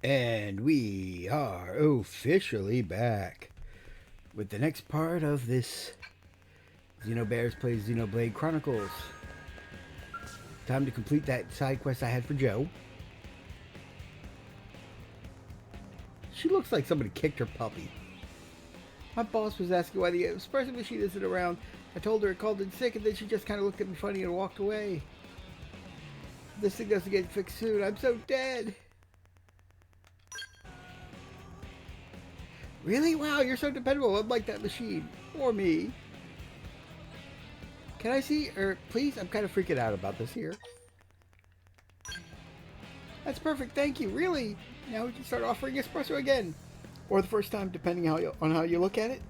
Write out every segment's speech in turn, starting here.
And we are officially back with the next part of this Xenobears plays Xenoblade Chronicles. Time to complete that side quest I had for Joe. She looks like somebody kicked her puppy. My boss was asking why the espresso machine isn't around. I told her it called in sick and then she just kind of looked at me funny and walked away. If this thing doesn't get fixed soon, I'm so dead. Really? Wow, you're so dependable, unlike that machine. Or me. Can I see, please? I'm kind of freaking out about this here. That's perfect, thank you. Really? Now we can start offering espresso again. Or the first time, depending on how you look at it.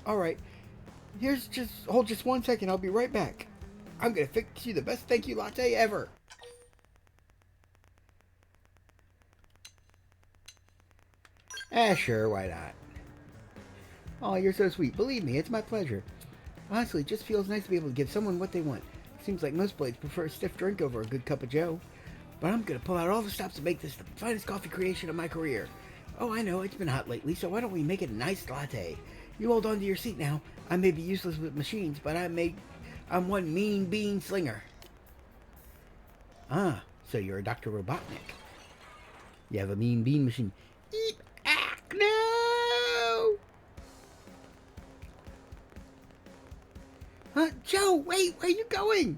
Alright. Hold just 1 second, I'll be right back. I'm gonna fix you the best thank you latte ever. Sure, why not? Oh, you're so sweet. Believe me, it's my pleasure. Honestly, it just feels nice to be able to give someone what they want. Seems like most blades prefer a stiff drink over a good cup of joe. But I'm gonna pull out all the stops to make this the finest coffee creation of my career. Oh, I know, it's been hot lately, so why don't we make it a nice latte? You hold on to your seat now. I may be useless with machines, but I'm one mean bean slinger. Ah, so you're a Dr. Robotnik. You have a mean bean machine. Eep! Ah! No! Huh? Joe, wait! Where are you going?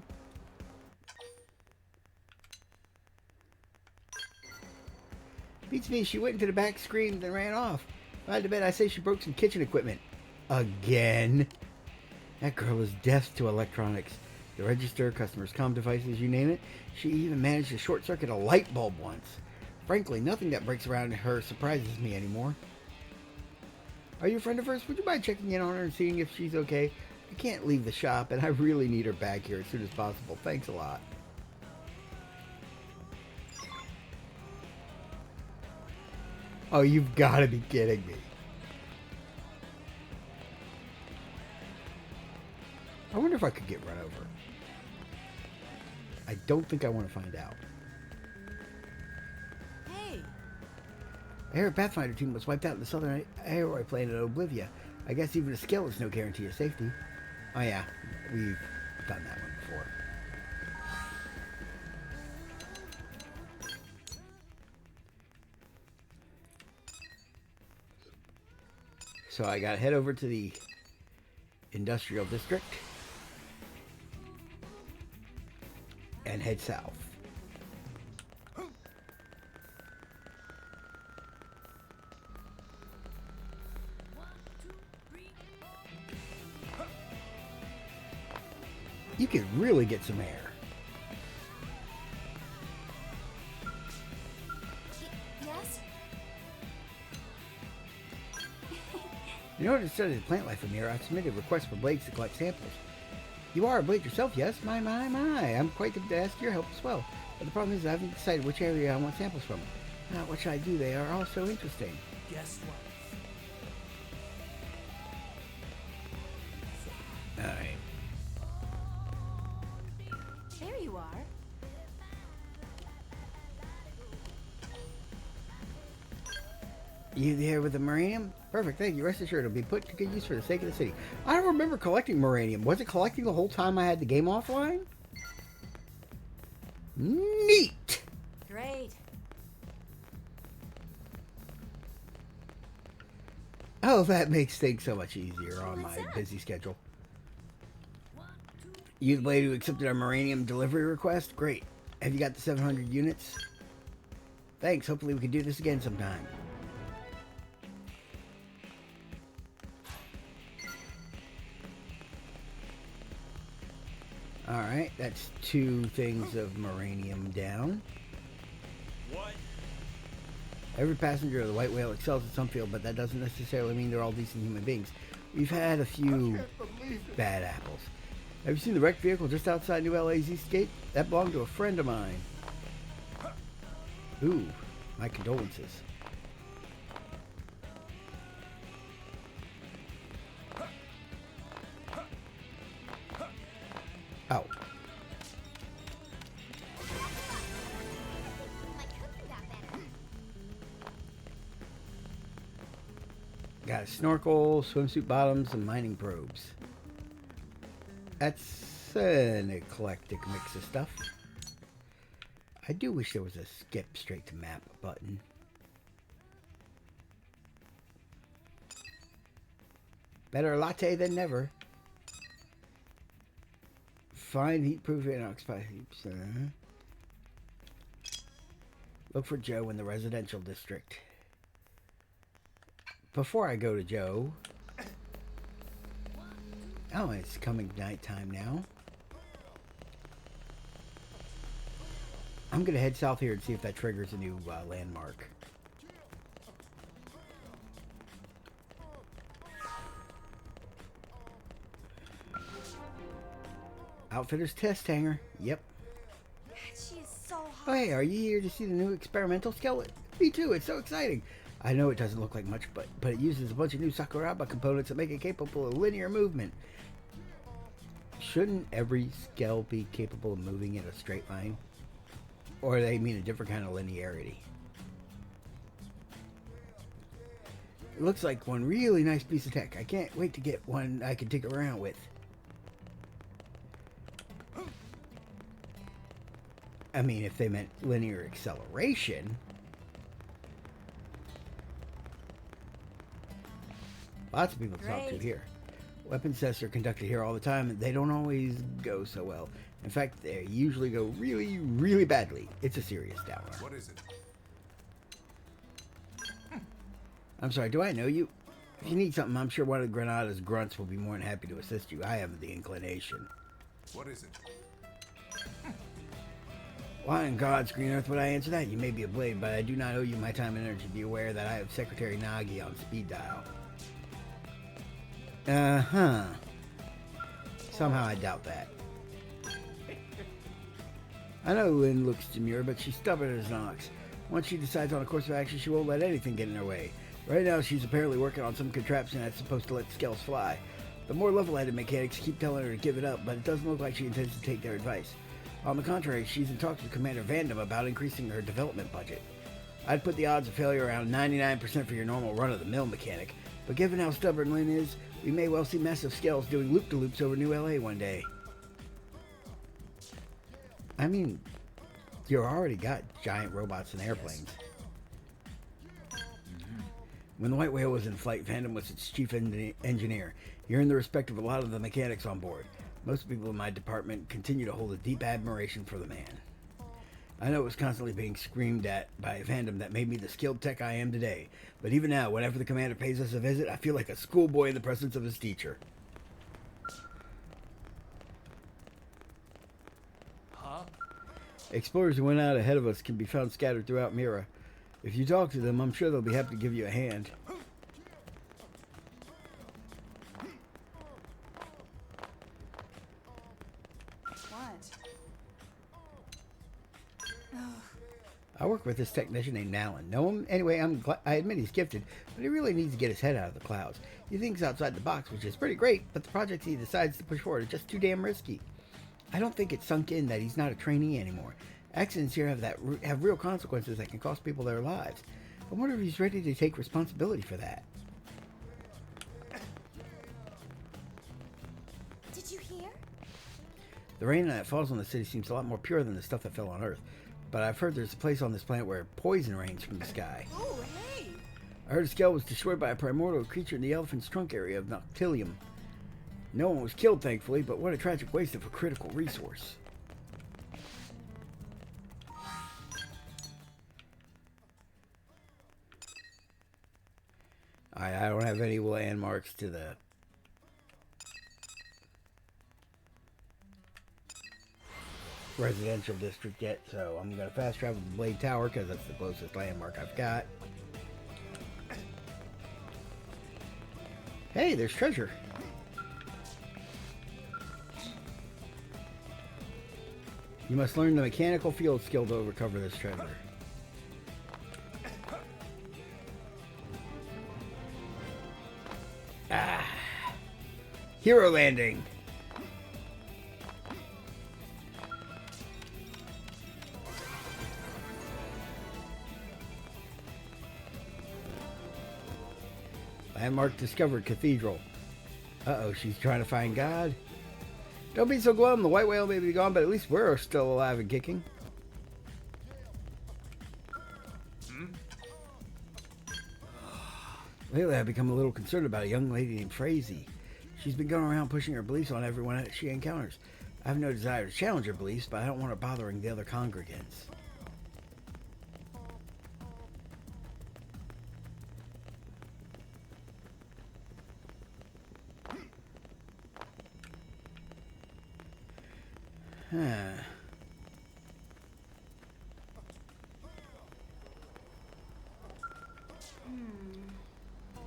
Beats me, she went into the back, screamed, and ran off. If I had to bet, I say she broke some kitchen equipment. Again? That girl is deaf to electronics. The register, customers' comm devices, you name it. She even managed to short circuit a light bulb once. Frankly, nothing that breaks around her surprises me anymore. Are you a friend of hers? Would you mind checking in on her and seeing if she's okay? I can't leave the shop, and I really need her back here as soon as possible. Thanks a lot. Oh, you've got to be kidding me. I wonder if I could get run over. I don't think I want to find out. Hey. I hear a Pathfinder team was wiped out in the southern asteroid planet Oblivia. I guess even a skill is no guarantee of safety. Oh yeah, we've done that one before. So I gotta head over to the industrial district and head south. You can really get some air. Yes? In order to study the plant life from here, I've submitted requests for blades to collect samples. You are a blade yourself, yes? My. I'm quite tempted to ask your help as well. But the problem is I haven't decided which area I want samples from. Now, what should I do? They are all so interesting. Guess what? Alright. There you are. You there with the Moranium? Perfect, thank you. Rest assured it'll be put to good use for the sake of the city. I don't remember collecting Moranium. Was it collecting the whole time I had the game offline? Neat! Great. Oh, that makes things so much easier on my busy schedule. You the blade who accepted our Moranium delivery request? Great. Have you got the 700 units? Thanks, hopefully we can do this again sometime. Alright, that's 2 things of Moranium down. What? Every passenger of the White Whale excels in some field, but that doesn't necessarily mean they're all decent human beings. We've had a few bad apples. Have you seen the wrecked vehicle just outside New LA's East Gate? That belonged to a friend of mine. Ooh, my condolences. Oh. Got a snorkel, swimsuit bottoms, and mining probes. That's an eclectic mix of stuff. I do wish there was a skip straight to map button. Better latte than never. Find heat-proof inox heaps. Look for Joe in the residential district. Before I go to Joe... Oh, it's coming nighttime now. I'm going to head south here and see if that triggers a new landmark. Outfitter's test hangar. Yep. She is so hot. Oh, hey, are you here to see the new experimental skeleton? Me too, it's so exciting. I know it doesn't look like much, but it uses a bunch of new Sakuraba components that make it capable of linear movement. Shouldn't every skell be capable of moving in a straight line? Or they mean a different kind of linearity? It looks like one really nice piece of tech. I can't wait to get one I can dig around with. I mean, if they meant linear acceleration. Lots of people to talk to here. Weapons tests are conducted here all the time, and they don't always go so well. In fact, they usually go really, really badly. It's a serious downer. What is it? I'm sorry, do I know you? If you need something, I'm sure one of Granada's grunts will be more than happy to assist you. I have the inclination. What is it? Why in God's green earth would I answer that? You may be a blade, but I do not owe you my time and energy. Be aware that I have Secretary Nagi on speed dial. Uh-huh. Somehow I doubt that. I know Lynn looks demure, but she's stubborn as an ox. Once she decides on a course of action, she won't let anything get in her way. Right now, she's apparently working on some contraption that's supposed to let skells fly. The more level-headed mechanics keep telling her to give it up, but it doesn't look like she intends to take their advice. On the contrary, she's in talks with Commander Vandam about increasing her development budget. I'd put the odds of failure around 99% for your normal run-of-the-mill mechanic, but given how stubborn Lynn is, we may well see massive skells doing loop-de-loops over New LA one day. I mean, you already got giant robots and airplanes. When the White Whale was in flight, Vandam was its chief engineer. He earned the respect of a lot of the mechanics on board. Most people in my department continue to hold a deep admiration for the man. I know it was constantly being screamed at by Vandam that made me the skilled tech I am today, but even now, whenever the commander pays us a visit, I feel like a schoolboy in the presence of his teacher. Huh? Explorers who went out ahead of us can be found scattered throughout Mira. If you talk to them, I'm sure they'll be happy to give you a hand. I work with this technician named Alan. Know him? Anyway, I admit he's gifted, but he really needs to get his head out of the clouds. He thinks outside the box, which is pretty great, but the projects he decides to push forward are just too damn risky. I don't think it's sunk in that he's not a trainee anymore. Accidents here have real consequences that can cost people their lives. I wonder if he's ready to take responsibility for that. Did you hear? The rain that falls on the city seems a lot more pure than the stuff that fell on Earth. But I've heard there's a place on this planet where poison rains from the sky. Oh, hey! I heard a skell was destroyed by a primordial creature in the elephant's trunk area of Noctilium. No one was killed, thankfully, but what a tragic waste of a critical resource. I don't have any landmarks to the... residential district yet, so I'm going to fast travel to Blade Tower because that's the closest landmark I've got. Hey, there's treasure. You must learn the mechanical field skill to recover this treasure. Ah! Hero landing! Landmark discovered Cathedral. Uh-oh, she's trying to find God. Don't be so glum. The white whale may be gone, but at least we're still alive and kicking. Lately, I've become a little concerned about a young lady named Frazee. She's been going around pushing her beliefs on everyone that she encounters. I have no desire to challenge her beliefs, but I don't want her bothering the other congregants.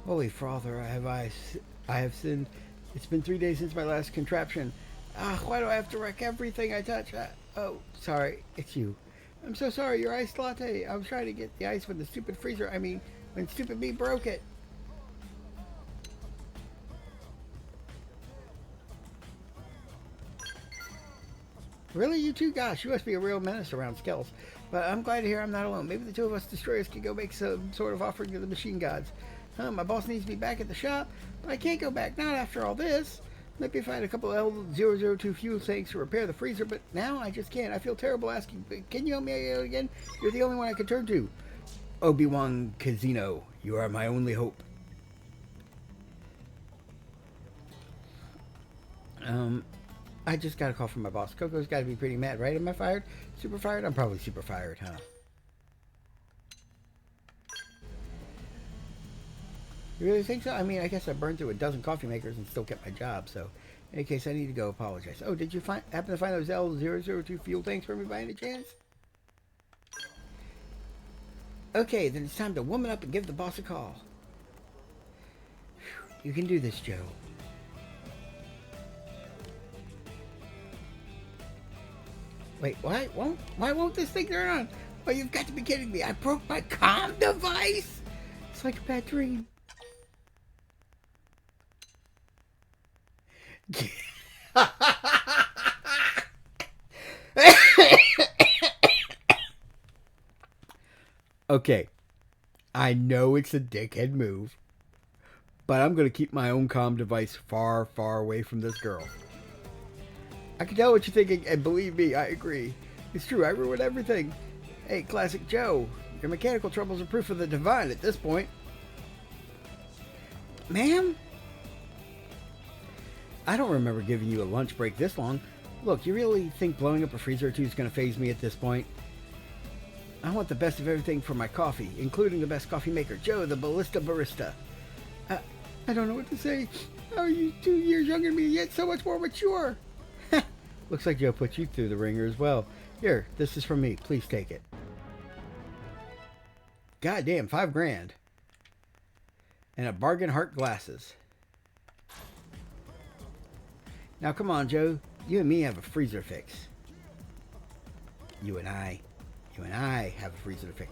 Holy Father, I have sinned. It's been 3 days since my last contraption. Why do I have to wreck everything I touch? Oh, sorry, it's you. I'm so sorry, your iced latte. I was trying to get the ice when the stupid freezer, when stupid me broke it. Really, you two? Gosh, you must be a real menace around Skells. But I'm glad to hear I'm not alone. Maybe the two of us destroyers could go make some sort of offering to the machine gods. My boss needs me back at the shop, but I can't go back, not after all this. Maybe if I had a couple of L002 fuel tanks to repair the freezer, but now I just can't. I feel terrible asking, can you help me out again? You're the only one I can turn to. Obi-Wan Kazino, you are my only hope. I just got a call from my boss. Coco's got to be pretty mad, right? Am I fired? Super fired? I'm probably super fired, huh? You really think so? I mean, I guess I burned through a dozen coffee makers and still kept my job, so in any case, I need to go apologize. Oh, did you happen to find those L002 fuel tanks for me by any chance? Okay, then it's time to woman up and give the boss a call. Whew, you can do this, Joe. Wait, why won't this thing turn on? Oh, you've got to be kidding me. I broke my comm device. It's like a bad dream. Okay, I know it's a dickhead move, but I'm going to keep my own comm device far, far away from this girl. I can tell what you're thinking, and believe me, I agree. It's true, I ruined everything. Hey, Classic Joe, your mechanical troubles are proof of the divine at this point. Ma'am? I don't remember giving you a lunch break this long. Look, you really think blowing up a freezer or two is going to faze me at this point? I want the best of everything for my coffee, including the best coffee maker, Joe, the Ballista Barista. I don't know what to say. How are you 2 years younger than me, yet so much more mature? Looks like Joe put you through the ringer as well. Here, this is from me. Please take it. Goddamn, $5,000. And a bargain heart glasses. Now come on, Joe. You and me have a freezer fix. You and I have a freezer fix.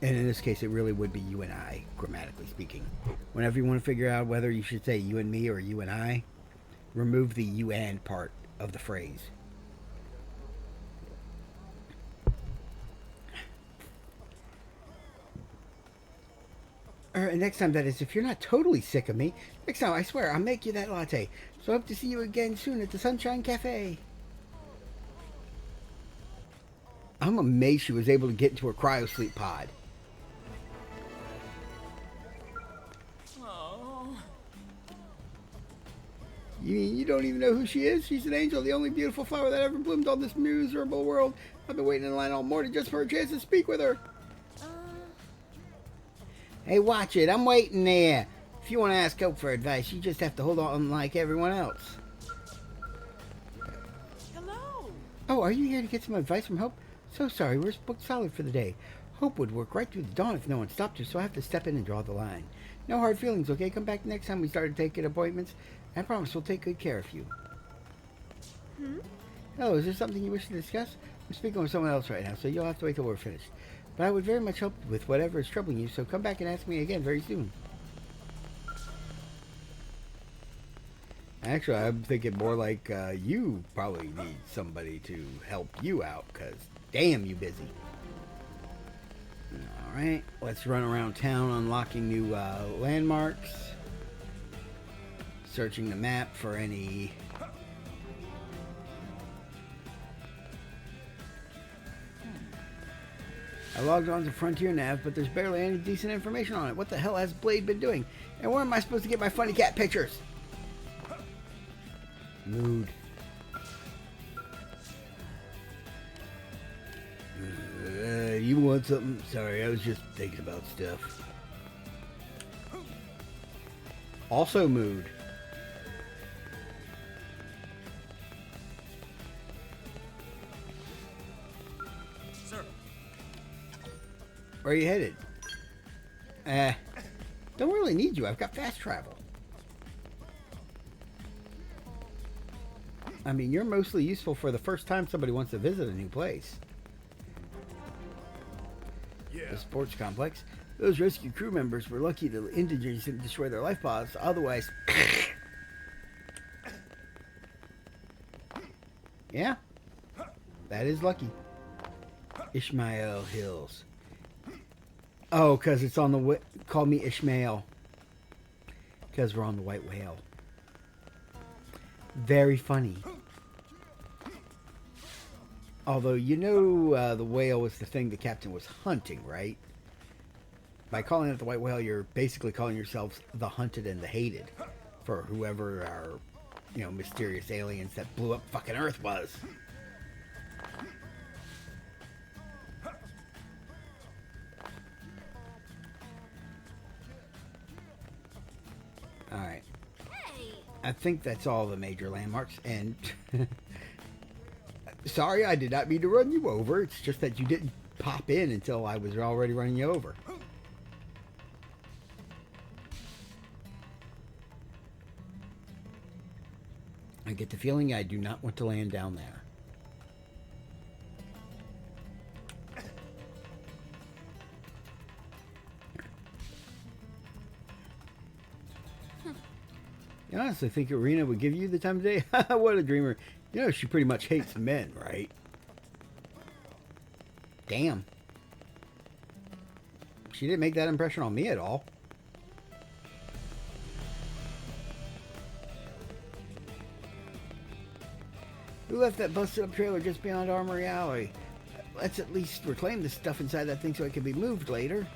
And in this case, it really would be you and I, grammatically speaking. Whenever you want to figure out whether you should say you and me or you and I, remove the you and part of the phrase. Next time, that is, if you're not totally sick of me, next time, I swear, I'll make you that latte. So I hope to see you again soon at the Sunshine Cafe. I'm amazed she was able to get into her cryo-sleep pod. You mean you don't even know who she is? She's an angel, the only beautiful flower that ever bloomed on this miserable world. I've been waiting in line all morning just for a chance to speak with her. Hey, watch it. I'm waiting there. If you want to ask Hope for advice, you just have to hold on like everyone else. Hello. Oh, are you here to get some advice from Hope? So sorry, we're booked solid for the day. Hope would work right through the dawn if no one stopped her, so I have to step in and draw the line. No hard feelings, okay? Come back next time we start taking appointments. I promise we'll take good care of you. Oh, is there something you wish to discuss? I'm speaking with someone else right now, so you'll have to wait till we're finished. But I would very much help with whatever is troubling you, so come back and ask me again very soon. Actually, I'm thinking more like you probably need somebody to help you out, because damn, you busy. Alright, let's run around town unlocking new landmarks. Searching the map for any... I logged on to Frontier Nav, but there's barely any decent information on it. What the hell has Blade been doing? And where am I supposed to get my funny cat pictures? Mood. You want something? Sorry, I was just thinking about stuff. Also mood. Sir. Where are you headed? Don't really need you. I've got fast travel. I mean, you're mostly useful for the first time somebody wants to visit a new place. Yeah. The sports complex. Those rescue crew members were lucky the indigents didn't destroy their life pods. Otherwise... Yeah. That is lucky. Ishmael Hills. Oh, because it's on the... Call me Ishmael. Because we're on the White Whale. Very funny. Although, you know, the whale was the thing the captain was hunting, right? By calling it the White Whale, you're basically calling yourselves the hunted and the hated. For whoever our, you know, mysterious aliens that blew up fucking Earth was. Alright. Hey! I think that's all the major landmarks, and... Sorry, I did not mean to run you over. It's just that you didn't pop in until I was already running you over. I get the feeling I do not want to land down there. You honestly think Irina would give you the time of day? What a dreamer. You know, she pretty much hates men, right? Damn. She didn't make that impression on me at all. Who left that busted up trailer just beyond Armory Alley? Let's at least reclaim the stuff inside that thing so it can be moved later.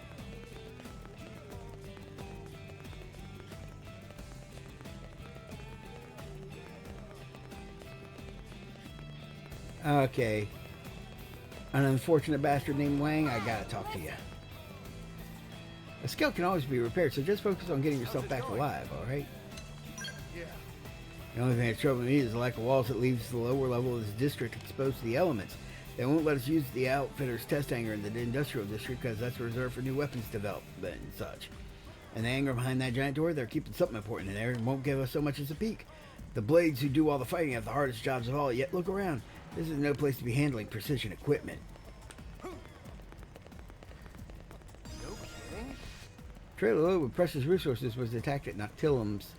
Okay. An unfortunate bastard named Wang, I gotta talk to you. A skill can always be repaired, so just focus on getting yourself back alive, alright? Yeah. The only thing that's troubling me is the lack of walls that leaves the lower level of this district exposed to the elements. They won't let us use the outfitter's test hangar in the industrial district because that's reserved for new weapons development and such. And the hangar behind that giant door, they're keeping something important in there and won't give us so much as a peek. The blades who do all the fighting have the hardest jobs of all, yet look around. This is no place to be handling precision equipment. No kidding? Trailer loaded with precious resources was attacked at Noctilum's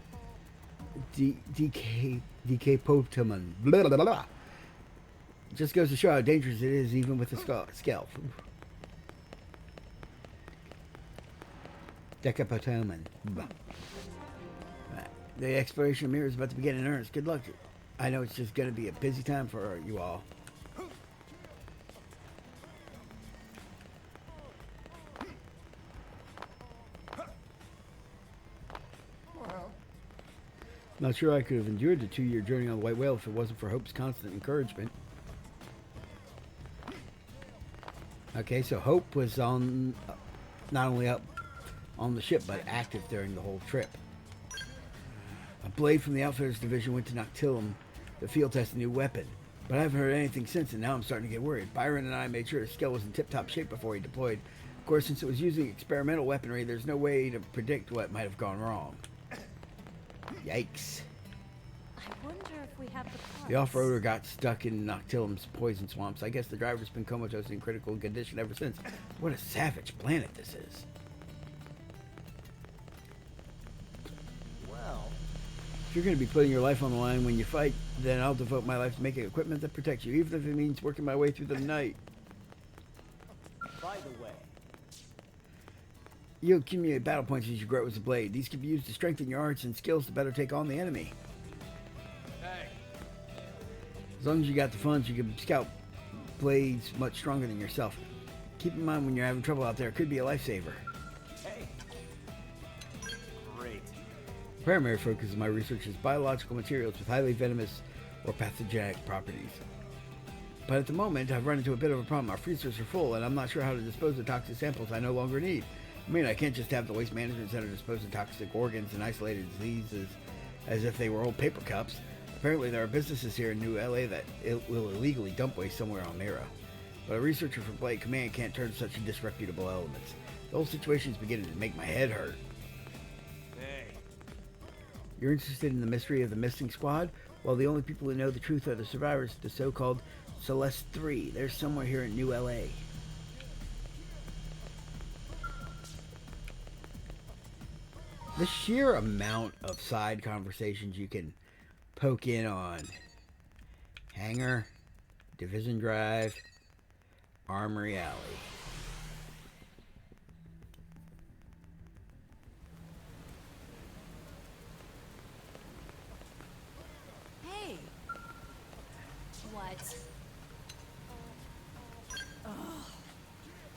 Decapotamon. Blah, blah, blah. Just goes to show how dangerous it is even with a scalp. Decapotamon. Blah. The exploration of Mirror is about to begin in earnest. Good luck. I know it's just going to be a busy time for you all. Well, Not sure I could have endured the 2-year journey on the White Whale if it wasn't for Hope's constant encouragement. Okay, so Hope was on, not only up on the ship, but active during the whole trip. A blade from the Outfitters Division went to Noctilum to field test a new weapon. But I haven't heard anything since, and now I'm starting to get worried. Byron and I made sure his skill was in tip-top shape before he deployed. Of course, since it was using experimental weaponry, there's no way to predict what might have gone wrong. Yikes. I wonder if we have the parts. The off-roader got stuck in Noctilum's poison swamps. I guess the driver's been comatose and in critical condition ever since. What a savage planet this is. well. If you're going to be putting your life on the line when you fight, then I'll devote my life to making equipment that protects you, even if it means working my way through the night. By the way, You accumulate battle points as you grow as a blade. These can be used to strengthen your arts and skills to better take on the enemy. Hey. As long as you got the funds, you can scout blades much stronger than yourself. Keep in mind when you're having trouble out there, it could be a lifesaver. Hey. Great. Primary focus of my research is biological materials with highly venomous or pathogenic properties. But at the moment, I've run into a bit of a problem. Our freezers are full, and I'm not sure how to dispose of toxic samples I no longer need. I mean, I can't just have the Waste Management Center dispose of toxic organs and isolated diseases as if they were old paper cups. Apparently, there are businesses here in New LA that will illegally dump waste somewhere on Mira. But a researcher for Blade Command can't turn to such disreputable elements. The whole situation's beginning to make my head hurt. Hey. You're interested in the mystery of the missing squad? Well, the only people who know the truth are the survivors of the so-called Celeste 3. They're somewhere here in New LA. The sheer amount of side conversations you can poke in on. Hangar, Division Drive, Armory Alley. Hey. What?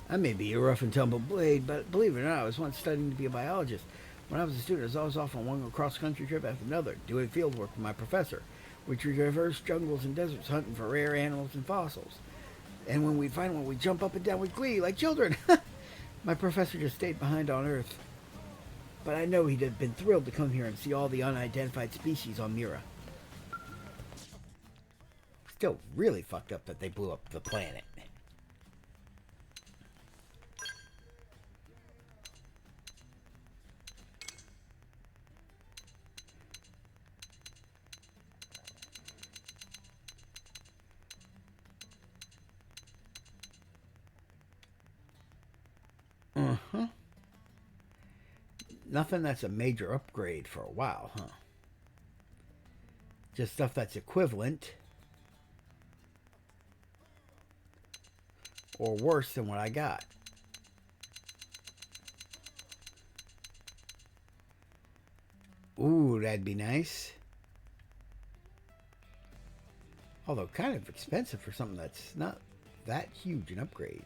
I may be a rough and tumble blade, but believe it or not, I was once studying to be a biologist. When I was a student, I was always off on one cross-country trip after another, doing field work with my professor. We'd traverse jungles and deserts hunting for rare animals and fossils. And when we'd find one, we'd jump up and down with glee like children. My professor just stayed behind on Earth. But I know he'd have been thrilled to come here and see all the unidentified species on Mira. Still really fucked up that they blew up the planet. Uh-huh. Nothing that's a major upgrade for a while, huh? Just stuff that's equivalent or worse than what I got. Ooh, that'd be nice. Although kind of expensive for something that's not that huge an upgrade.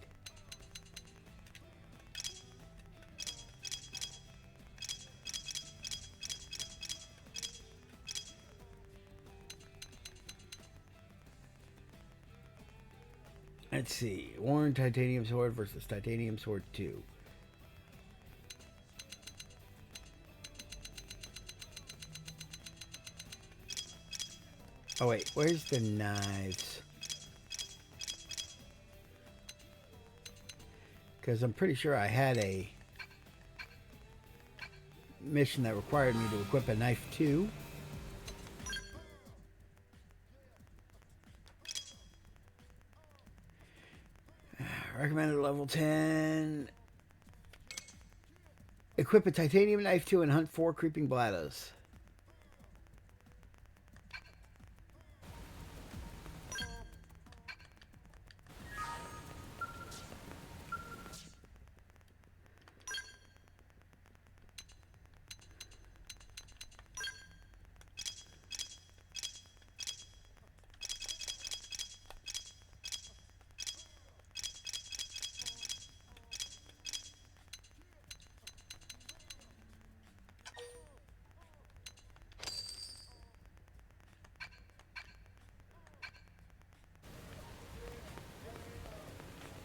Let's see. Worn Titanium Sword versus Titanium Sword 2. Oh wait, where's the knives? Because I'm pretty sure I had a mission that required me to equip a knife too. Recommended level 10. Equip a titanium knife 2 and hunt 4 creeping bladders.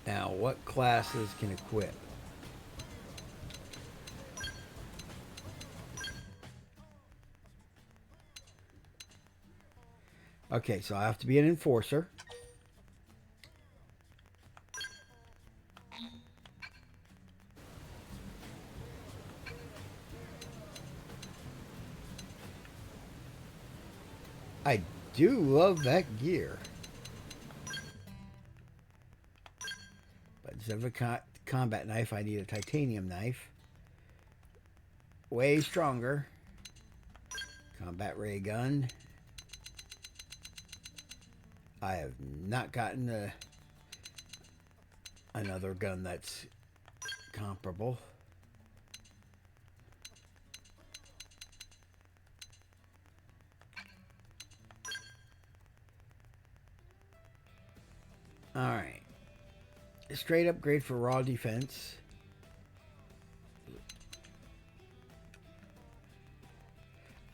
Now, what classes can equip? Okay, so I have to be an enforcer. I do love that gear. But instead of a combat knife, I need a titanium knife. Way stronger. Combat ray gun. I have not gotten another gun that's comparable. Alright. Straight upgrade for raw defense.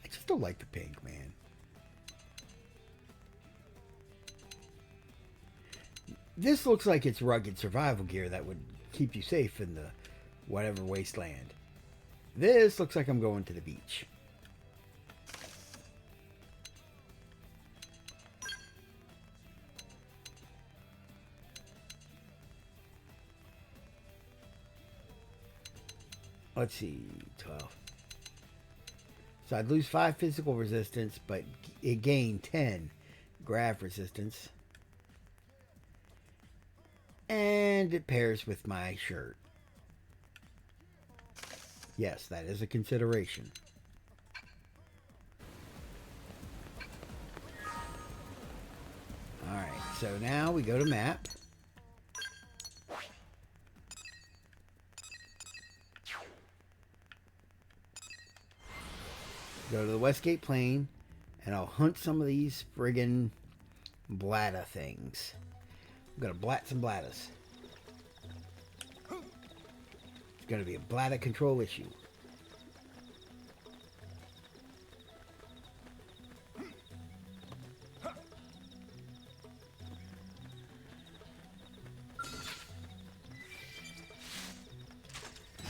I just don't like the pink, man. This looks like it's rugged survival gear that would keep you safe in the whatever wasteland. This looks like I'm going to the beach. Let's see, 12. So I'd lose 5 physical resistance, but it gained 10 grav resistance. And it pairs with my shirt. Yes, that is a consideration. Alright, so now we go to map. Go to the Westgate Plain, and I'll hunt some of these friggin' blatta things. I'm gonna blat some blattas. It's gonna be a blatta control issue.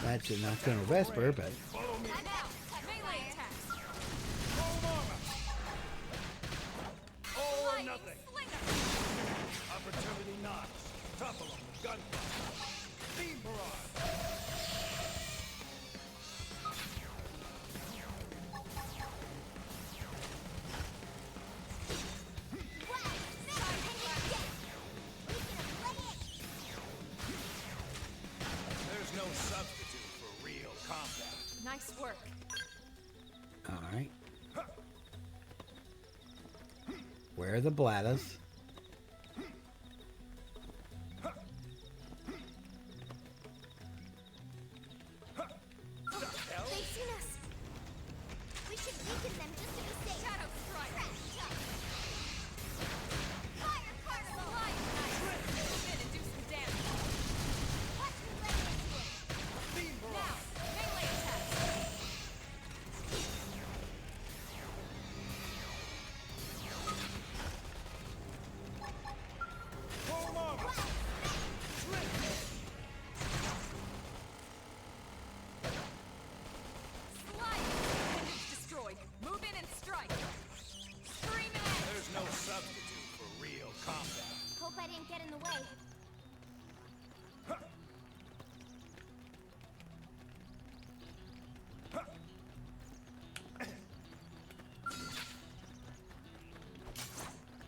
That's a Nocturnal Vesper, but Melee attacks. All or nothing. Slinger. Opportunity knocks. Topple them with gunfire. Beam barrage. There's no substitute for real combat. Nice work. alright. Where are the blattas? They've seen us. We should weaken them just to be safe. Shadow strike. Fire particle. Slide knife. Move in and do some damage. Watch me let into it. Beam Now, barrage. melee attacks. Full armor. Slide. Appendage destroyed. Move in and strike. Scream at. There's no substitute for real combat. Hope I didn't get in the way.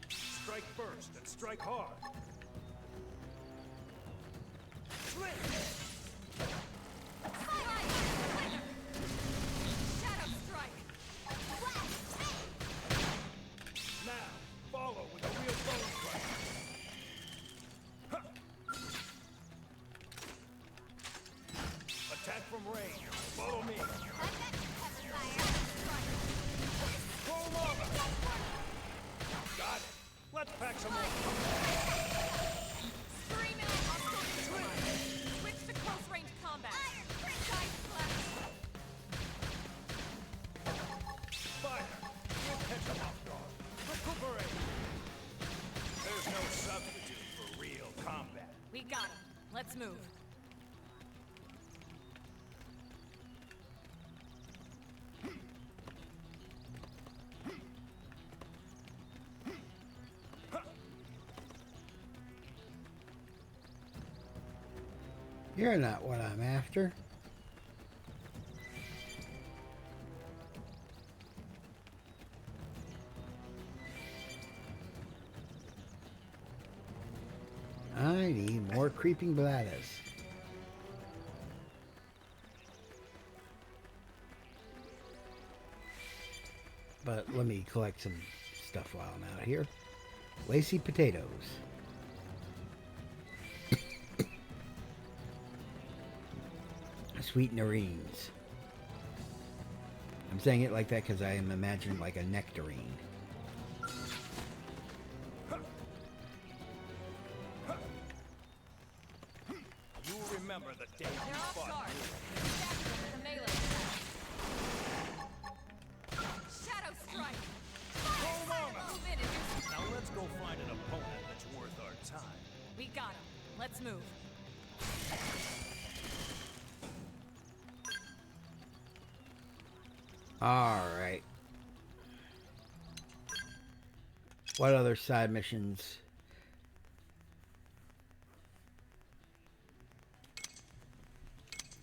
Strike first and strike hard. Slip. Slide. Slinger. Shadow strike. Now, follow with a real bone strike. Attack from range. Follow me. Full armor. Got it. Let's pack some more. Scream at. Hostile destroyed. Switch to close range combat. Side slash. Fire. We'll catch them off guard. Recuperate. There's no substitute for real combat. We got him. Let's move. You're not what I'm after. I need more creeping blattas. But let me collect some stuff while I'm out here. Lacy potatoes. Sweet nectarines. I'm saying it like that because I am imagining like a nectarine. remember the day They're you off fought. guard. Stack them with a melee attack. Shadow strike. Hold on. Move in and do Now let's go find an opponent that's worth our time. We got him. Let's move. All right. What other side missions?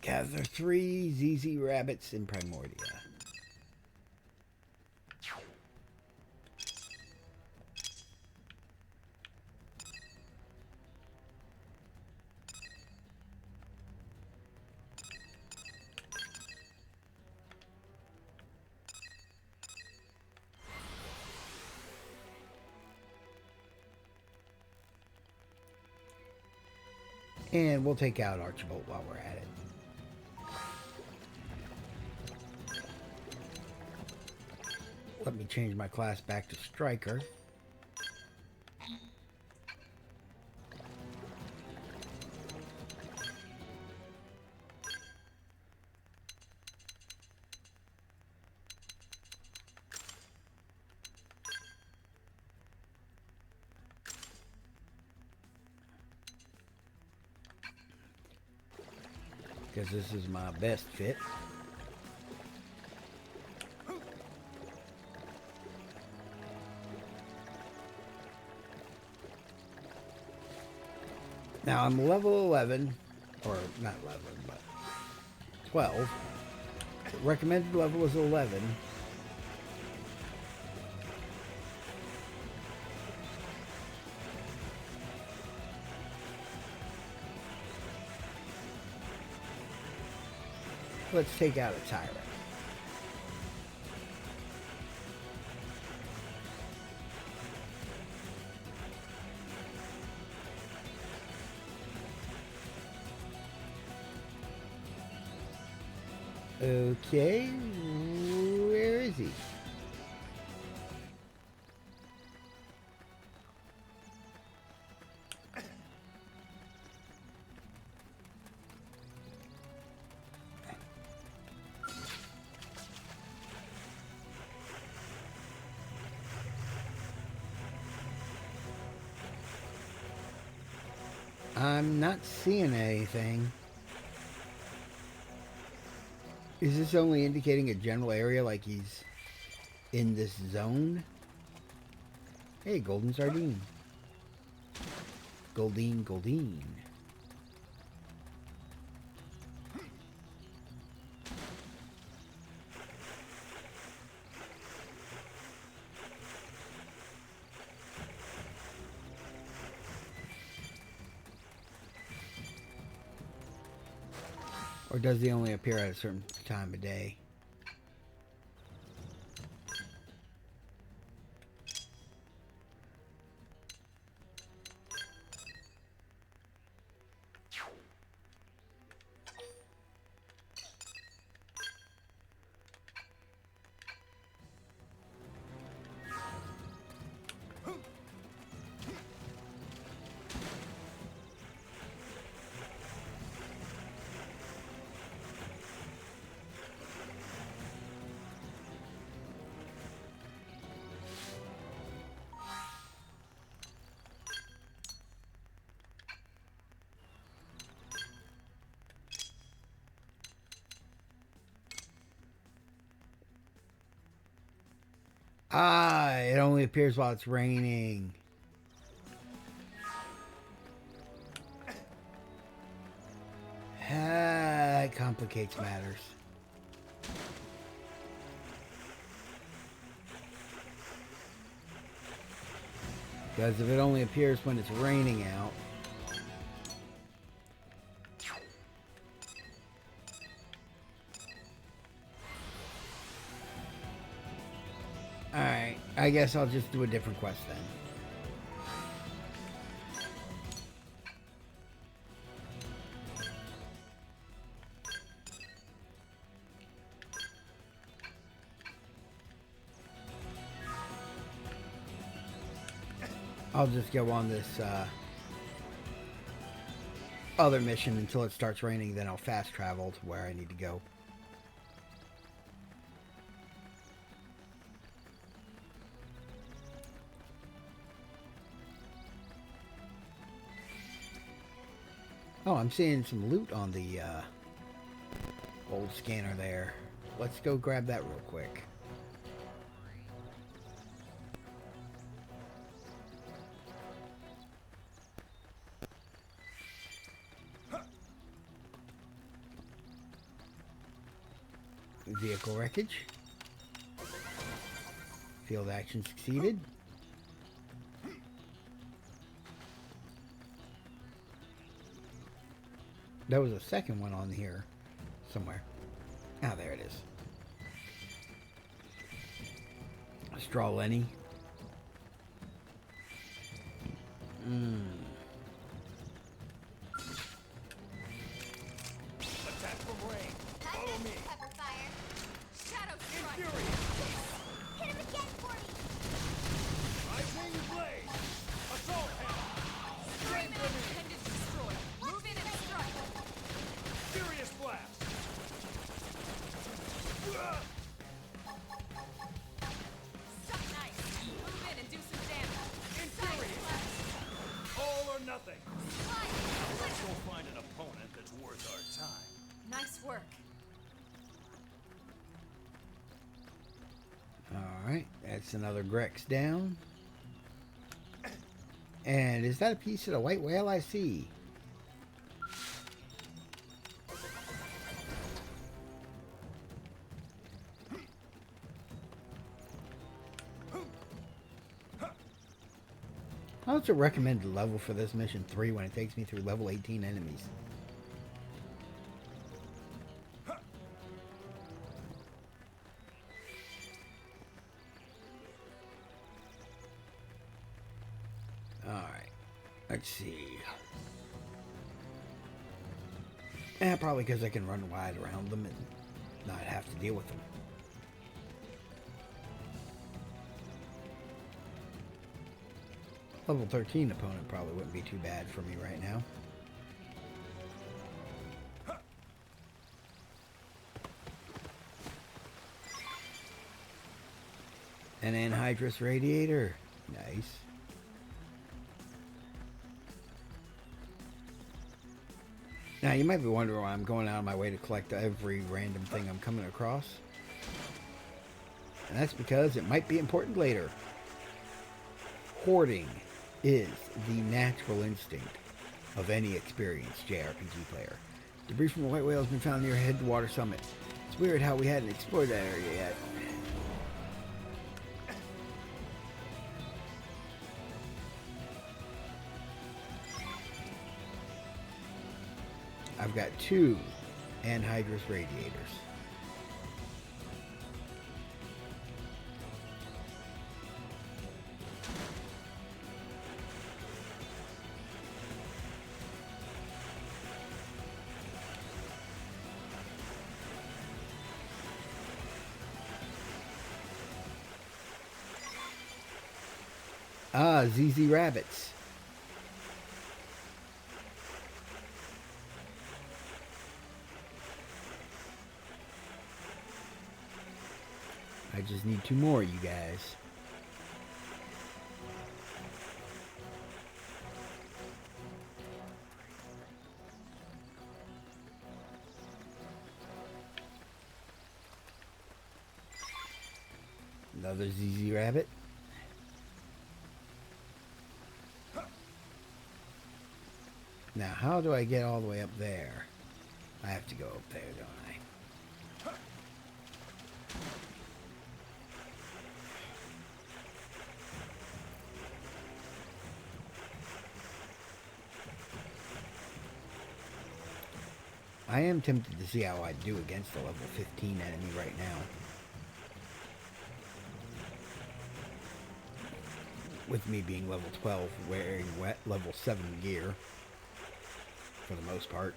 Gather 3 ZZ rabbits in Primordia. And we'll take out Archibald while we're at it. Let me change my class back to Striker. Because this is my best fit. Now I'm level 11, or not 11, but 12. The recommended level is 11. Let's take out a tyrant. Okay, where is he? I'm not seeing anything. Is this only indicating a general area like he's in this zone? Hey, golden sardine. Goldine, Goldine. Or does he only appear at a certain time of day? Ah, it only appears while it's raining. Ah, it complicates matters. Because if it only appears when it's raining out. Alright, I guess I'll just do a different quest then. I'll just go on this other mission until it starts raining. Then I'll fast travel to where I need to go. Oh, I'm seeing some loot on the old scanner there. Let's go grab that real quick. Vehicle wreckage. Field action succeeded. There was a second one on here somewhere. Ah, there it is. Straw Lenny. Attack from range. Follow me. Pepper fire. Shadow strike. Infuriate. Hit him again for me. Rising blade. Assault hammer. Scream and appendage destroyed. Move in and strike. Furious blast. Suck nice. Move in and do some damage. Infuriate. All or nothing. Slide. Let's go find an opponent that's worth our time. Nice work. Alright, that's another Grex down. And is that a piece of the white whale I see? What's a recommended level for this mission 3 when it takes me through level 18 enemies? Alright, let's see. Probably because I can run wide around them and not have to deal with them. Level 13 opponent probably wouldn't be too bad for me right now. An anhydrous radiator. Nice. Now you might be wondering why I'm going out of my way to collect every random thing I'm coming across. And that's because it might be important later. Hoarding is the natural instinct of any experienced JRPG player. Debris from a white whale has been found near Headwater Summit. It's weird how we hadn't explored that area yet. I've got 2 anhydrous radiators. Ah, ZZ Rabbits. I just need 2 more, you guys. Another ZZ Rabbit. Now, how do I get all the way up there? I have to go up there, don't I? I am tempted to see how I do against the level 15 enemy right now. With me being level 12, wearing level 7 gear. For the most part.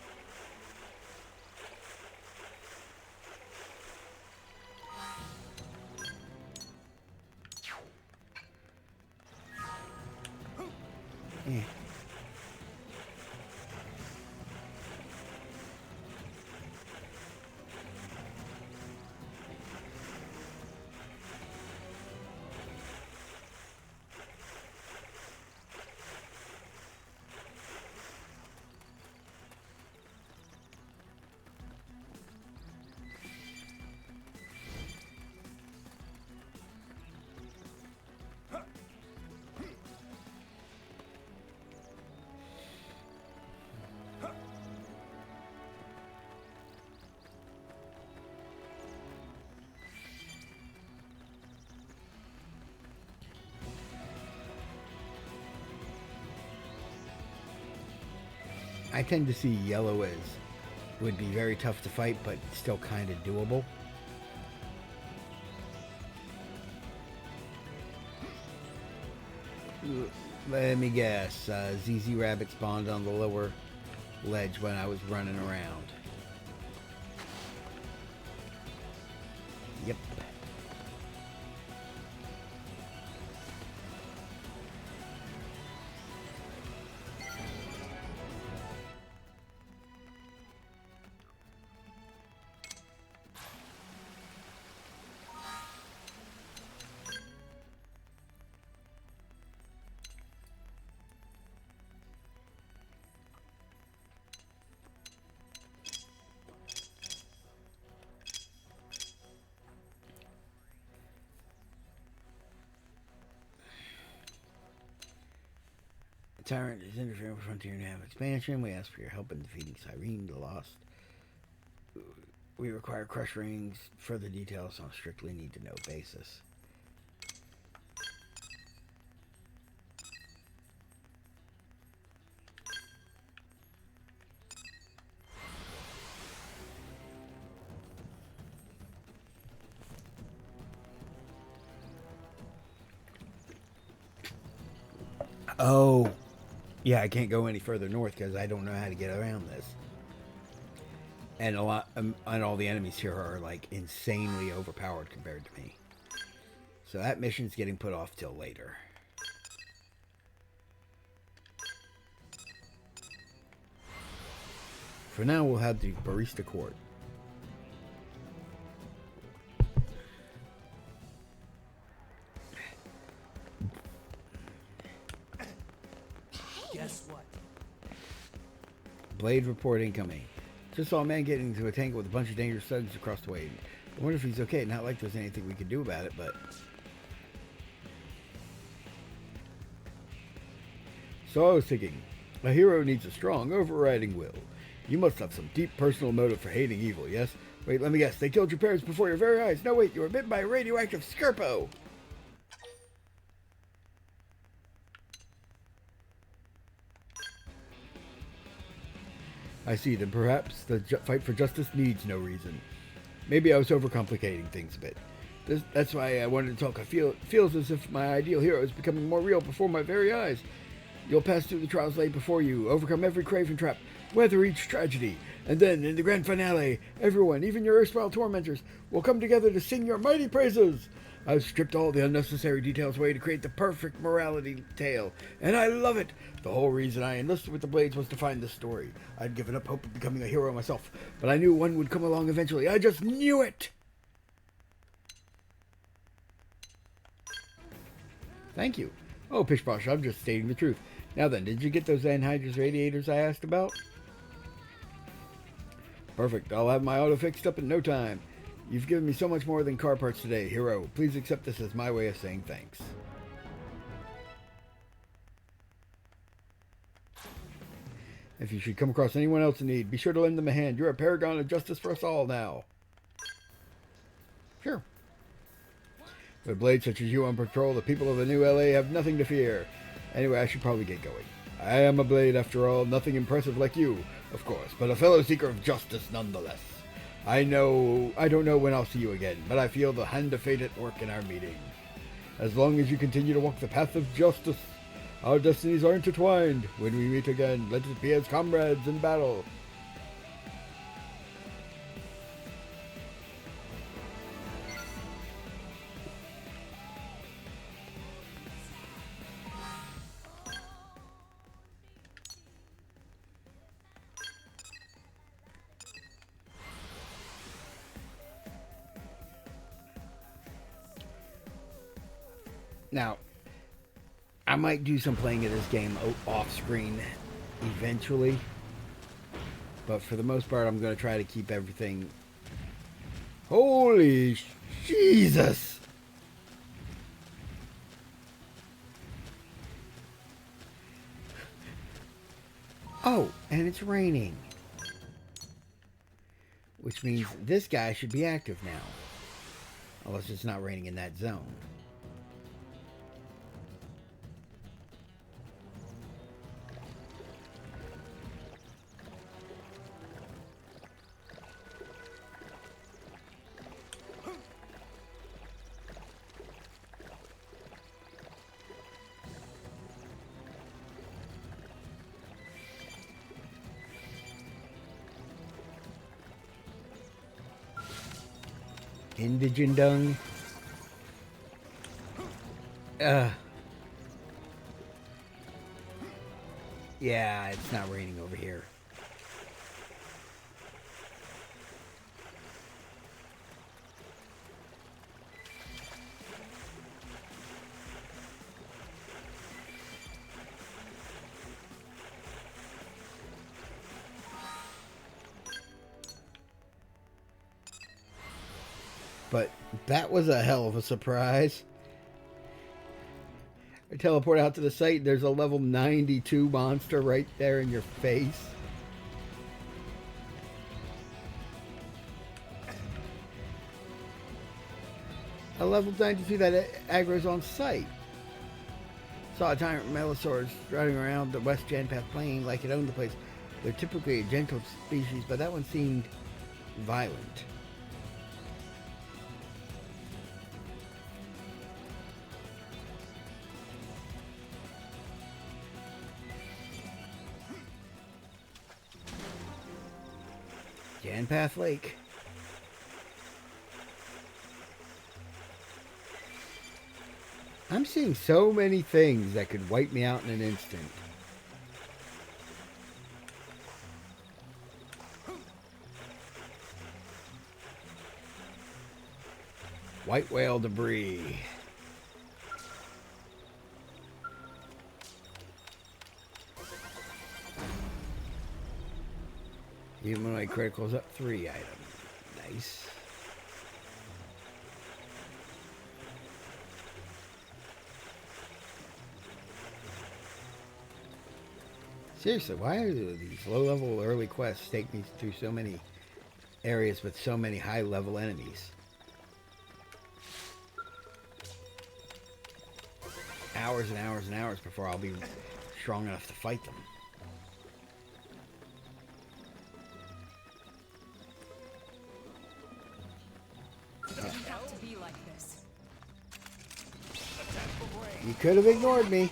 I tend to see yellow as would be very tough to fight, but still kind of doable. Let me guess. ZZ Rabbit spawned on the lower ledge when I was running around. Yep. Tyrant is interfering with Frontier Nav expansion. We ask for your help in defeating Cyrene the Lost. We require crush rings. Further details on a strictly need-to-know basis. Oh, yeah, I can't go any further north because I don't know how to get around this. And and all the enemies here are like insanely overpowered compared to me. So that mission's getting put off till later. For now, we'll have the Barista Court. Guess what? Blade report incoming. Just saw a man getting into a tangle with a bunch of dangerous thugs across the way. I wonder if he's okay. Not like there's anything we can do about it, but... So I was thinking, a hero needs a strong, overriding will. You must have some deep personal motive for hating evil, yes? Wait, let me guess. They killed your parents before your very eyes. No, wait, you were bitten by a radioactive Skirpo. I see, then perhaps the fight for justice needs no reason. Maybe I was overcomplicating things a bit. That's why I wanted to talk. Feels as if my ideal hero is becoming more real before my very eyes. You'll pass through the trials laid before you, overcome every craven trap, weather each tragedy, and then, in the grand finale, everyone, even your erstwhile tormentors, will come together to sing your mighty praises. I've stripped all the unnecessary details away to create the perfect morality tale, and I love it. The whole reason I enlisted with the Blades was to find this story. I'd given up hope of becoming a hero myself, but I knew one would come along eventually. I just knew it! Thank you. Oh, Pishposh, I'm just stating the truth. Now then, did you get those anhydrous radiators I asked about? Perfect. I'll have my auto fixed up in no time. You've given me so much more than car parts today, hero. Please accept this as my way of saying thanks. If you should come across anyone else in need, be sure to lend them a hand. You're a paragon of justice for us all now. Sure. With blades such as you on patrol, the people of the new LA have nothing to fear. Anyway, I should probably get going. I am a blade after all, nothing impressive like you, of course, but a fellow seeker of justice nonetheless. I don't know when I'll see you again, but I feel the hand of fate at work in our meeting. As long as you continue to walk the path of justice, our destinies are intertwined. When we meet again, let it be as comrades in battle. Now, I might do some playing of this game off screen eventually, but for the most part, I'm going to try to keep everything. Holy Jesus! Oh, and it's raining, which means this guy should be active now, unless it's not raining in that zone. Indigent dung. Yeah, it's not raining over here. But that was a hell of a surprise. I teleport out to the site. There's a level 92 monster right there in your face. A level 92 that aggro's on site. Saw a giant Melosaurus running around the West Janpath Plain like it owned the place. They're typically a gentle species, but that one seemed violent. Janpath Lake. I'm seeing so many things that could wipe me out in an instant. White whale debris. Humanoid criticals up 3 items. Nice. Seriously, why are these low-level early quests take me through so many areas with so many high-level enemies? Hours and hours and hours before I'll be strong enough to fight them. You could have ignored me.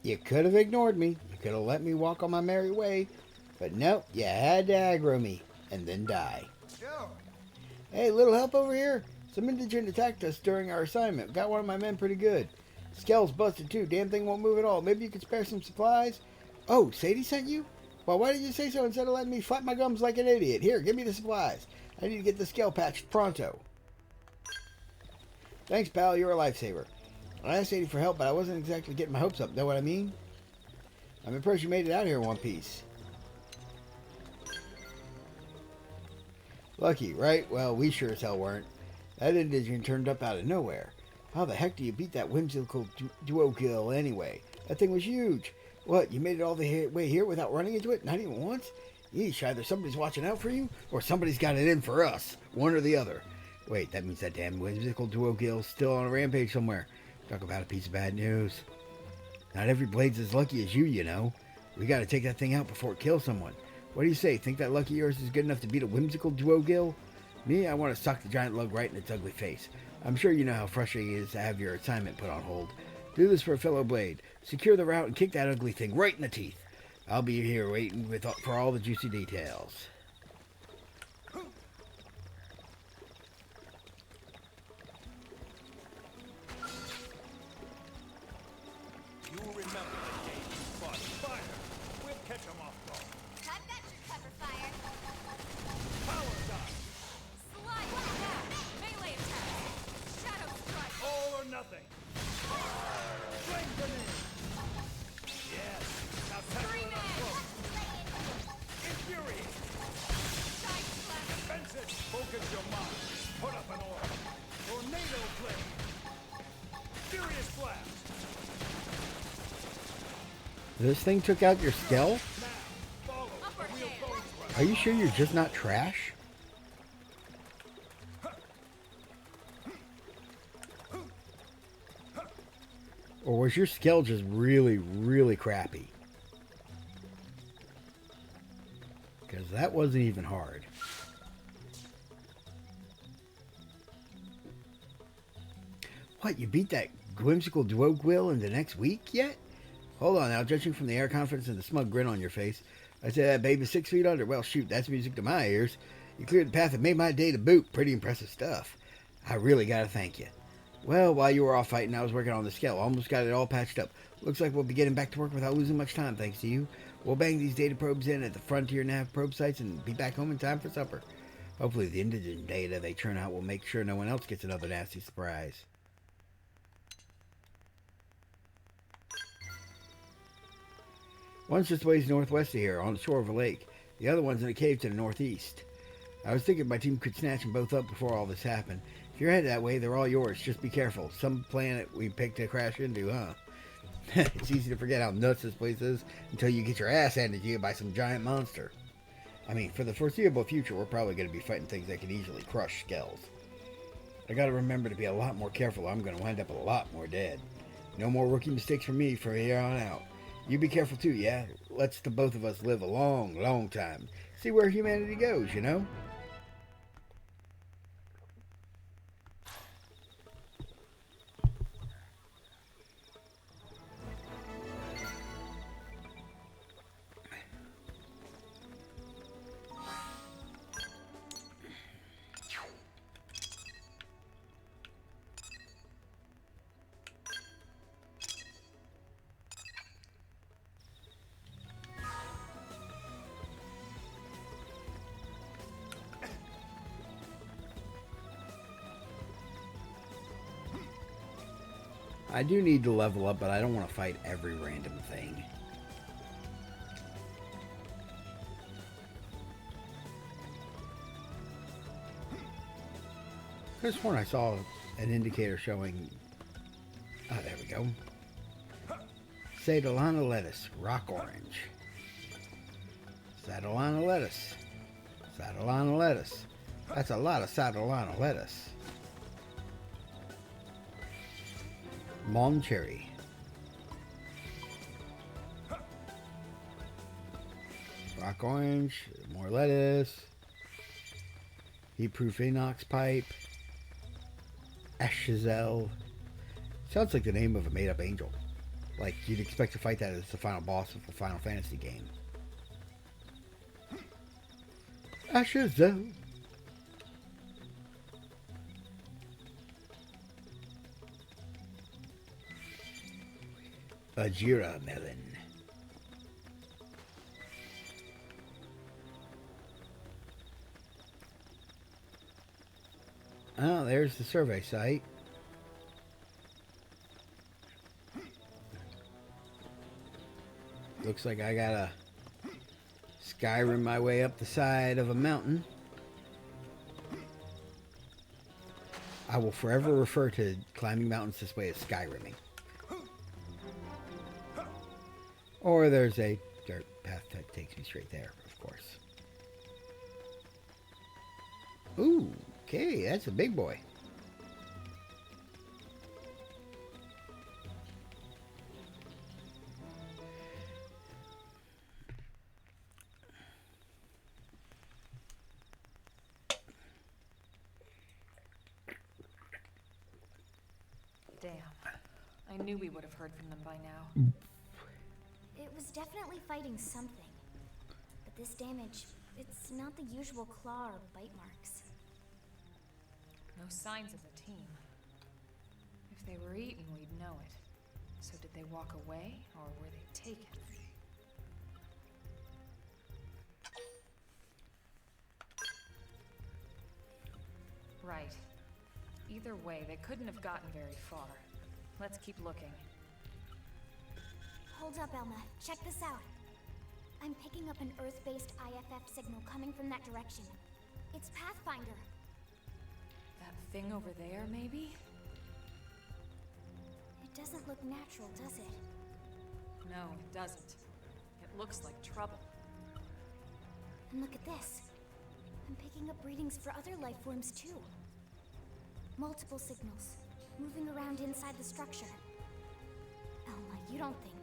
You could have ignored me. You could have let me walk on my merry way. But nope, you had to aggro me and then die. Hey, little help over here. Some indigent attacked us during our assignment. Got one of my men pretty good. Skell's busted too. Damn thing won't move at all. Maybe you could spare some supplies? Oh, Sadie sent you? Well, why did you say so instead of letting me flap my gums like an idiot? Here, give me the supplies. I need to get the Skell patched pronto. Thanks, pal. You're a lifesaver. I asked Sadie for help, but I wasn't exactly getting my hopes up. Know what I mean? I'm impressed you made it out here in one piece. Lucky, right? Well, we sure as hell weren't. That indigent turned up out of nowhere. How the heck do you beat that whimsical duo kill anyway? That thing was huge. What, you made it all the way here without running into it? Not even once? Yeesh, either somebody's watching out for you, or somebody's got it in for us. One or the other. Wait, that means that damn whimsical duo kill's still on a rampage somewhere. Talk about a piece of bad news. Not every blade's as lucky as you know. We gotta take that thing out before it kills someone. What do you say? Think that lucky yours is good enough to beat a whimsical duo gill? Me, I want to sock the giant lug right in its ugly face. I'm sure you know how frustrating it is to have your assignment put on hold. Do this for a fellow blade. Secure the route and kick that ugly thing right in the teeth. I'll be here waiting for all the juicy details. You remember the game you fought fire. We'll catch them off guard. I've got your cover fire. Power dodge. Slide attack. Melee attack. Shadow strike. All or nothing. Flame grenade. Yes. Now tackle Three it up men. close. Infuriate. Side slash. Defense it. Focus your mind. Put up an order. Tornado flame. Furious blast. This thing took out your skull? Now, follow Upper the real hand. bones rush. Are you sure you're just not trash? Or was your skill just really, really crappy? Because that wasn't even hard. What, you beat that whimsical Dwogwill in the next week yet? Hold on now, judging from the air confidence and the smug grin on your face, I say that baby's 6 feet under. Well, shoot, that's music to my ears. You cleared the path and made my day to boot. Pretty impressive stuff. I really gotta thank you. Well, while you were off fighting, I was working on the scale. Almost got it all patched up. Looks like we'll be getting back to work without losing much time, thanks to you. We'll bang these data probes in at the Frontier Nav probe sites and be back home in time for supper. Hopefully the indigen data they churn out will make sure no one else gets another nasty surprise. One's just a ways northwest of here, on the shore of a lake. The other one's in a cave to the northeast. I was thinking my team could snatch them both up before all this happened. If you're headed that way, they're all yours. Just be careful. Some planet we picked to crash into, huh? It's easy to forget how nuts this place is until you get your ass handed to you by some giant monster. I mean, for the foreseeable future, we're probably going to be fighting things that can easily crush skulls. I got to remember to be a lot more careful. I'm going to wind up a lot more dead. No more rookie mistakes for me from here on out. You be careful too, yeah? Let's the both of us live a long, long time. See where humanity goes, you know? I do need to level up, but I don't want to fight every random thing. I could have sworn I saw an indicator showing... Oh, there we go. Sadolana lettuce, rock orange. Sadolana lettuce. Sadolana lettuce. That's a lot of Sadolana lettuce. Mom cherry. Rock orange, more lettuce. Heat-proof inox pipe. Ashazel. Sounds like the name of a made-up angel. Like you'd expect to fight that as the final boss of a Final Fantasy game. Ashazel. Ajira melon. Oh, there's the survey site. Looks like I gotta Skyrim my way up the side of a mountain. I will forever refer to climbing mountains this way as Skyrimming. Or there's a dirt path that takes me straight there, of course. Ooh, okay, that's a big boy. Damn. I knew we would have heard from them by now. It was definitely fighting something. But this damage, it's not the usual claw or bite marks. No signs of the team. If they were eaten, we'd know it. So did they walk away, or were they taken? Right. Either way, they couldn't have gotten very far. Let's keep looking. Hold up, Elma. Check this out. I'm picking up an Earth-based IFF signal coming from that direction. It's Pathfinder. That thing over there, maybe? It doesn't look natural, does it? No, it doesn't. It looks like trouble. And look at this. I'm picking up readings for other life forms too. Multiple signals, moving around inside the structure. Elma, you don't think...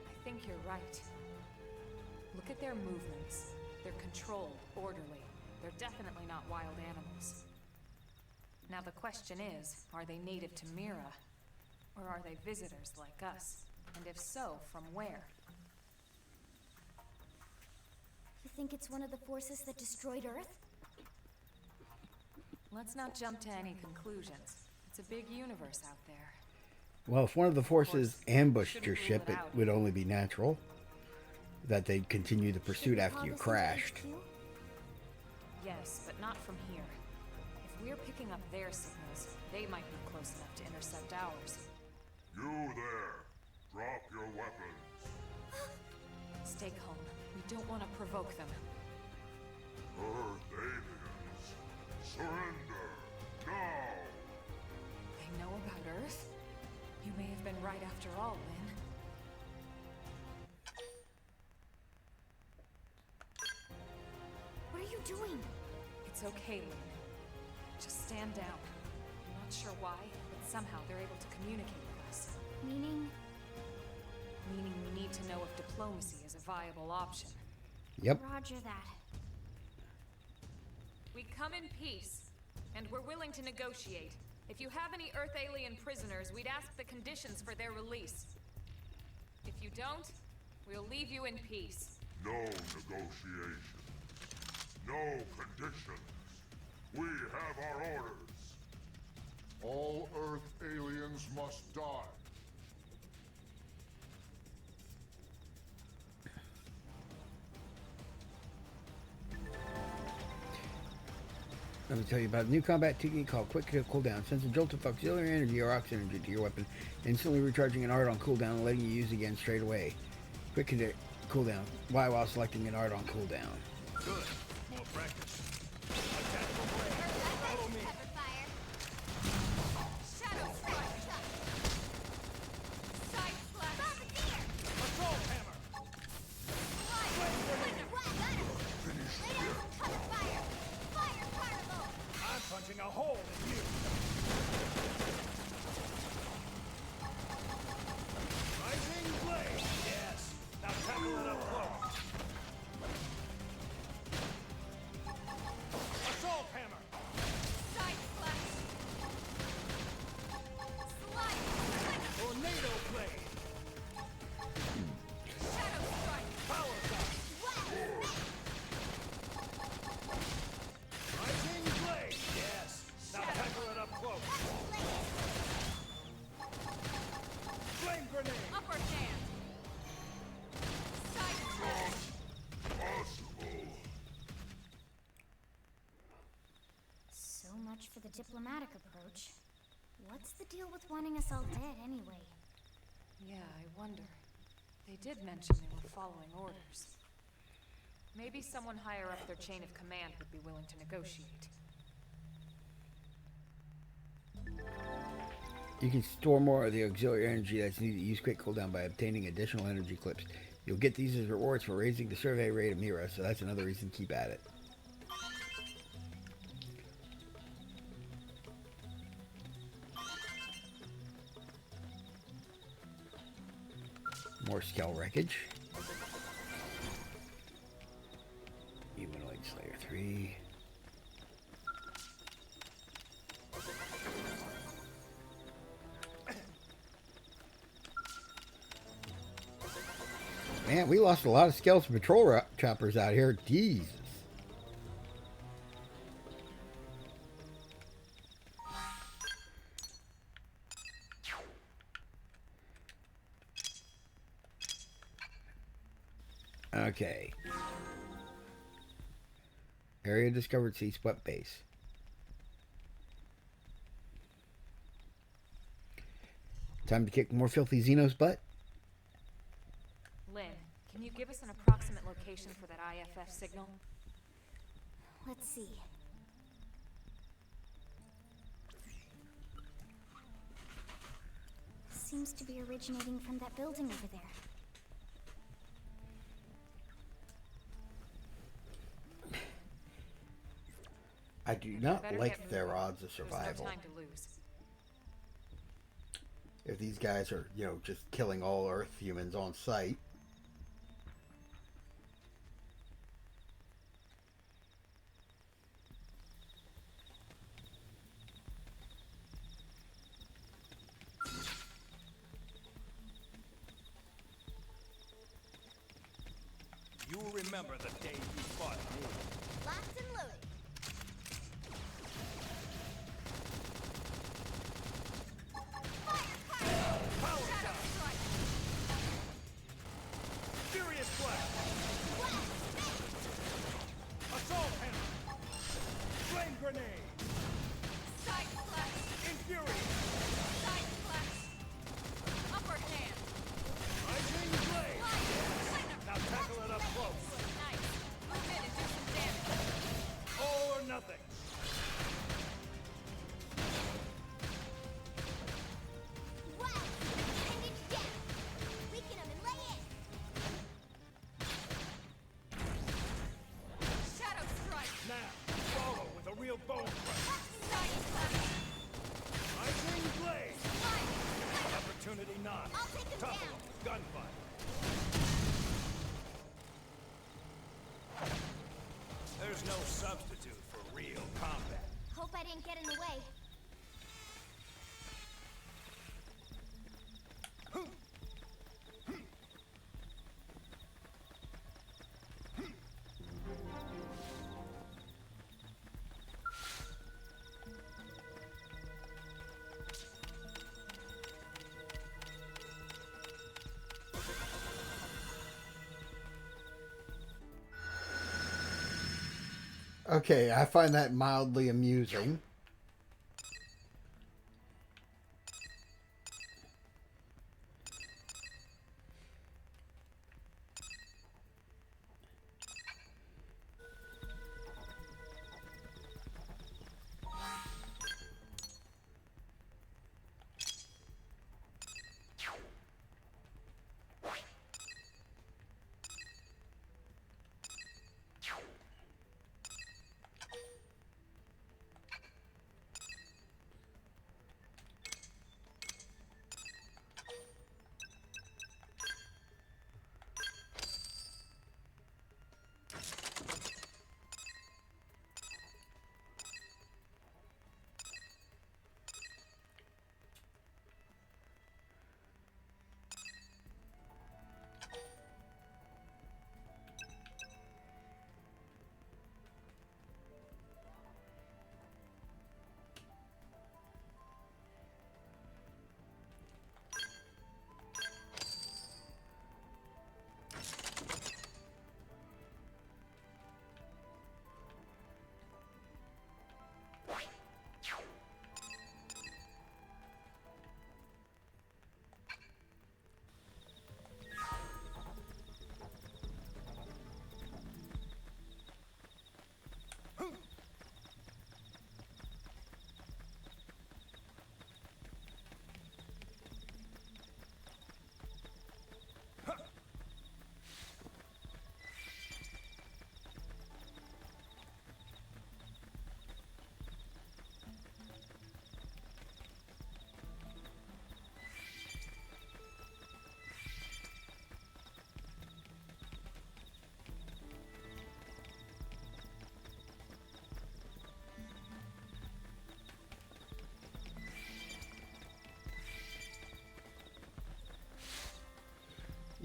I think you're right. Look at their movements. They're controlled, orderly. They're definitely not wild animals. Now the question is, are they native to Mira? Or are they visitors like us? And if so, from where? You think it's one of the forces that destroyed Earth? Let's not jump to any conclusions. It's a big universe out there. Well, if one of the forces ambushed your ship, it would only be natural that they'd continue the pursuit after you crashed. Yes, but not from here. If we're picking up their signals, they might be close enough to intercept ours. You there! Drop your weapons! Stay calm. We don't want to provoke them. Earth aliens! Surrender! Now! They know about Earth? You may have been right after all, Lynn. What are you doing? It's okay, Lynn. Just stand down. I'm not sure why, but somehow they're able to communicate with us. Meaning? Meaning we need to know if diplomacy is a viable option. Yep. Roger that. We come in peace, and we're willing to negotiate. If you have any Earth alien prisoners, we'd ask the conditions for their release. If you don't, we'll leave you in peace. No negotiation. No conditions. We have our orders. All Earth aliens must die. Let me tell you about a new combat technique called Quick Kill Cooldown. Sends a jolt of auxiliary energy or ox energy to your weapon, instantly recharging an art on cooldown and letting you use again straight away. Quick Kill Cooldown. Why while selecting an art on cooldown? Good. More practice. Attack from range. Follow me. Shadow Strike! Side Slash! Assault hammer. I'm punching a hole in you. Rising blade. Yes. Now tackle it up close. Assault hammer. Side Slash! Slide! Tornado blade. Shadow Strike! Power gun. Rising blade. Yes. Now tackle it up close. Flame grenade. Upper hand! Side Slash! Possible. So much for the diplomatic approach. What's the deal with wanting us all dead anyway? Yeah, I wonder. They did mention they were following orders. Maybe someone higher up their chain of command would be willing to negotiate. You can store more of the auxiliary energy that's needed to use quick cooldown by obtaining additional energy clips. You'll get these as rewards for raising the survey rate of Mira, so that's another reason to keep at it. More skull wreckage. Humanoid Slayer 3. Man, we lost a lot of skeleton patrol choppers out here. Jesus. Okay. Area discovered, sea swept base. Time to kick more filthy Xeno's butt. Lynn, can you give us an approximate location for that IFF signal? Let's see. Seems to be originating from that building over there. I do not Better like get their moving. odds of There's no survival. time to lose. If these guys are, you know, just killing all Earth humans on sight. You'll remember the day you fought me. Locked and loaded. Power shot! Furious blast! Assault hammer! Flame grenade! Side flash! Infuriate! Side flash! Upper hand! Rising blade! Now tackle it up close! Nice! Move in and do some damage! All or nothing! Wow! Appendage down! Weaken them and lay in! Shadow strike! Now, follow with a real bone crush! Side flash! Rising blade! Opportunity not. I'll take him Topple down. with gunfire. There's no substitute for real combat. Hope I didn't get in the way. Okay, I find that mildly amusing.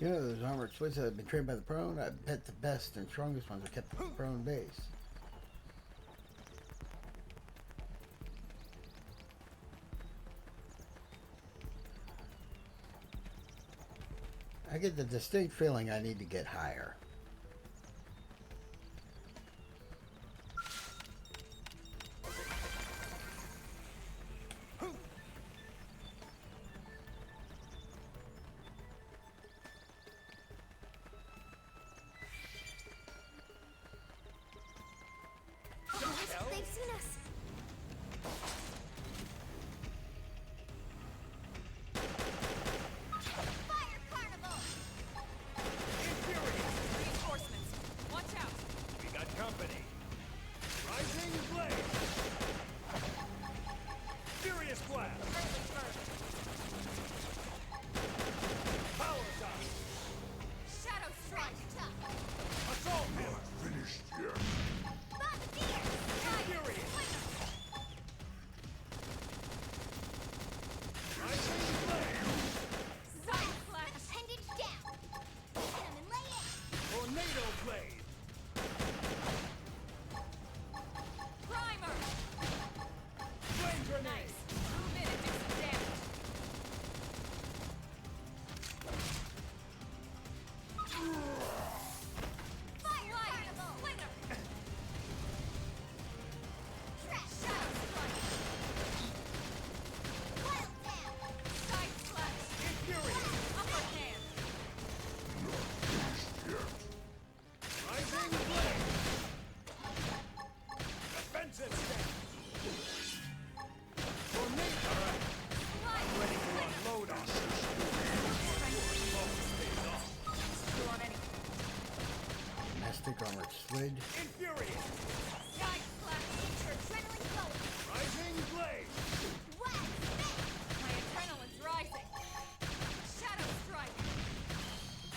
You know, those armored swids that have been trained by the prone, I bet the best and strongest ones are kept at the prone base. I get the distinct feeling I need to get higher. They've seen us. Fire carnival! Infuriate! Reinforcements! Watch out! We got company. Rising blade! Furious blast! Early bird! Power shot! Shadow strike! Assault hammer! Finished yet? Bombardier! Infuriate! Rising blade! Side flash! Appendage down! Hit 'em and lay in! Tornado blade! Primer! Flame grenade! Nice! Move in and do some damage! Fire Lightning carnival! slinger! Trash! Shadow strike! Wild down! Side flash! Infuriate! Upper hand! Rising blade! Defensive stance! Tornado! Alright, Light! ready to unload on this. Focus pays off. Screw on anything. Domestic armored swid. Infuriate! Side flash! Get your adrenaline going! Rising blade! Wild spin! My adrenaline's rising! Shadow strike!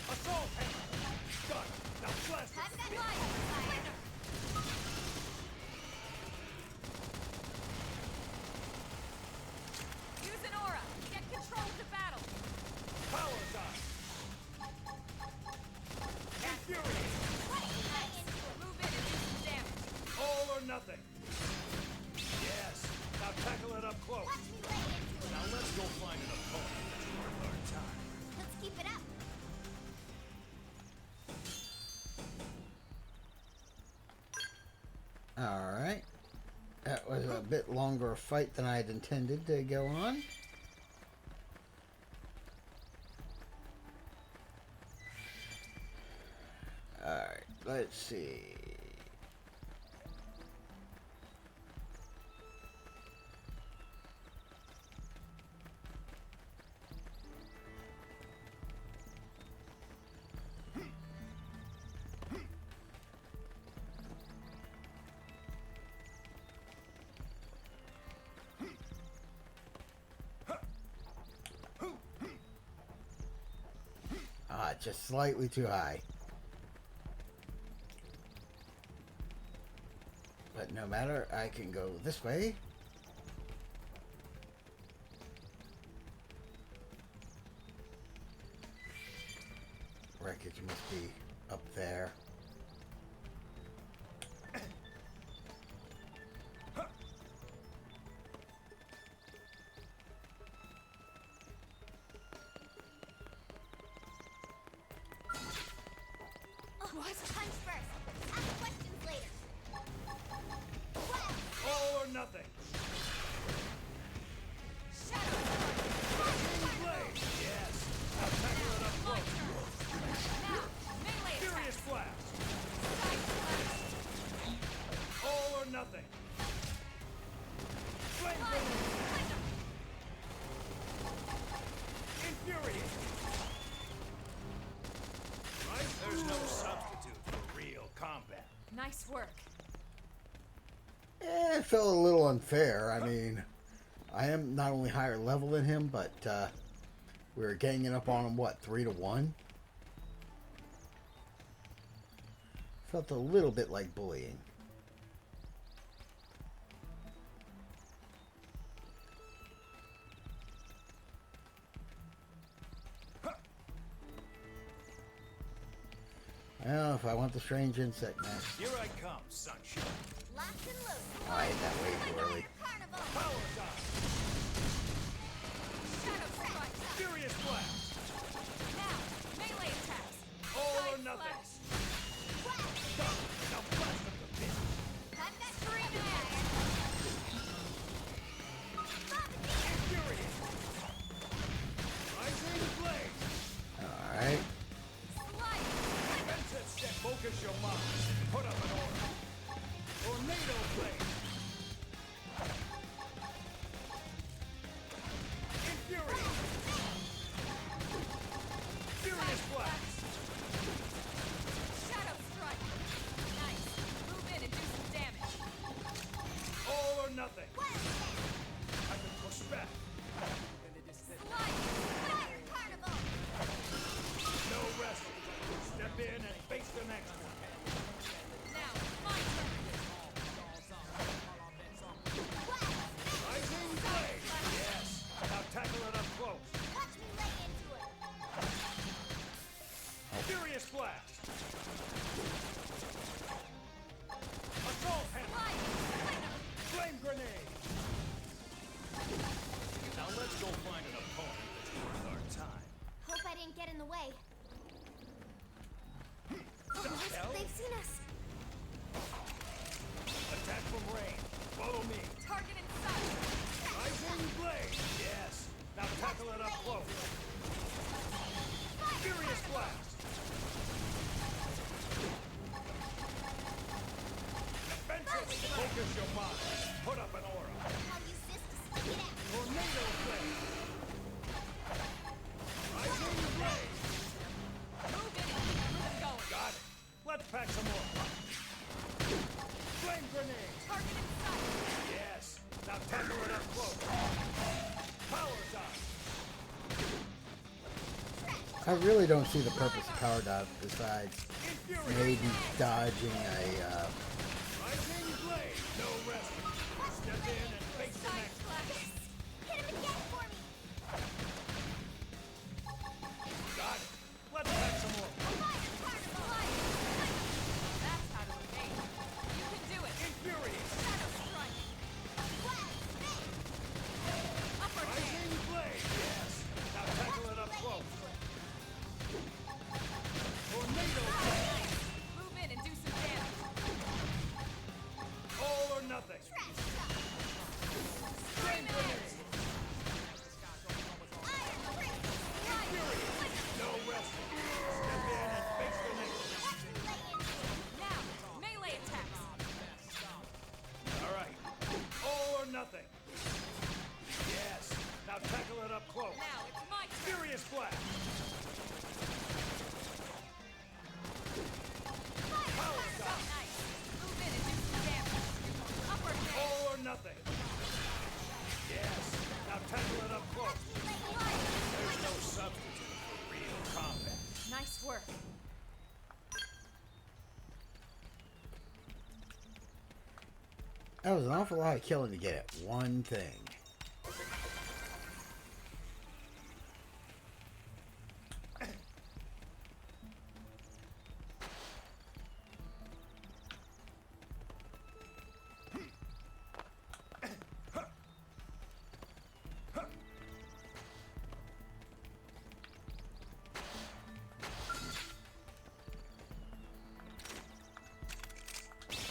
Assault hammer! Done! Now blast I've it! got Light! Slinger! Use an aura! Get control to battle! Power shot! Infuriate! Move in and do some damage! All or nothing! Yes! Now tackle it up close! Watch me lay into it! Now let's go find an opponent that's worth our time. Let's keep it up! Alright. That was a bit longer a fight than I had intended to go on. Alright, let's see. Ah, just slightly too high. But no matter, I can go this way. Wreckage must be up there. What? Punch first! Ask questions later! Wild! All or nothing! Shadow strike! Rising blade! Yes! Now tackle it up My close! turn! Now, melee attack! Furious blast! Side flash! All or nothing! Flame Light! grenade! Slinger! Infuriate! Right? There's no substitute for real combat. Nice work. It felt a little unfair. I mean, I am not only higher level than him, but we were ganging up on him, what, 3-1? Felt a little bit like bullying. know if I want the strange insect next. Here I come, sunshine. Locked and loose. Oh, I ate that way too early. Carnival. Power dot. Shadow strike. Furious blast. Now, melee attacks. All or Side nothing. slash. Now blast them to bits. I've got green eye. Furious. Rising blade. Alright. Slice. Defensive step. Focus your mind. Put up an order. Tornado blade. Infuriate. Furious blast. Shadow strike. Nice. Move in and do some damage. All or nothing. I can push back. Slice. Fire carnival. No rest. Step in and face the next one. Now, my turn. Rising blade. Yes. Now tackle it up close. Watch me lay into it. Furious blast. Assault hammer. Slice. Flame grenade. Now let's go find an opponent that's worth our time. Hope I didn't get in the way. The hell? They've seen us. Attack from range. Follow me. Target in sight. Rising blade. Yes. Now tackle it up close. Furious blast. Defensive. Focus your mind. Put up an aura. I'll use this to stick it out. Tornado blade. Rising blade. Move in and keep them going. Got it. Let's pack some more punch. Flame grenade. Target in sight. Yes. Now tackle it up close. Power dot. I really don't see the purpose of power dot besides Infuriate. maybe dodging a, Rising blade. No rest. Step in and face the Side next. slash. Hit him again for me. Got it. Let's pack some more punch. Fire carnival. That's how to evade. You can do it. Infuriate. Shadow strike. Upper hand. Rising blade. Yes. Now tackle it up close. Tornado blade. Move in and do some damage. All or nothing. Flame grenade. Infuriate. No rest. Step in and face the next. Now, melee attacks. All right. All or nothing. Yes. Now tackle it up close. Now, it's my turn. Furious blast. Power dot. Nice. Move in and do some damage. Upper hand. All or nothing. Yes. Now tackle it up close. There's no substitute for real combat. Nice work. that was an awful lot of killing to get at one thing.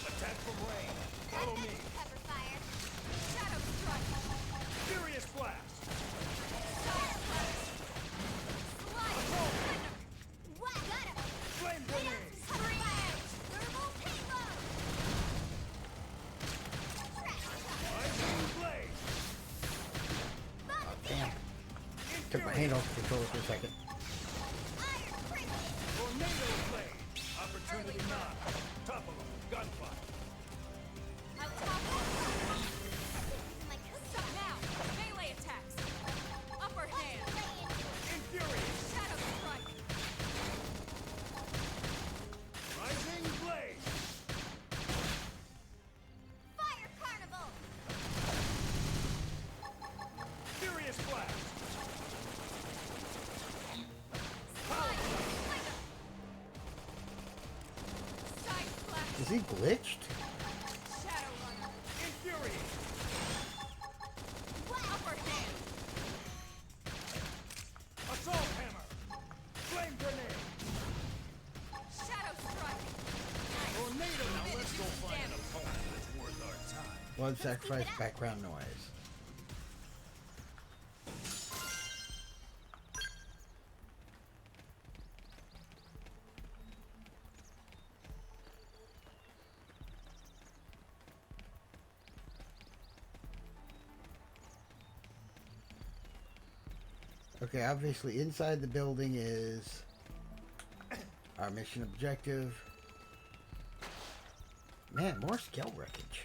Attack from range. Follow me. Pepper fire. Shadow strike. Furious blast. Slice. What? Got him. Flame grenade. Three edge. Thermal payload. Rising blade. Oh, damn. Took my hand off the controller for a second. Iron cricket. Tornado blade. Opportunity knock. Top of them. Gunfire. Out top. My cousin. Now, melee attacks. Upper hand. Infuriate. Shadow strike. Rising blade. Fire carnival. Furious blast. Is he glitched? Shadow Runner. Infuriate! Upper hand. Assault hammer! Flame grenade! Shadow Strike. Tornado! Now let's go find an opponent that's worth our time. Blood sacrifice, background noise. Okay, obviously inside the building is our mission objective. Man, more skill wreckage.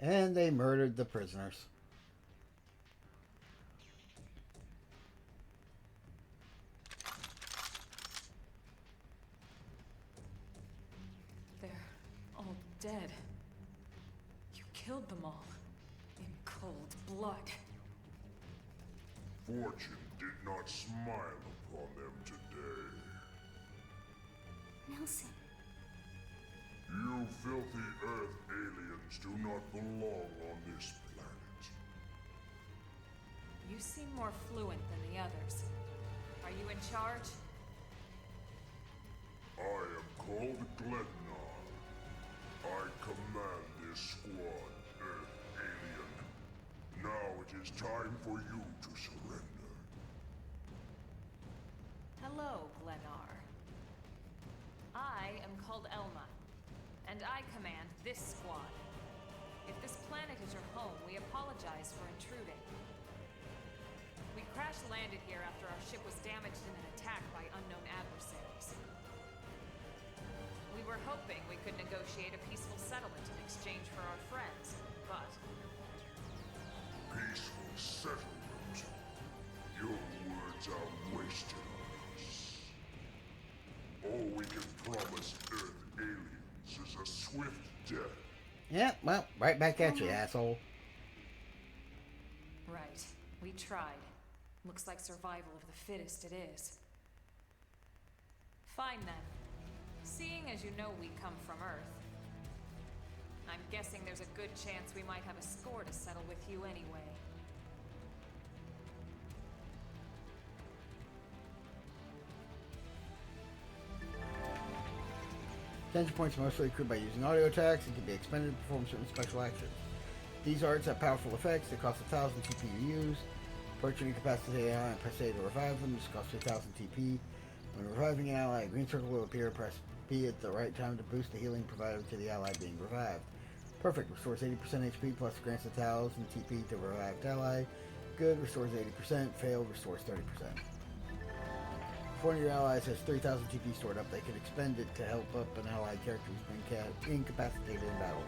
And they murdered the prisoners. They're all dead. You killed them all. In cold blood. Fortune did not smile upon them today. Nelson, You filthy Earth aliens do not belong on this planet. You seem more fluent than the others. Are you in charge? I am called Glednar. I command this squad, Earth alien. Now it is time for you to surrender. Hello, Glennar. I am called Elma, and I command this squad. If this planet is your home, we apologize for intruding. We crash-landed here after our ship was damaged in an attack by unknown adversaries. We were hoping we could negotiate a peaceful settlement in exchange for our friends, but Peaceful settlement. Your words are wasted on us. All we can promise Earth aliens is a swift death. Yeah, well, right back at you, asshole. right, we tried. Looks like survival of the fittest it is. Fine then. Seeing as you know we come from Earth, I'm guessing there's a good chance we might have a score to settle with you anyway. Attention points are mostly accrued by using audio attacks and can be expended to perform certain special actions. These arts have powerful effects that cost 1,000 TP to use. Approach an incapacitated ally and press A to revive them. This costs 2,000 TP. When reviving an ally, a green circle will appear. Press B at the right time to boost the healing provided to the ally being revived. Perfect. Restores 80% HP plus grants 1,000 TP to revived ally. Good. Restores 80%. Failed. Restores 30%. If one of your allies has 3,000 TP stored up, they can expend it to help up an allied character who's been incapacitated in battle.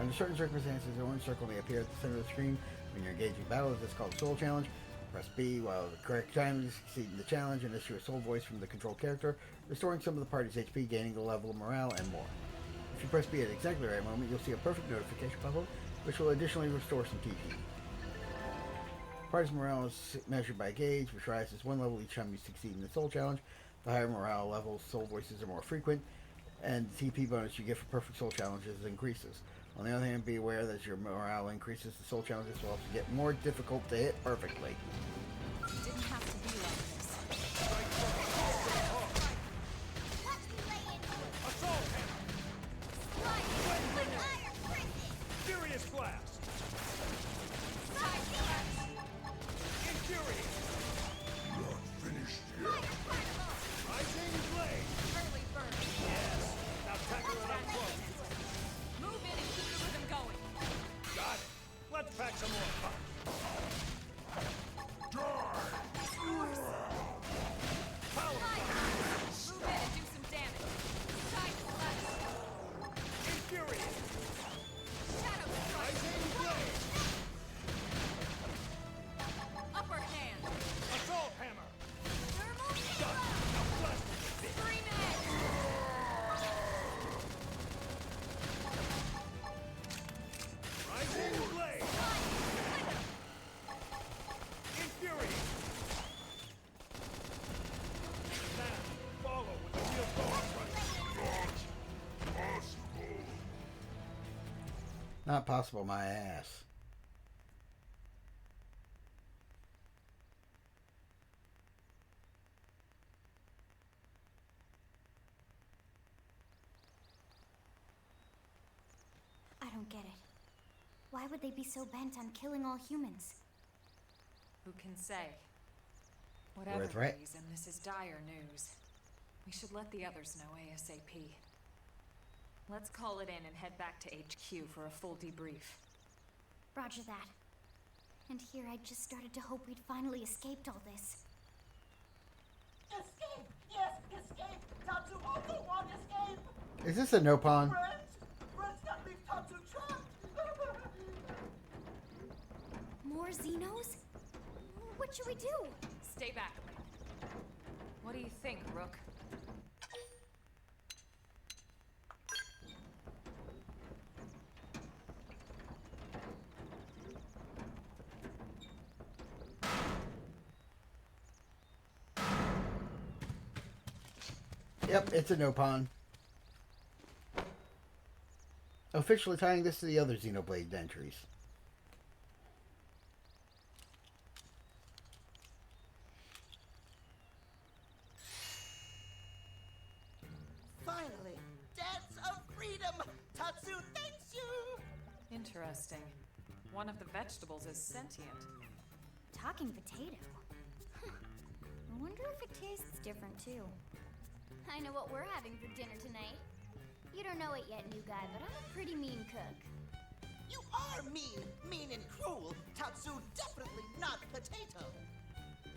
Under certain circumstances, an orange circle may appear at the center of the screen when you're engaging battle. This is called Soul Challenge. Press B while the correct time to succeed in the challenge and issue a soul voice from the control character, restoring some of the party's HP, gaining a level of morale, and more. If you press B at exactly the right moment, you'll see a perfect notification pop up, which will additionally restore some TP. Party's morale is measured by gauge, which rises one level each time you succeed in the soul challenge. The higher morale levels, soul voices are more frequent, and the TP bonus you get for perfect soul challenges increases. On the other hand, be aware that as your morale increases, the soul challenges will also get more difficult to hit perfectly. It didn't have to be like this. watch me lay into it. Assault hammer! Slide Flame with grenade! iron prison. Furious blast! Side killers. Infuriate! Not finished yet. Fire particle. Rising blade! Early bird. Yes! Now tackle it up close! Move in and keep the rhythm going. Got it! Let's pack some more punch! Die! Not possible, my ass. I don't get it. Why would they be so bent on killing all humans? Who can say? Whatever Worth the right. reason, this is dire news. We should let the others know ASAP. Let's call it in and head back to HQ for a full debrief. Roger that. And here I just started to hope we'd finally escaped all this. Escape! Yes, escape! Tatsu also want escape! Is this a Nopon? Friends! Friends can't leave Tatsu trapped! More Xenos? What should we do? Stay back a minute. What do you think, Rook? Yep, it's a Nopon. Officially tying this to the other Xenoblade entries. Finally! Dance of freedom! Tatsu thanks you! Interesting. One of the vegetables is sentient. Talking potato. Huh. I wonder if it tastes different too. I know what we're having for dinner tonight. You don't know it yet, new guy, but I'm a pretty mean cook. You are mean! Mean and cruel! Tatsu definitely not potato!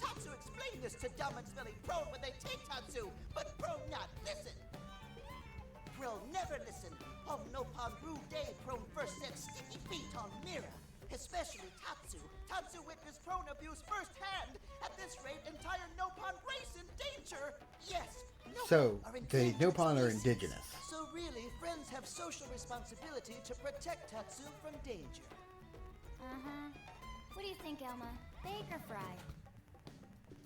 Tatsu explained this to dumb and smelly Prone when they take Tatsu, but Prone not listen! Prone never listen! On Nopon Rude Day, Prone first set sticky feet on Mira. Especially Tatsu. Tatsu witnessed Prone abuse firsthand. At this rate, entire Nopon race in danger! Yes! So, are the endangered Nopon are species. indigenous. So really, friends have social responsibility to protect Tatsu from danger. Uh-huh. What do you think, Elma? Bake or fry?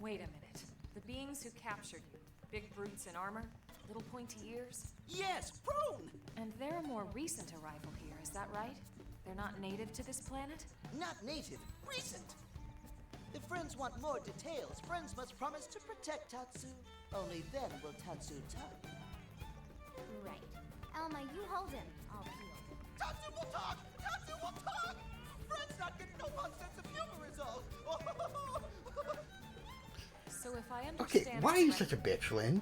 Wait a minute. The beings who captured you, big brutes in armor, little pointy ears, Yes, Prone! and they're a more recent arrival here, is that right? They're not native to this planet? Not native, recent. If friends want more details, friends must promise to protect Tatsu. Only then will Tatsu talk. Right. Elma, you hold him. I'll heal. Tatsu will talk! Tatsu will talk! Friends not getting no sense of humor is all. So if I Okay, understand why are you correctly, such a bitch, Lynn?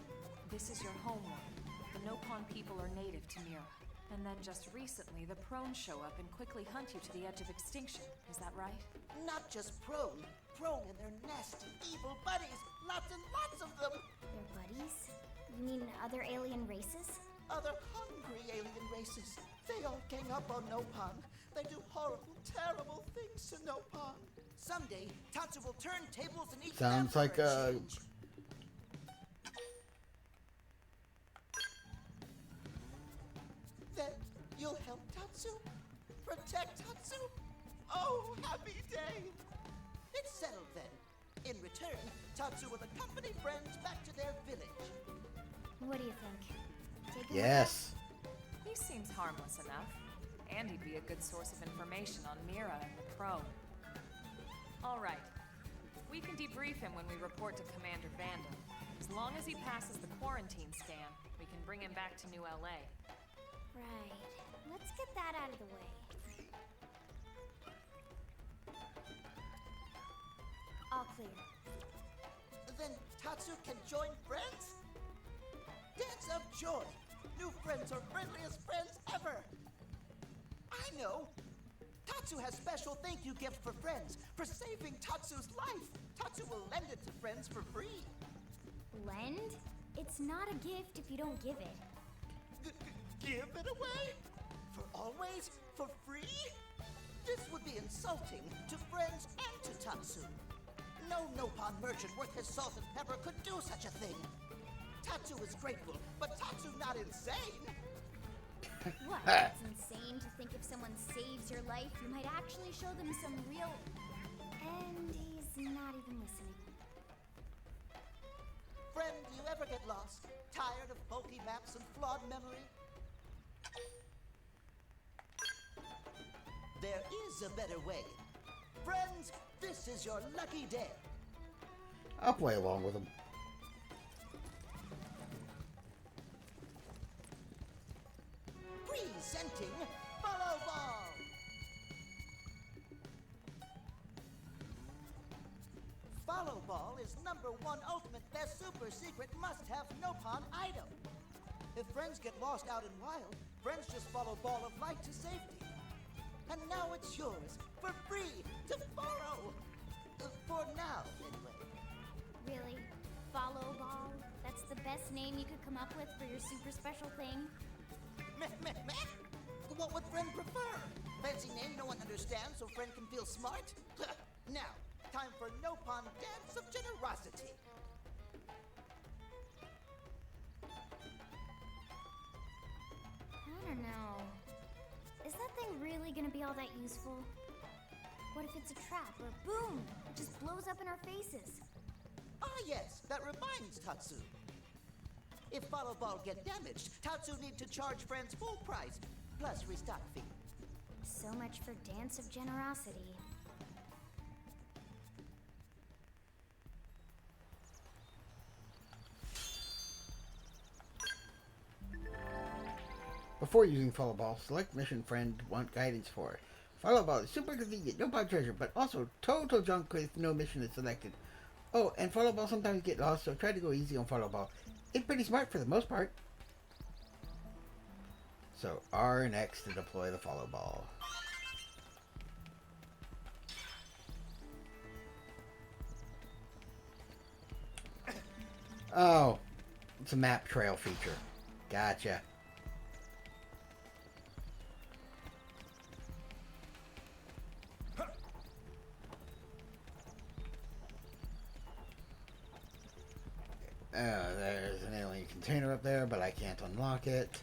this is your homeworld. The Nopon people are native to Mira. And then just recently, the Prone show up and quickly hunt you to the edge of extinction. Is that right? Not just Prone. Prone and their nasty, evil buddies. Lots and lots of them. They're buddies? You mean other alien races? Other hungry alien races. They all gang up on Nopon. They do horrible, terrible things to Nopon. Someday, Tatsu will turn tables and eat Sounds them like for a a... change. Then you'll help Tatsu? Protect Tatsu? Oh, happy day! It's settled then. In return, Tatsu will accompany friends back to their village. What do you think? Take him with Yes. He seems harmless enough. And he'd be a good source of information on Mira and the Prone. All right. We can debrief him when we report to Commander Vandal. As long as he passes the quarantine scan, we can bring him back to New LA. Right. Let's get that out of the way. All clear. Then Tatsu can join friends? Dance of joy! New friends are friendliest friends ever! I know! Tatsu has special thank you gift for friends for saving Tatsu's life! Tatsu will lend it to friends for free! Lend? It's not a gift if you don't give it. Give it away? For always? For free? This would be insulting to friends and to Tatsu. No Nopon merchant worth his salt and pepper could do such a thing. Tatsu is grateful, but Tatsu not insane. What? It's insane to think if someone saves your life, you might actually show them some real... And he's not even listening. Friend, do you ever get lost? Tired of bulky maps and flawed memory? There is a better way. Friends, this is your lucky day. I'll play along with them. Presenting Follow Ball. Follow Ball is #1 ultimate best super secret must-have no-pawn item. If friends get lost out in wild, friends just follow Ball of Light to safety. And now it's yours, for free, to borrow. For now, anyway. Really? Follow Ball? That's the best name you could come up with for your super special thing? Meh, meh, meh. What would friend prefer? Fancy name no one understands so friend can feel smart? Now, time for no-pawn dance of generosity. I don't know. Is that thing really gonna be all that useful? What if it's a trap or boom? It just blows up in our faces. Ah yes, that reminds Tatsu. If Follow Ball get damaged, Tatsu need to charge friends full price, plus restock fee. So much for Dance of Generosity. Before using Follow Ball, select mission friend want guidance for. Follow Ball is super convenient, no pop treasure, but also total junk if no mission is selected. Oh, and Follow Ball sometimes get lost, so try to go easy on Follow Ball. It's pretty smart for the most part. So R and X to deploy the Follow Ball. Oh, it's a map trail feature. Gotcha. There's an alien container up there, but I can't unlock it.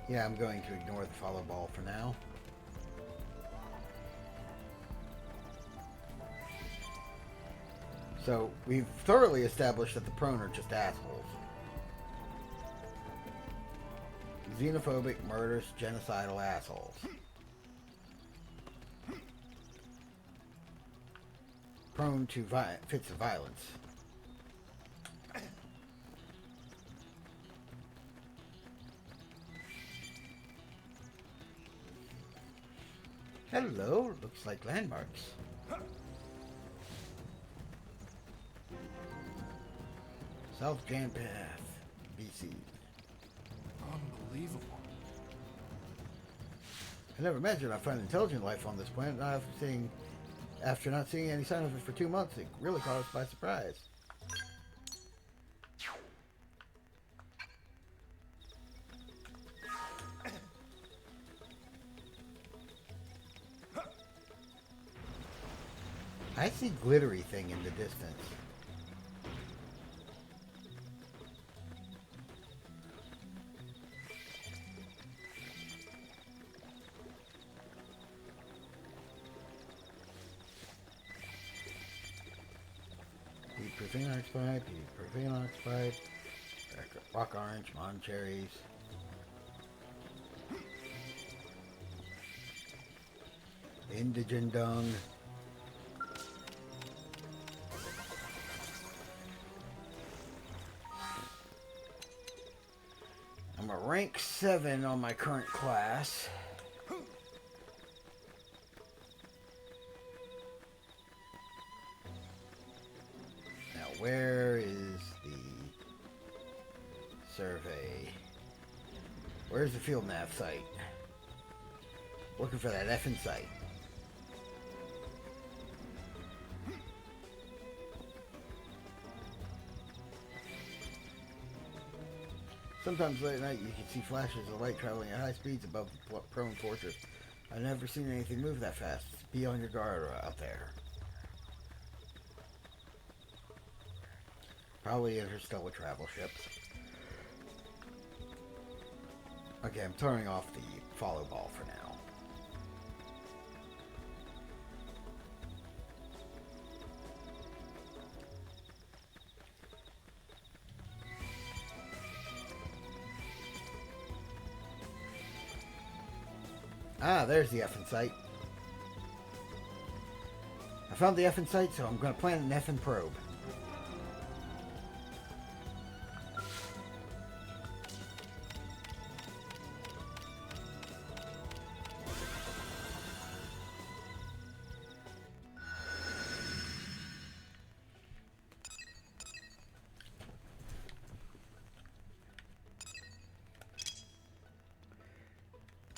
Yeah, I'm going to ignore the Follow Ball for now. So, we've thoroughly established that the prone are just assholes. Xenophobic, murderous, genocidal assholes. Prone to fits of violence. Hello, looks like landmarks. South Jam Path, BC. Unbelievable. I never imagined I'd find intelligent life on this planet. After not seeing any sign of it for 2 months, it really caught us by surprise. I see glittery thing in the distance. Profane occupied, profane occupied, rock orange, mon cherries. Indigent dung. I'm a rank 7 on my current class. Now where is the survey? Where's the field nav site? Looking for that effing site. Sometimes late at night you can see flashes of light traveling at high speeds above the prone fortress. I've never seen anything move that fast. Be on your guard out there. Probably interstellar travel ships. Okay, I'm turning off the follow ball for now. Ah, there's the effing site. I found the effing site, so I'm going to plant an effing probe.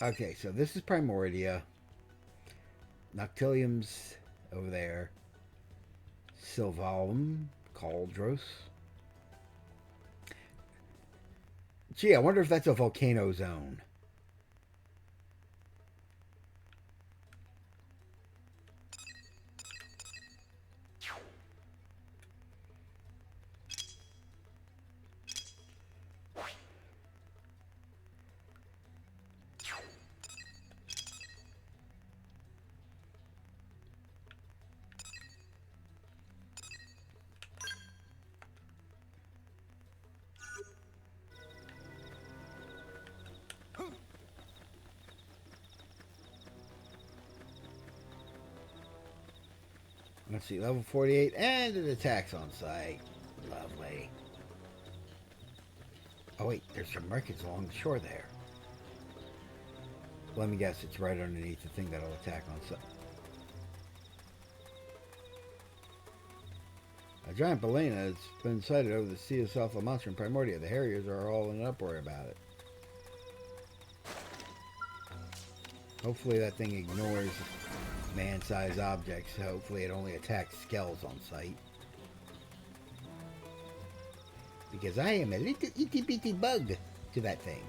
Okay, so this is Primordia. Noctilium's over there. Sylvalum, Cauldros. Gee, I wonder if that's a volcano zone. Let's see, level 48, and it attacks on sight. Lovely. Oh wait, there's some wreckage along the shore there. Let me guess, it's right underneath the thing that'll attack on sight. A giant balena has been sighted over the Sea of South La Mancha in Primordia. The Harriers are all in an uproar about it. Hopefully that thing ignores man-sized objects. Hopefully it only attacks skells on sight. Because I am a little itty-bitty bug to that thing.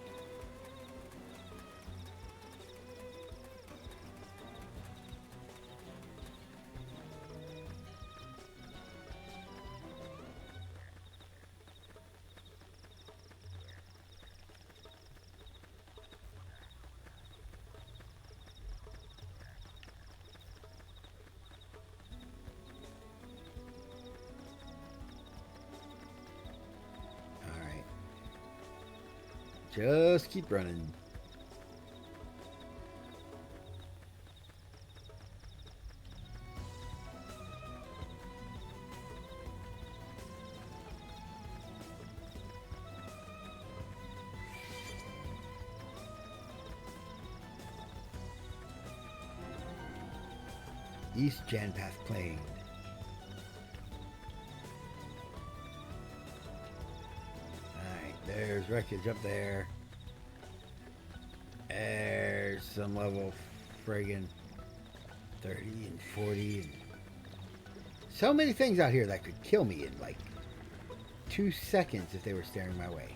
Just keep running. East Janpath Plain. There's wreckage up there. There's some level friggin' 30 and 40 and so many things out here that could kill me in like 2 seconds if they were staring my way.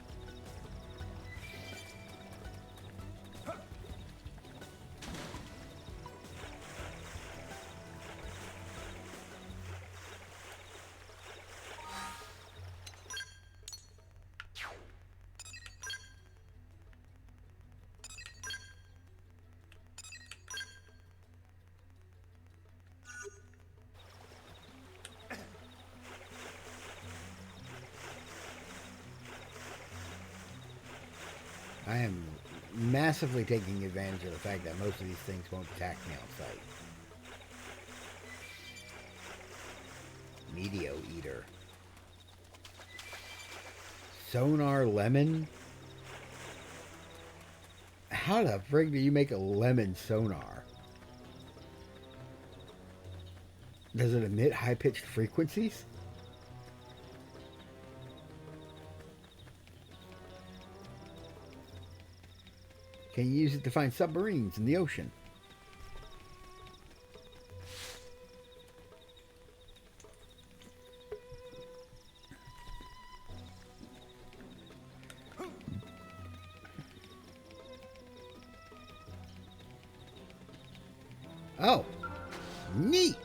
I am massively taking advantage of the fact that most of these things won't attack me on sight. Meteor Eater. Sonar Lemon? How the frig do you make a lemon sonar? Does it emit high-pitched frequencies? Can you use it to find submarines in the ocean? Oh, neat.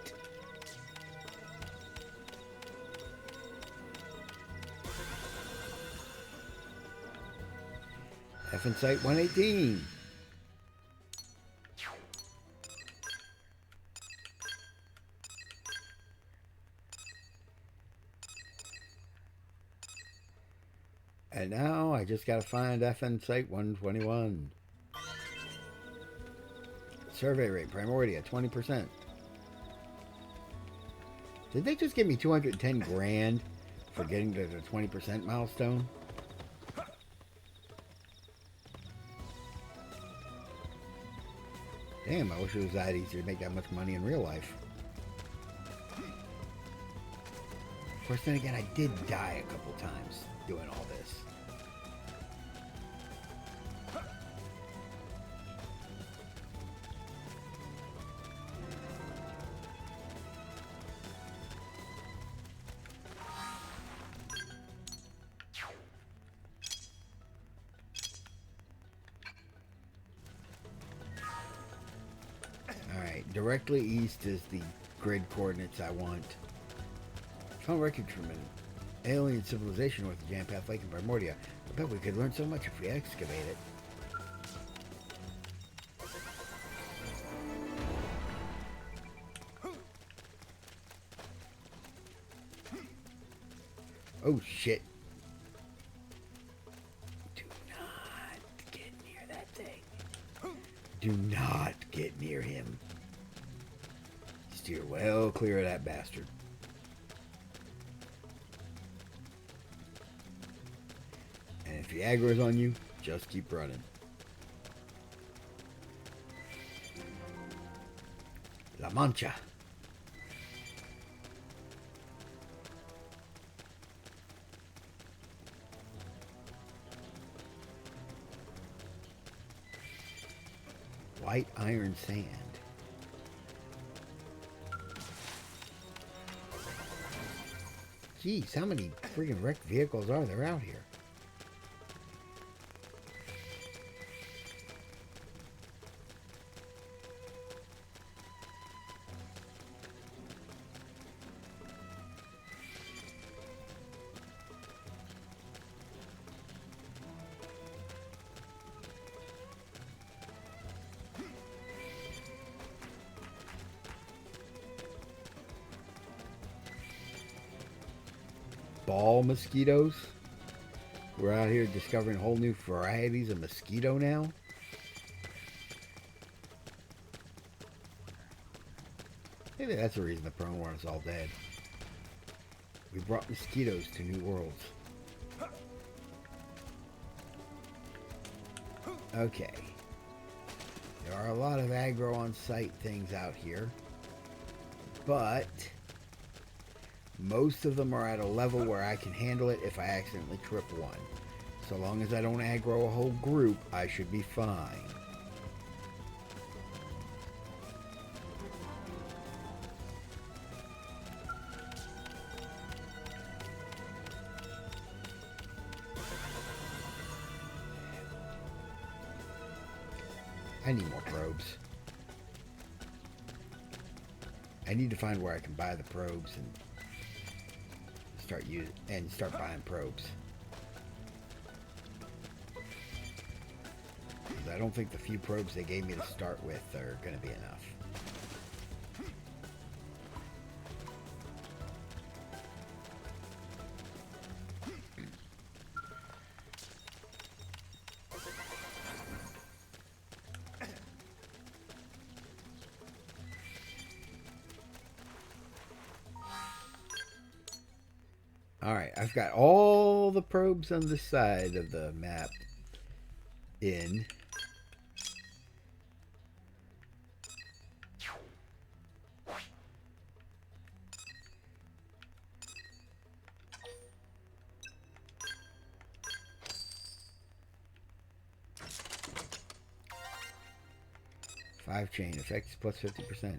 F in sight 118. And now I just gotta find FN Site 121. Survey rate, Primordia, 20%. Did they just give me 210 grand for getting to the 20% milestone? Damn, I wish it was that easy to make that much money in real life. Of course, then again, I did die a couple times doing all this. Alright, directly east is the grid coordinates I want. Found wreckage from an alien civilization north of Jam-Path Lake in Primordia. I bet we could learn so much if we excavate it. Oh shit. Do not get near that thing. Do not get near him. Steer well clear of that bastard. And if he aggro's on you, just keep running. La Mancha. White iron sand. Geez, how many freaking wrecked vehicles are there out here? Ball mosquitoes. We're out here discovering whole new varieties of mosquito now. Maybe that's the reason the prone one is all dead. We brought mosquitoes to new worlds. Okay. There are a lot of aggro on site things out here, but most of them are at a level where I can handle it if I accidentally trip one. So long as I don't aggro a whole group, I should be fine. I need more probes. I need to find where I can buy the probes and start buying probes. Because I don't think the few probes they gave me to start with are going to be enough. Alright, I've got all the probes on this side of the map in. Five chain effects plus 50%.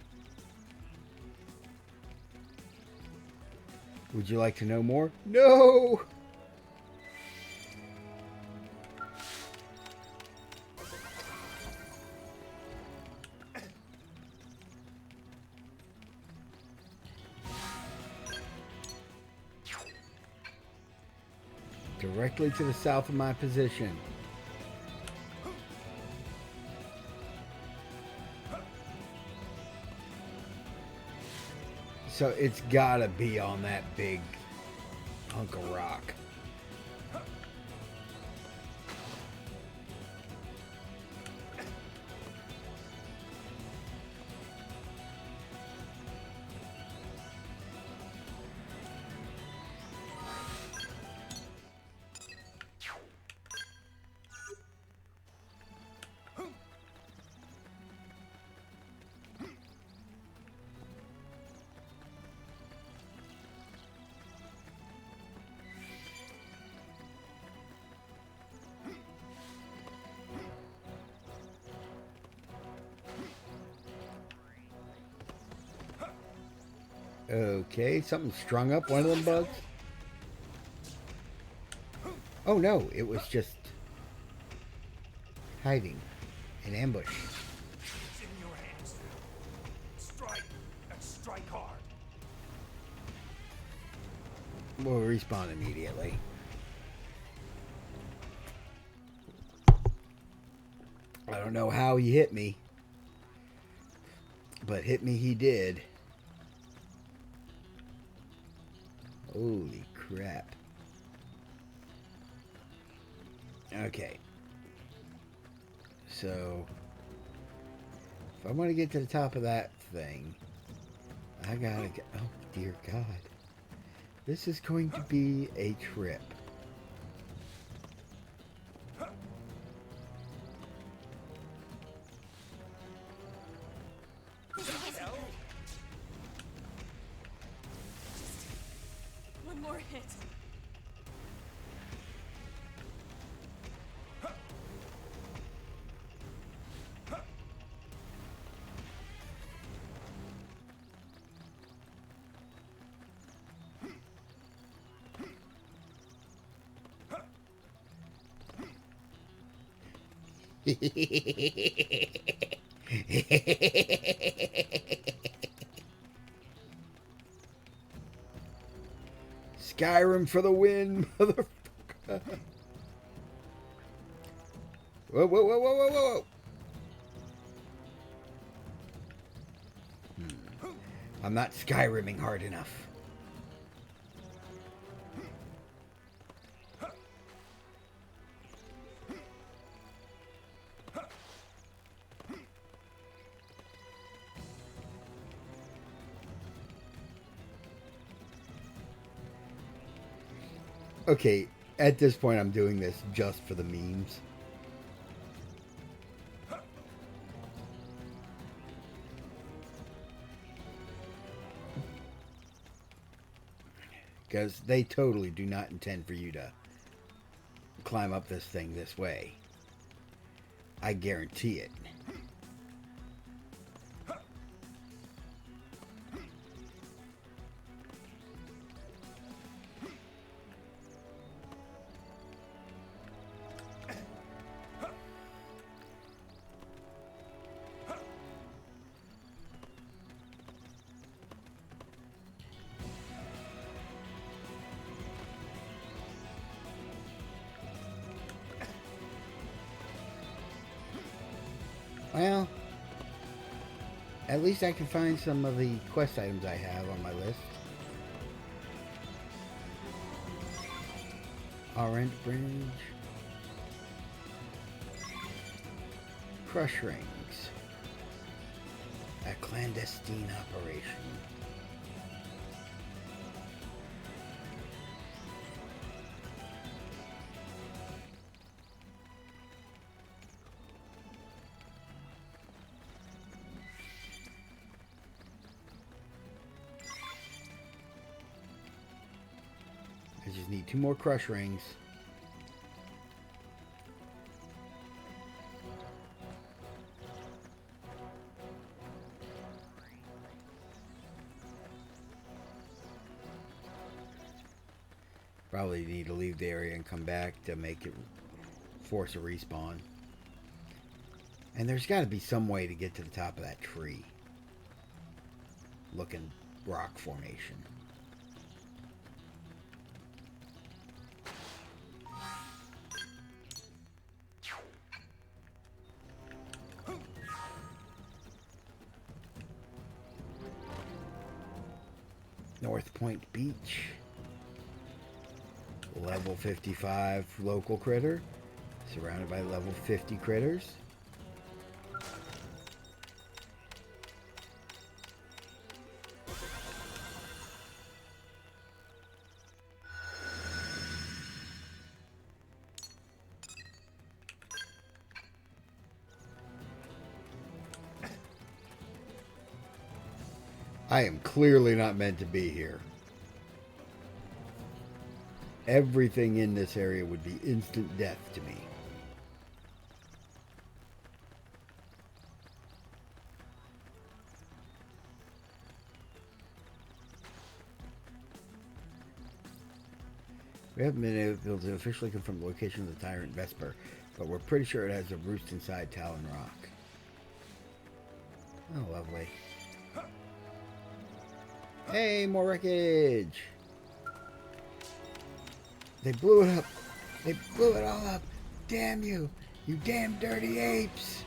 Would you like to know more? No! Directly to the south of my position. So it's gotta be on that big hunk of rock. Okay, something strung up one of them bugs. Oh no, it was just hiding in ambush. It's in your hands. Strike and strike hard. We'll respawn immediately. I don't know how he hit me, but hit me he did. Holy crap. Okay. So, if I want to get to the top of that thing, I gotta get... Oh, dear God. This is going to be a trip. One more hit. Skyrim for the win, motherfucker. Whoa, whoa, whoa, whoa, whoa, whoa. I'm not Skyrimming hard enough. Okay, at this point I'm doing this just for the memes. Because they totally do not intend for you to climb up this thing this way. I guarantee it. Well, at least I can find some of the quest items I have on my list. Orange Bridge. Crush Rings. A clandestine operation. I just need 2 more Crush Rings. Probably need to leave the area and come back to make it force a respawn. And there's got to be some way to get to the top of that tree looking rock formation. North Point Beach. Level 55 local critter. Surrounded by level 50 critters. I am clearly not meant to be here. Everything in this area would be instant death to me. We haven't been able to officially confirm the location of the Tyrant Vesper, but we're pretty sure it has a roost inside Talon Rock. Oh, lovely. Hey, more wreckage! They blew it up! They blew it all up! Damn you! You damn dirty apes!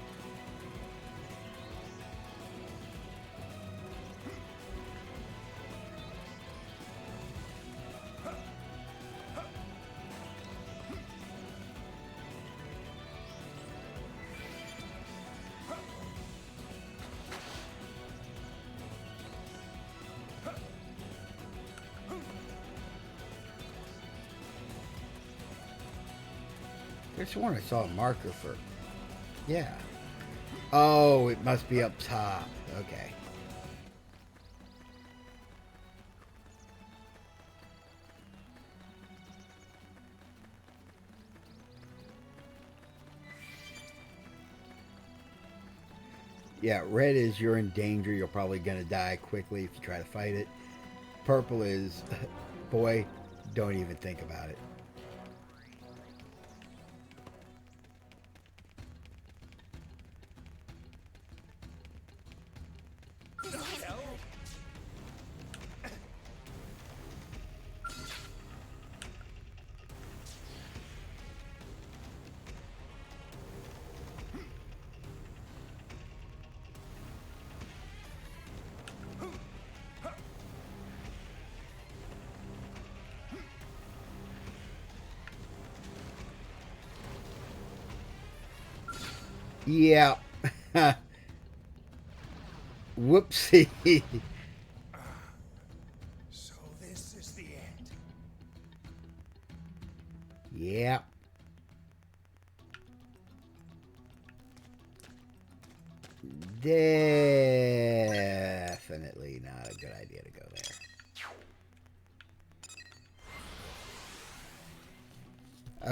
I sworn I saw a marker for... Yeah. Oh, it must be up top. Okay. Yeah, red is you're in danger. You're probably going to die quickly if you try to fight it. Purple is, boy, don't even think about it. Yeah. Whoopsie. So this is the end. Yeah. Definitely not a good idea to go there.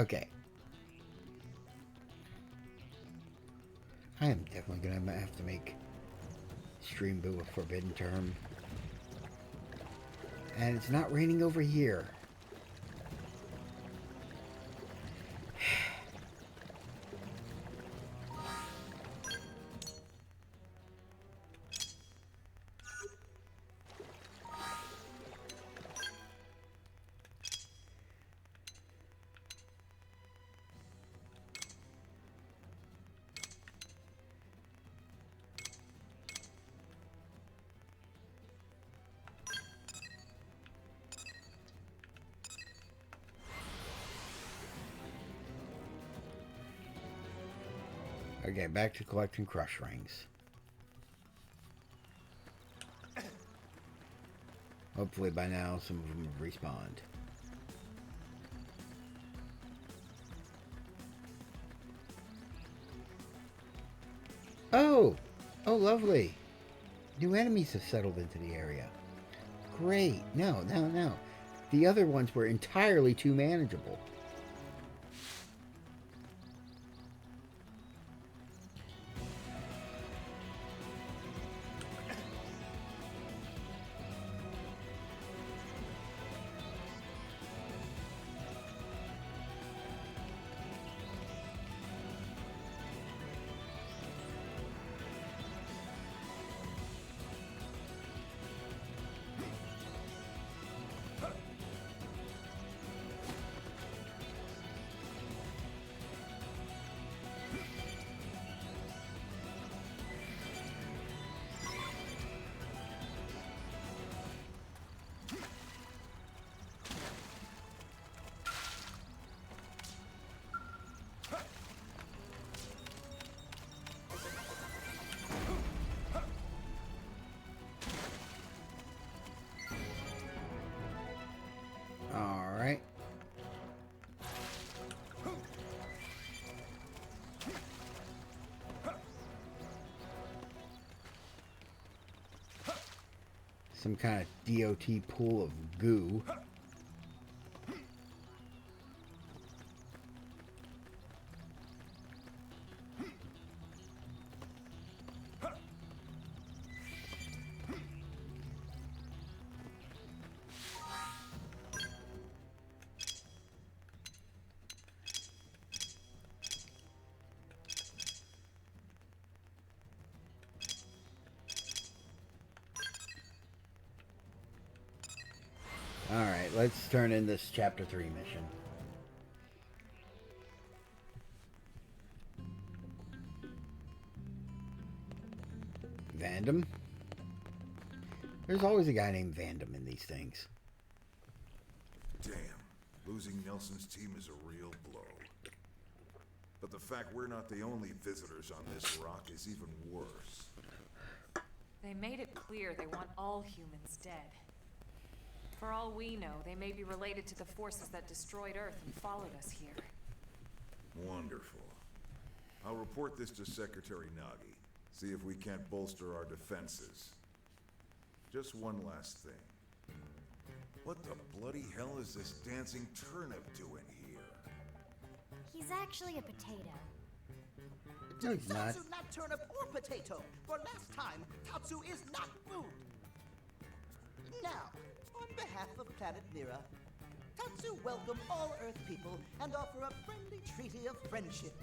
Okay. I am definitely going to have to make Stream Boo a forbidden term. And it's not raining over here. Okay, back to collecting crush rings. Hopefully by now some of them have respawned. Oh! Oh, lovely. New enemies have settled into the area. Great. No. The other ones were entirely too manageable. Some kind of DOT pool of goo. Alright, let's turn in this Chapter 3 mission. Vandam? There's always a guy named Vandam in these things. Damn, losing Nelson's team is a real blow. But the fact we're not the only visitors on this rock is even worse. They made it clear they want all humans dead. For all we know, they may be related to the forces that destroyed Earth and followed us here. Wonderful. I'll report this to Secretary Nagi. See if we can't bolster our defenses. Just one last thing. What the bloody hell is this dancing turnip doing here? He's actually a potato. No, he's not. Tatsu not turnip or potato. For last time, Tatsu is not food. Now, on behalf of Planet Mira, Tatsu welcome all Earth people and offer a friendly treaty of friendship.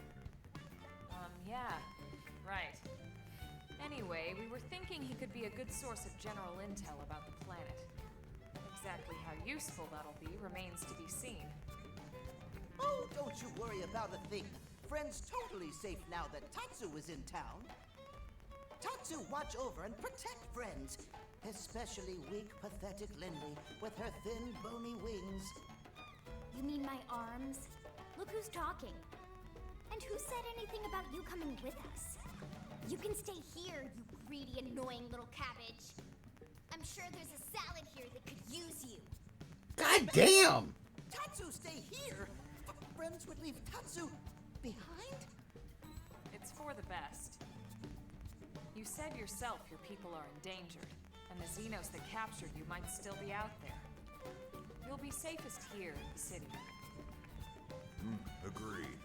Yeah, right. Anyway, we were thinking he could be a good source of general intel about the planet. Exactly how useful that'll be remains to be seen. Oh, don't you worry about a thing. Friend's totally safe now that Tatsu is in town. Tatsu watch over and protect Friends, especially weak, pathetic Lindley with her thin, bony wings. You mean my arms? Look who's talking. And who said anything about you coming with us? You can stay here, you greedy, annoying little cabbage. I'm sure there's a salad here that could use you. God damn! Tatsu stay here? Friends would leave Tatsu behind? It's for the best. You said yourself your people are endangered, and the Xenos that captured you might still be out there. You'll be safest here in the city. Agreed.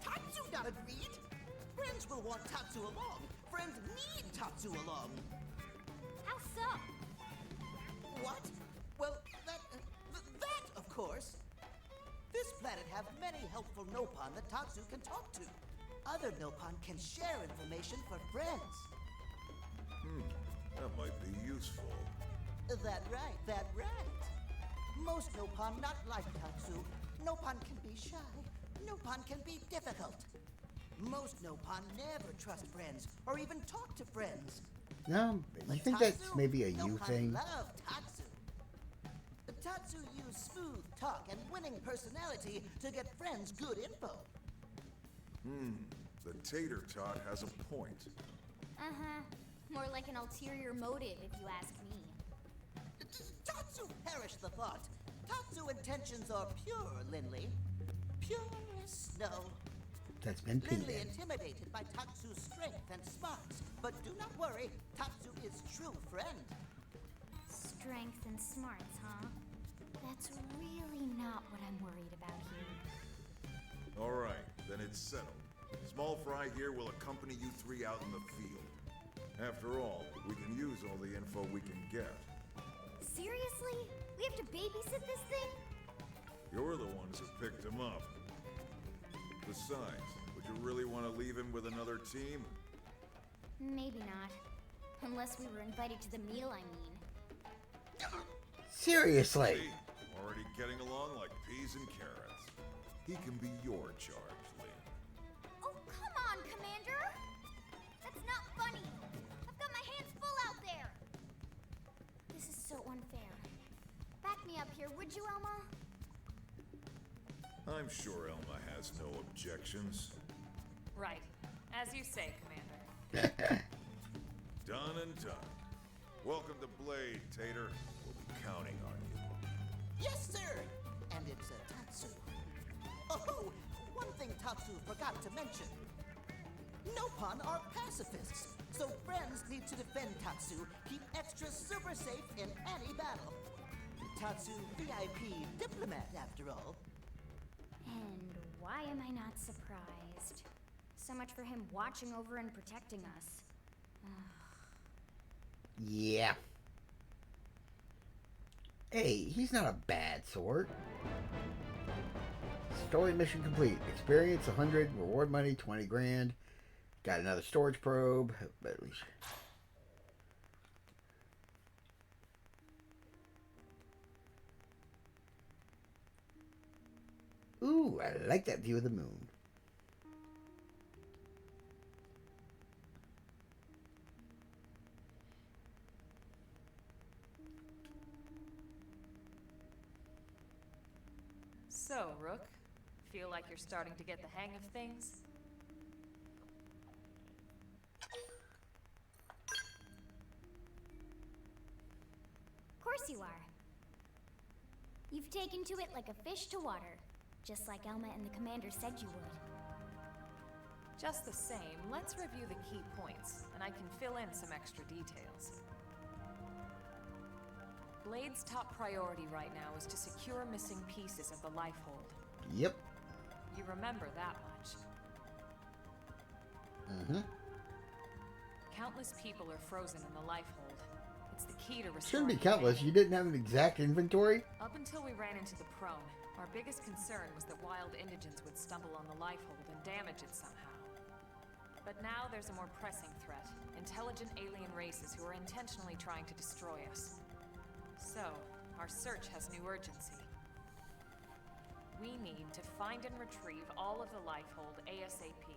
Tatsu not agreed. Friends will want Tatsu along. Friends need Tatsu along. How so? What? Well, that, of course. This planet have many helpful Nopon that Tatsu can talk to. Other Nopon can share information for Friends. That might be useful. That right. Most Nopon not like Tatsu. Nopon can be shy. Nopon can be difficult. Most Nopon never trust Friends or even talk to Friends. No, I think Tatsu, that's maybe a you Nopon thing. love Tatsu. Tatsu use smooth talk and winning personality to get Friends good info. The tater tot has a point. Uh-huh. More like an ulterior motive, if you ask me. Tatsu perish the thought. Tatsu intentions are pure, Lindley. Pure as snow. That's been Lindley painted. intimidated by Tatsu's strength and smarts. But do not worry, Tatsu is true friend. Strength and smarts, huh? That's really not what I'm worried about here. All right, then it's settled. Small Fry here will accompany you three out in the field. After all, we can use all the info we can get. Seriously? We have to babysit this thing? You're the ones who picked him up. Besides, would you really want to leave him with another team? Maybe not. Unless we were invited to the meal, I mean. Seriously. See? Already getting along like peas and carrots. He can be your charge, Lynn. Oh, come on, Commander! That's not funny! I've got my hands full out there! This is so unfair. Back me up here, would you, Elma? I'm sure Elma has no objections. Right. As you say, Commander. Done and done. Welcome to Blade, Tater. We'll be counting on you. Yes, sir! And it's a Tatsu. Oh, one thing Tatsu forgot to mention. Nopon are pacifists. So friends need to defend Tatsu, keep extra super safe in any battle. Tatsu, VIP diplomat, after all. And why am I not surprised? So much for him watching over and protecting us. Yeah. Hey, he's not a bad sort. Story mission complete. Experience 100, reward money 20 grand. Got another storage probe, but at least. Ooh, I like that view of the moon. So, Rook, feel like you're starting to get the hang of things? Of course you are. You've taken to it like a fish to water, just like Elma and the commander said you would. Just the same, let's review the key points, and I can fill in some extra details. Blade's top priority right now is to secure missing pieces of the Lifehold. Yep. You remember that much. Mm-hmm. Countless people are frozen in the Lifehold. It's the key to restoring... Shouldn't be countless. You didn't have an exact inventory? Up until we ran into the prone, our biggest concern was that wild indigents would stumble on the Lifehold and damage it somehow. But now there's a more pressing threat. Intelligent alien races who are intentionally trying to destroy us. So, our search has new urgency. We need to find and retrieve all of the Lifehold ASAP.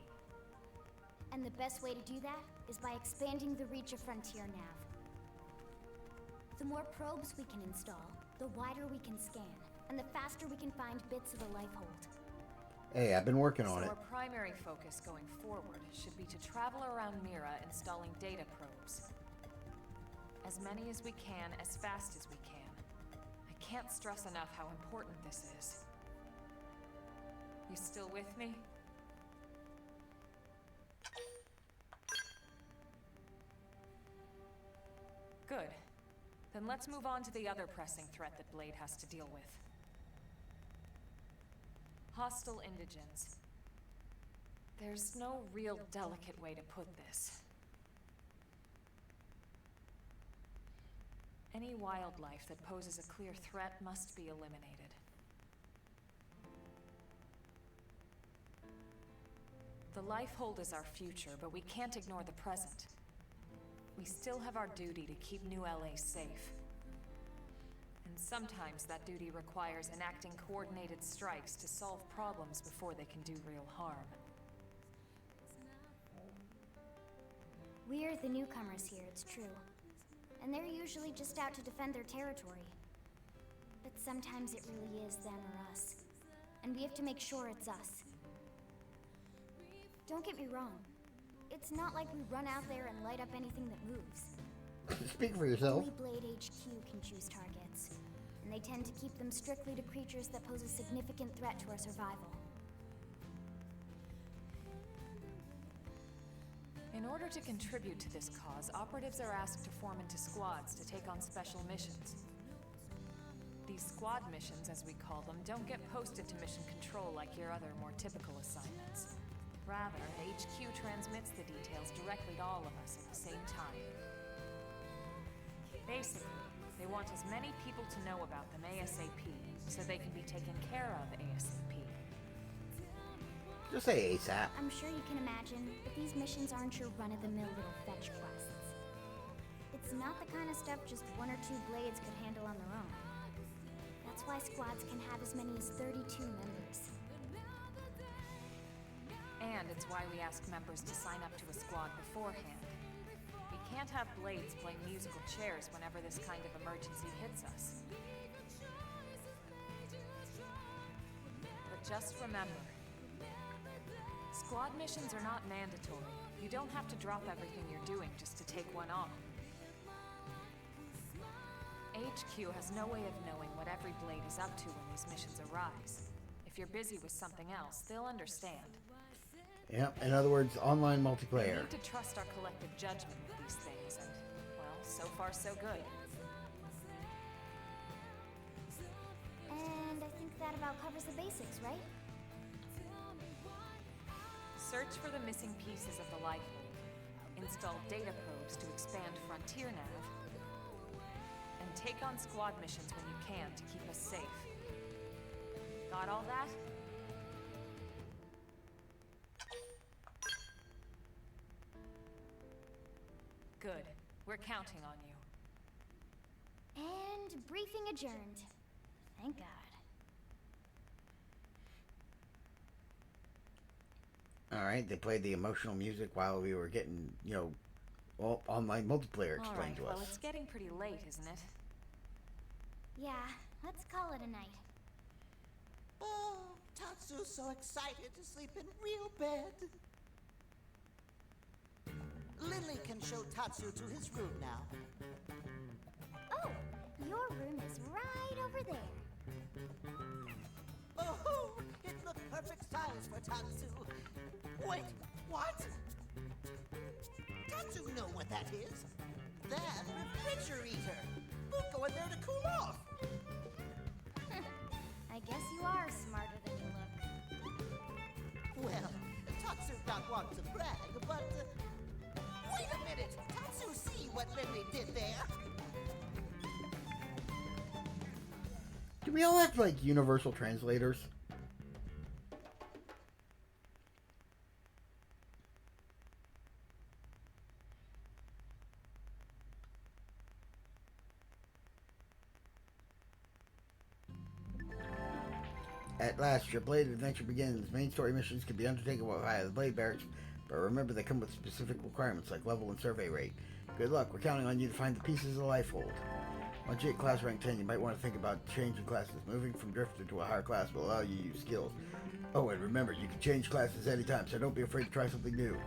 And the best way to do that is by expanding the reach of Frontier Nav. The more probes we can install, the wider we can scan, and the faster we can find bits of the Lifehold. Hey, I've been working on it. So our primary focus going forward should be to travel around Mira installing data probes. As many as we can, as fast as we can. I can't stress enough how important this is. You still with me? Good. Then let's move on to the other pressing threat that Blade has to deal with. Hostile indigents. There's no real delicate way to put this. Any wildlife that poses a clear threat must be eliminated. The Lifehold is our future, but we can't ignore the present. We still have our duty to keep New LA safe. And sometimes that duty requires enacting coordinated strikes to solve problems before they can do real harm. We're the newcomers here, it's true. And they're usually just out to defend their territory. But sometimes it really is them or us. And we have to make sure it's us. Don't get me wrong. It's not like we run out there and light up anything that moves. Speak for yourself. Only Blade HQ can choose targets. And they tend to keep them strictly to creatures that pose a significant threat to our survival. In order to contribute to this cause, operatives are asked to form into squads to take on special missions. These squad missions, as we call them, don't get posted to mission control like your other, more typical assignments. Rather, HQ transmits the details directly to all of us at the same time. Basically, they want as many people to know about them ASAP, so they can be taken care of ASAP. Just say ASAP. I'm sure you can imagine that these missions aren't your run-of-the-mill little fetch quests. It's not the kind of stuff just one or two Blades could handle on their own. That's why squads can have as many as 32 members. And it's why we ask members to sign up to a squad beforehand. We can't have Blades playing musical chairs whenever this kind of emergency hits us. But just remember, squad missions are not mandatory. You don't have to drop everything you're doing just to take one on. HQ has no way of knowing what every Blade is up to when these missions arise. If you're busy with something else, they'll understand. Yep, in other words, online We multiplayer. need to trust our collective judgment with these things, and, well, so far so good. And I think that about covers the basics, right? Search for the missing pieces of the life hold. Install data probes to expand Frontier Nav. And take on squad missions when you can to keep us safe. Got all that? Good. We're counting on you. And briefing adjourned. Thank God. Alright, they played the emotional music while we were getting, all online multiplayer All explained right, well, to us. it's getting pretty late, isn't it? Yeah, let's call it a night. Oh, Tatsu's so excited to sleep in real bed. Lily can show Tatsu to his room now. Oh, your room is right over there. Oh, it looked perfect size for Tatsu. Wait, what? Tatsu know what that is. That refrigerator. We'll go in there to cool off. I guess you are smarter than you look. Well, Tatsu not want to brag, but... wait a minute! Tatsu see what Lily did there? Do we all act like universal translators? At last, your Blade adventure begins. Main story missions can be undertaken while via the Blade Barracks, but remember they come with specific requirements like level and survey rate. Good luck, we're counting on you to find the pieces of the life hold. Once you hit class rank 10, you might want to think about changing classes. Moving from Drifter to a higher class will allow you to use skills. Oh, and remember, you can change classes anytime, so don't be afraid to try something new.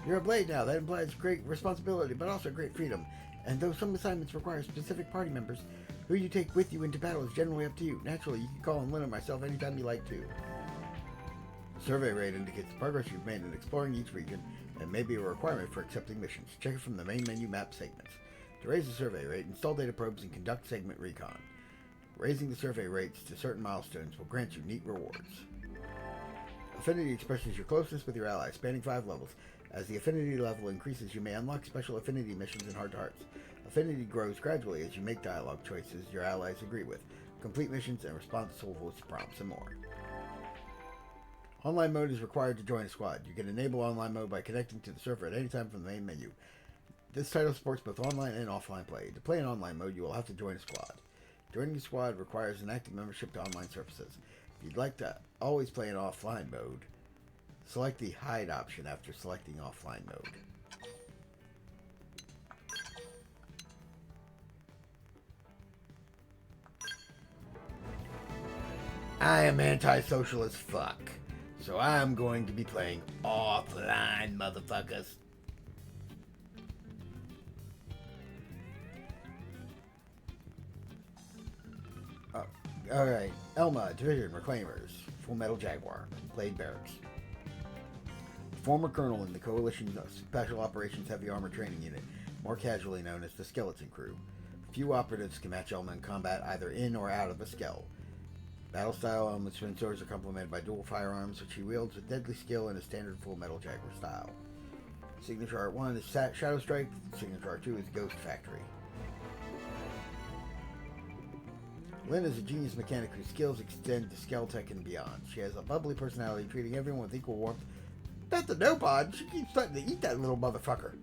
You're a Blade now. That implies great responsibility, but also great freedom. And though some assignments require specific party members, who you take with you into battle is generally up to you. Naturally, you can call on Lynn or myself anytime you like to. Survey rate indicates the progress you've made in exploring each region and may be a requirement for accepting missions. Check it from the main menu map segments. To raise the survey rate, install data probes and conduct segment recon. Raising the survey rates to certain milestones will grant you neat rewards. Affinity expresses your closeness with your allies, spanning 5 levels. As the affinity level increases, you may unlock special affinity missions and heart-to-hearts. Affinity grows gradually as you make dialogue choices your allies agree with, complete missions and responsive voice prompts, and more. Online mode is required to join a squad. You can enable online mode by connecting to the server at any time from the main menu. This title supports both online and offline play. To play in online mode, you will have to join a squad. Joining a squad requires an active membership to online services. If you'd like to always play in offline mode, select the hide option after selecting offline mode. I am antisocial as fuck, so I'm going to be playing offline, motherfuckers. Alright, Elma, Division, Reclaimers, Full Metal Jaguar, Blade Barracks. Former colonel in the Coalition's Special Operations Heavy Armor Training Unit, more casually known as the Skeleton Crew. Few operatives can match Elma in combat either in or out of a skell. Battle style, Elma's twin swords are complemented by dual firearms, which he wields with deadly skill in a standard Full Metal Jaguar style. Signature Art 1 is Shadow Strike, Signature Art 2 is Ghost Factory. Lynn is a genius mechanic whose skills extend to Skelltech and beyond. She has a bubbly personality, treating everyone with equal warmth. Not the Nopod, she keeps starting to eat that little motherfucker.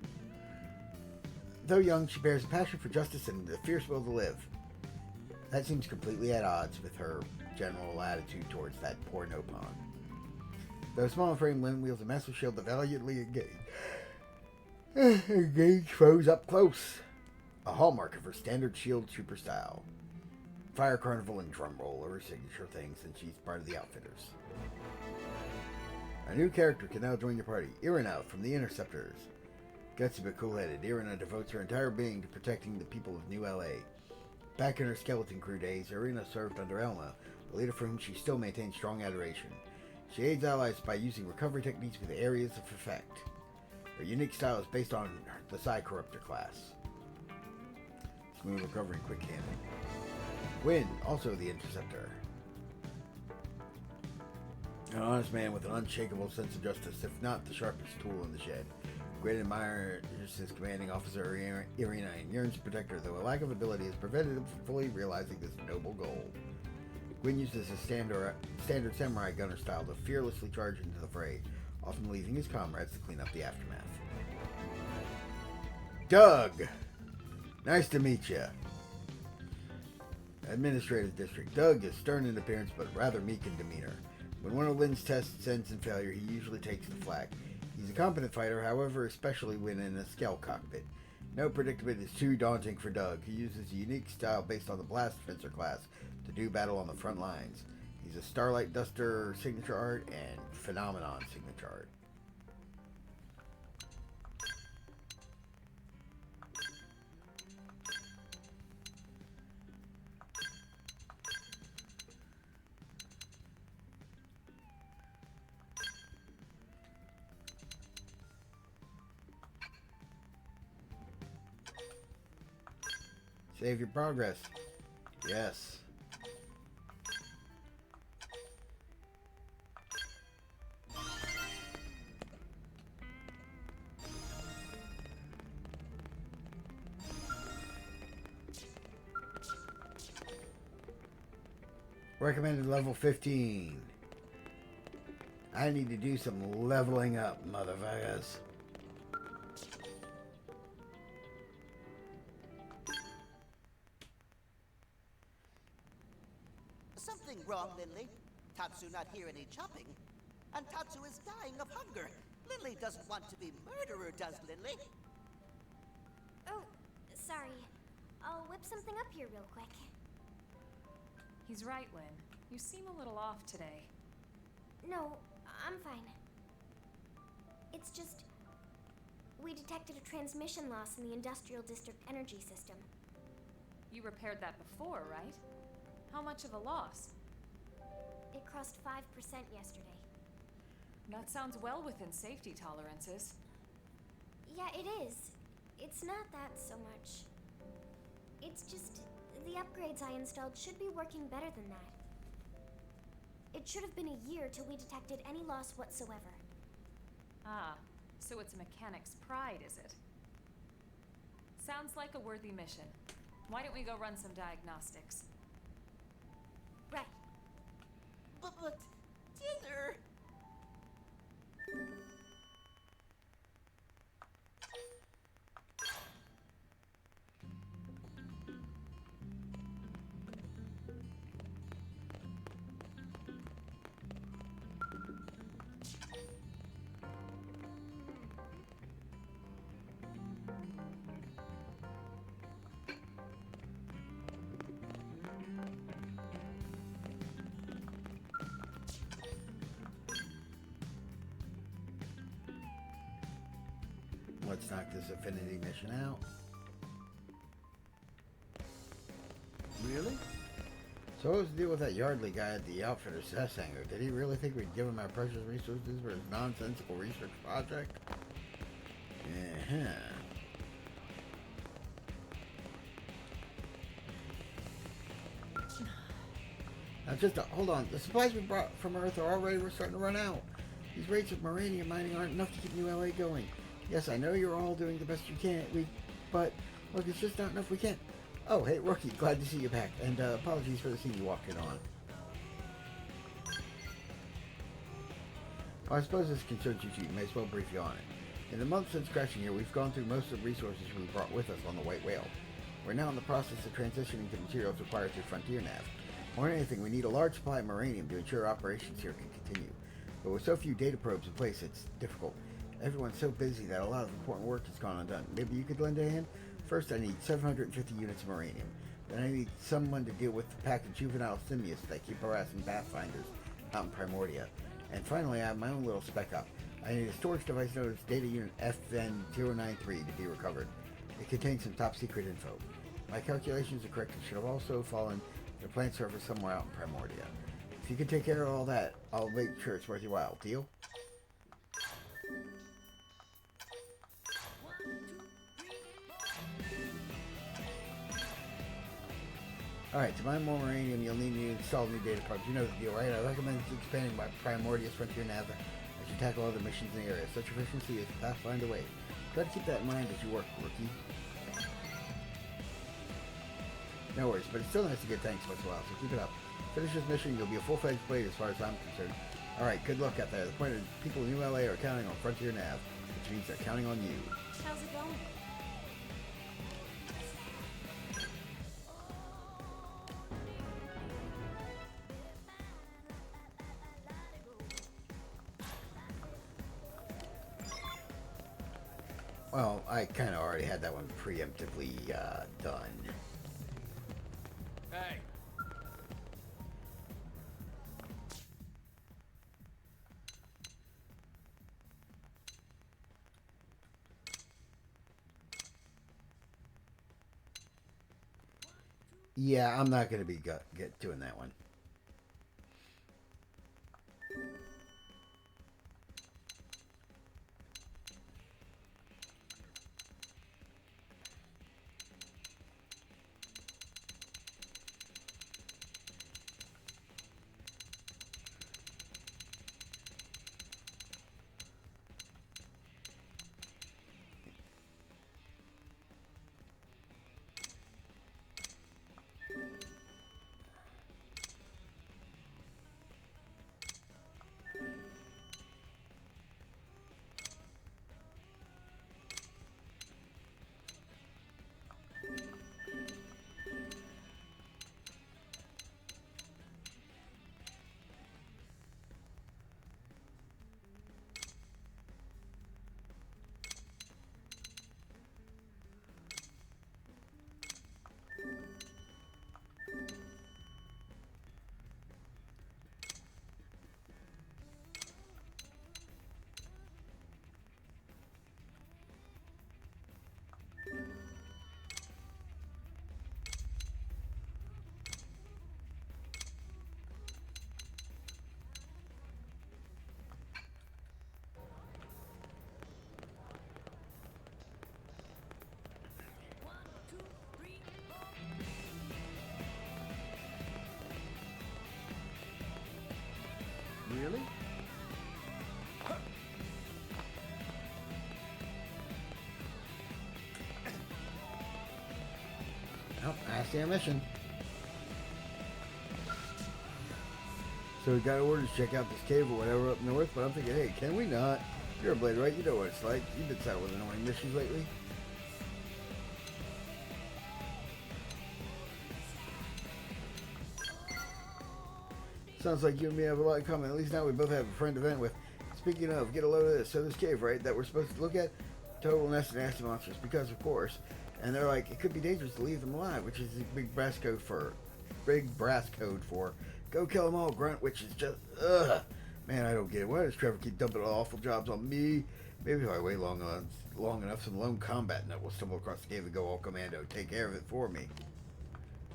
Though young, she bears a passion for justice and a fierce will to live. That seems completely at odds with her general attitude towards that poor Nopon. Though small in frame, Lynn wields a massive shield to valiantly engage foes up close. A hallmark of her standard shield trooper style. Fire Carnival and Drum Roll are her signature things, and she's part of the Outfitters. A new character can now join your party, Irina from the Interceptors. Gutsy but cool-headed, Irina devotes her entire being to protecting the people of New LA. Back in her Skeleton Crew days, Irina served under Elma, a leader for whom she still maintains strong adoration. She aids allies by using recovery techniques with areas of effect. Her unique style is based on the Psy Corruptor class. Smooth recovery, quick handling. Gwyn, also the Interceptor. An honest man with an unshakable sense of justice, if not the sharpest tool in the shed. Gwyn admires his commanding officer, Irina, and yearns to protect her, though a lack of ability has prevented him from fully realizing this noble goal. Gwyn uses his standard samurai gunner style to fearlessly charge into the fray, often leaving his comrades to clean up the aftermath. Doug! Nice to meet you. Administrative District. Doug is stern in appearance, but rather meek in demeanor. When one of Lynn's tests ends in failure, he usually takes the flak. He's a competent fighter, however, especially when in a Skell cockpit. No predicament is too daunting for Doug. He uses a unique style based on the Blast Fencer class to do battle on the front lines. He's a Starlight Duster signature art and Phenomenon signature art. Save your progress. Yes. Recommended level 15. I need to do some leveling up, motherfuckers. Something wrong, Lindley? Tatsu not here any chopping. And Tatsu is dying of hunger. Lindley doesn't want to be murderer, does Lindley? Oh, sorry. I'll whip something up here real quick. He's right, Lynn. You seem a little off today. No, I'm fine. It's just... we detected a transmission loss in the Industrial District energy system. You repaired that before, right? How much of a loss? It crossed 5% yesterday. That sounds well within safety tolerances. Yeah, it is. It's not that so much. It's just... the upgrades I installed should be working better than that. It should have been a year till we detected any loss whatsoever. Ah, so it's a mechanic's pride, is it? Sounds like a worthy mission. Why don't we go run some diagnostics? Right. But dinner... Let's knock this affinity mission out. Really? So what was the deal with that Yardley guy at the outfitter's test hangar? Did he really think we'd give him our precious resources for his nonsensical research project? Now just hold on. The supplies we brought from Earth are already starting to run out. These rates of uranium mining aren't enough to keep New LA going. Yes, I know you're all doing the best you can. But look, it's just not enough. We can't. Oh, hey, Rookie, glad to see you back. And apologies for the scene you walked in on. Oh, I suppose this concerns you too. May as well brief you on it. In the months since crashing here, we've gone through most of the resources we brought with us on the White Whale. We're now in the process of transitioning to materials required through Frontier Nav. More than anything, we need a large supply of uranium to ensure operations here can continue. But with so few data probes in place, it's difficult. Everyone's so busy that a lot of important work has gone undone. Maybe you could lend a hand? First, I need 750 units of uranium. Then I need someone to deal with the pack of juvenile simians that keep harassing Pathfinders out in Primordia. And finally, I have my own little spec up. I need a storage device known as Data Unit FN093 to be recovered. It contains some top secret info. My calculations are correct. It should have also fallen to the plant surface somewhere out in Primordia. If you can take care of all that, I'll make sure it's worth your while. Deal? Alright, to mine more uranium, you'll need to install new data cards. You know the deal, right? I recommend expanding my Primordius Frontier Nav as you tackle other missions in the area. Such efficiency is the pathfinder way. Try to keep that in mind as you work, rookie. No worries, but it's still nice to get thanks once in a while, so keep it up. Finish this mission, you'll be a full-fledged blade as far as I'm concerned. Alright, good luck out there. The point is, people in New LA are counting on Frontier Nav, which means they're counting on you. How's it going? Well, I kind of already had that one preemptively done. Hey, Yeah, I'm not going to be doing that one. Really? Oh, I see a mission. So we got orders to check out this cave or whatever up north, but I'm thinking, hey, can we not? You're a blade, right? You know what it's like. You've been saddled with annoying missions lately. Sounds like you and me have a lot in common. At least now we both have a friend to vent with. Speaking of, get a load of this. So this cave, right, that we're supposed to look at? Total nest of nasty monsters, because of course. And they're like, it could be dangerous to leave them alive, which is the big brass code for go kill them all, grunt, which is just, ugh. Man, I don't get it. Why does Trevor keep dumping awful jobs on me? Maybe if I wait long enough, some lone combat nut will stumble across the cave and go all commando, take care of it for me.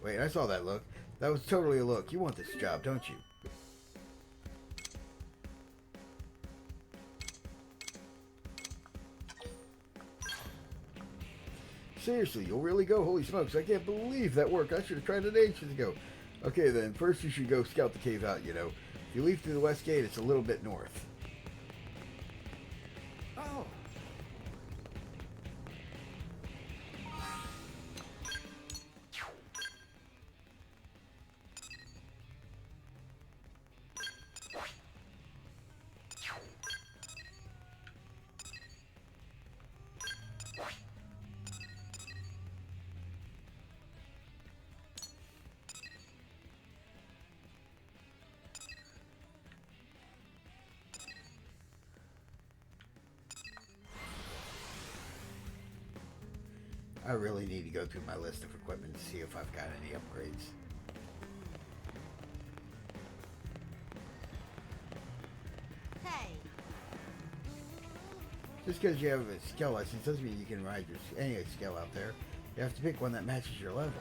Wait, I saw that look. That was totally a look. You want this job, don't you? Seriously, you'll really go? Holy smokes, I can't believe that worked. I should have tried it ages ago. Okay then, first you should go scout the cave out, you know. If you leave through the west gate, it's a little bit north. oh, I really need to go through my list of equipment to see if I've got any upgrades. Hey, Just because you have a skill license doesn't mean you can ride any skill out there. You have to pick one that matches your level.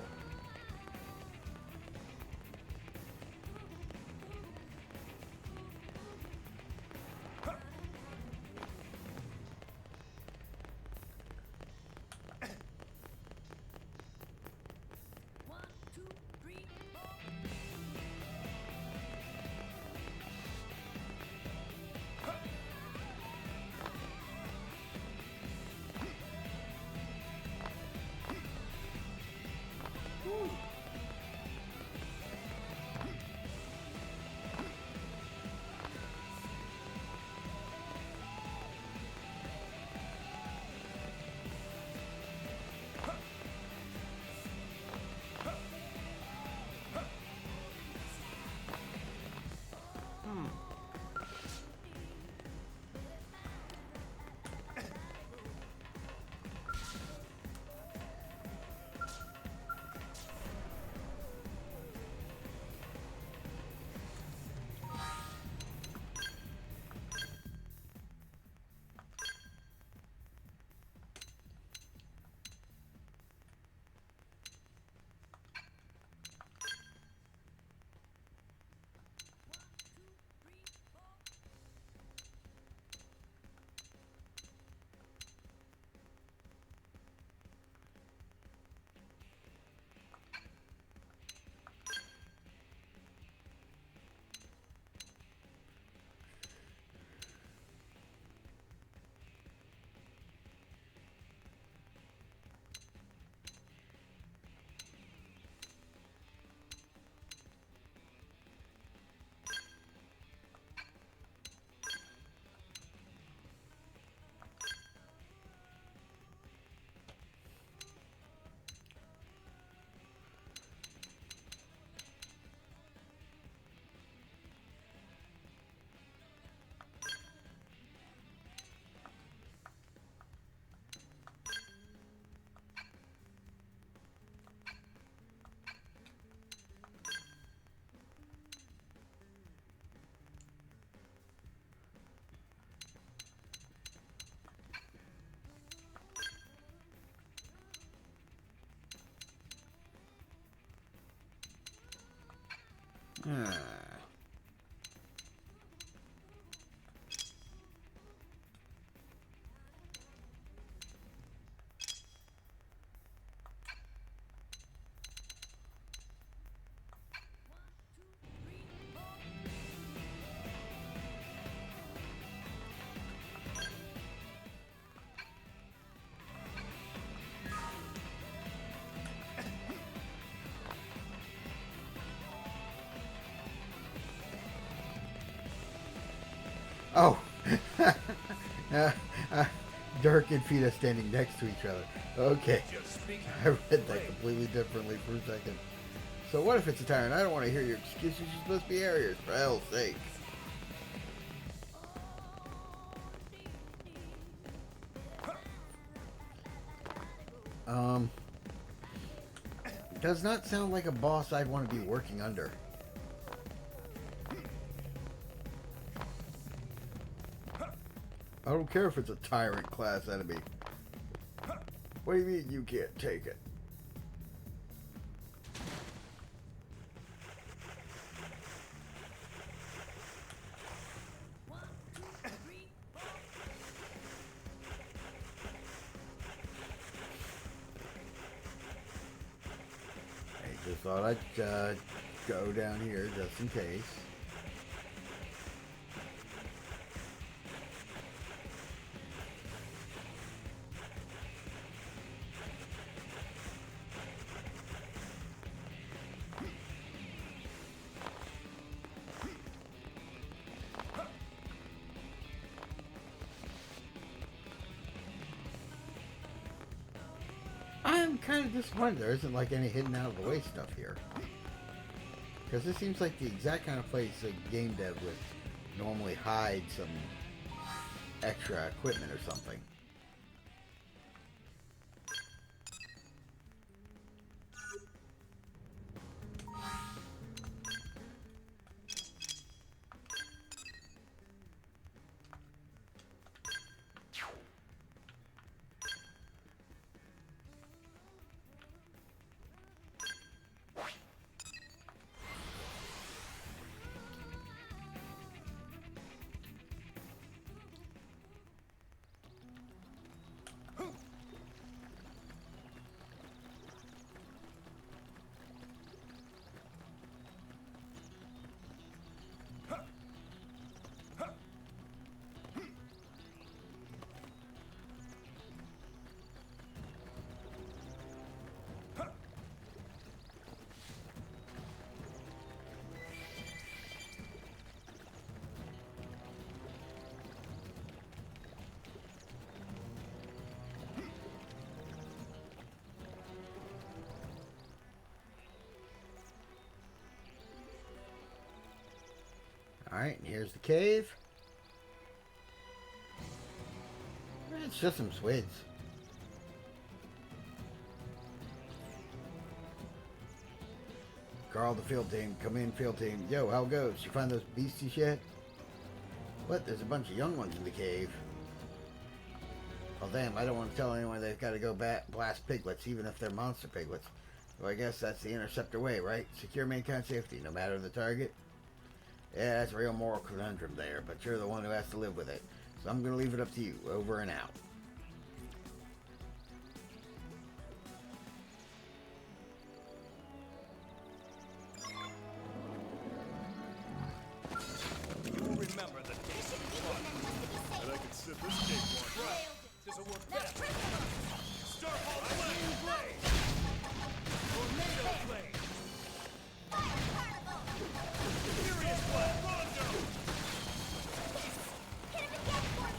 Ah. Oh, Dirk and Fina standing next to each other. Okay, I read that completely differently for a second. So what if it's a tyrant? I don't want to hear your excuses. You're supposed to be Aries, for hell's sake. Does not sound like a boss I'd want to be working under. I don't care if it's a tyrant class enemy. What do you mean you can't take it? I just thought I'd go down here just in case. I'm kind of disappointed there isn't like any hidden out of the way stuff here. Because this seems like the exact kind of place a game dev would normally hide some extra equipment or something. Alright, and here's the cave. It's just some squids. Carl, the field team. Come in, field team. Yo, how goes? You find those beasties yet? What? There's a bunch of young ones in the cave. Oh, damn, I don't want to tell anyone they've got to go blast piglets, even if they're monster piglets. Well, I guess that's the Interceptor way, right? Secure mankind safety, no matter the target. Yeah, that's a real moral conundrum there, but you're the one who has to live with it. So I'm going to leave it up to you. Over and out. You will remember the days of fun. And I can sip this cake one. Right. This'll work best. Starfall flame! Tornado flame! Furious one! Rondo! Hit him again for me!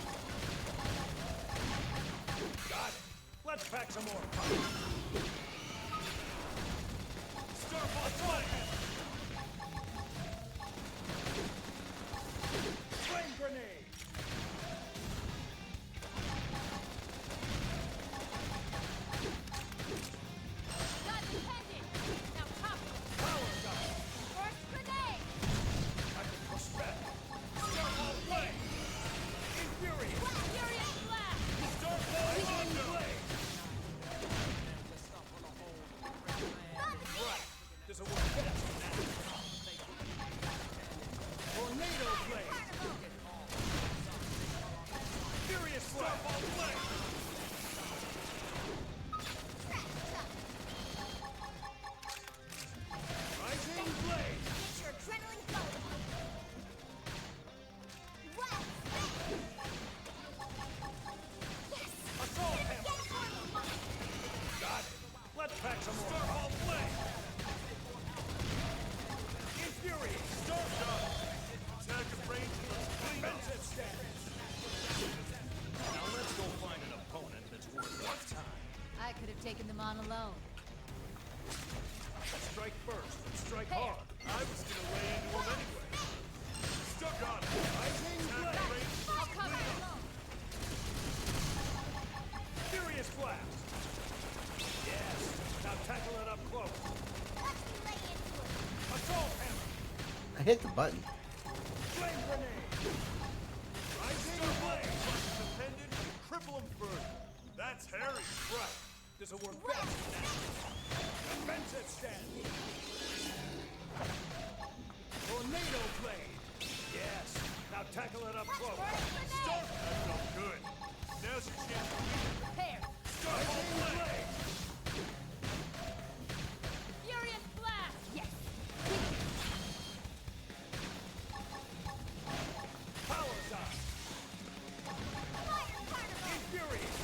Strike first, and strike hard. I was gonna lay into him anyway. Stuck on it. Lightning blade. I'll cover it. Furious blast. Yes. Now tackle it up close. Watch me lay into it. Assault hammer. I hit the button. Flame grenade. Rising blade. Crush the pendant and cripple him further. That's Harry. Right. This'll work best now. Defensive stand. Tornado blade. Yes. Now tackle it up close. Start. That's no good. Now's your chance to lead. Prepare. Starbolt blade. Furious blast. Yes. Power shot. Fire carnival! Infuriate.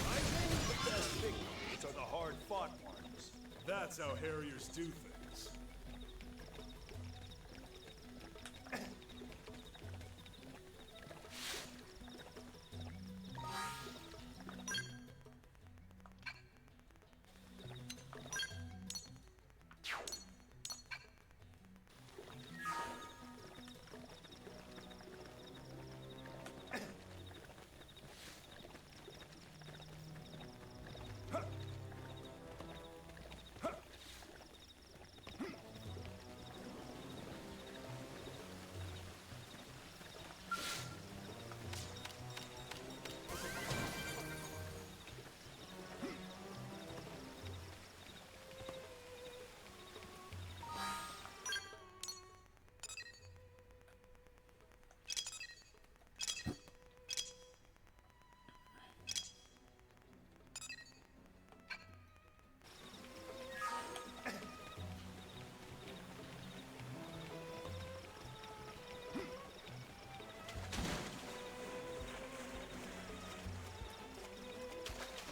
Rising. The best victories are the hard-fought ones. That's how Harriers do things.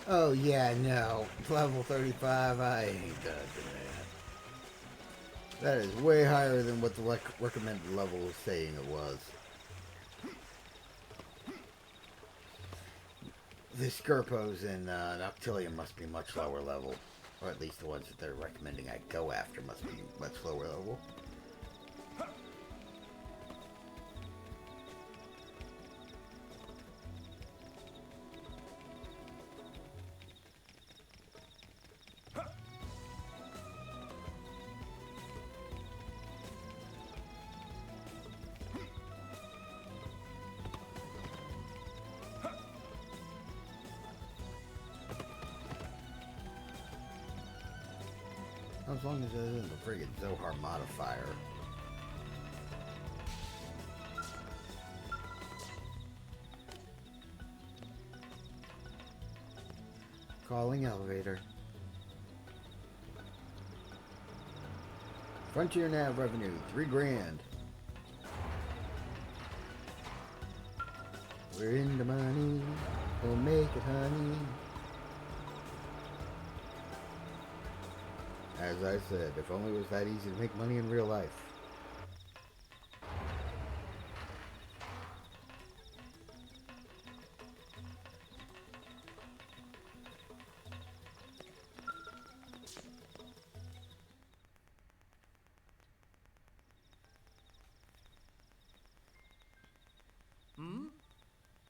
Oh yeah, no. Level 35, I ain't touching that. That is way higher than what the recommended level was saying it was. The Skirpos and Noctilium must be much lower level. Or at least the ones that they're recommending I go after must be much lower level. As long as it isn't a friggin' Zohar modifier. Calling elevator. Frontier Nav revenue, $3 grand. We're in the money, we'll make it, honey. As I said, if only it was that easy to make money in real life.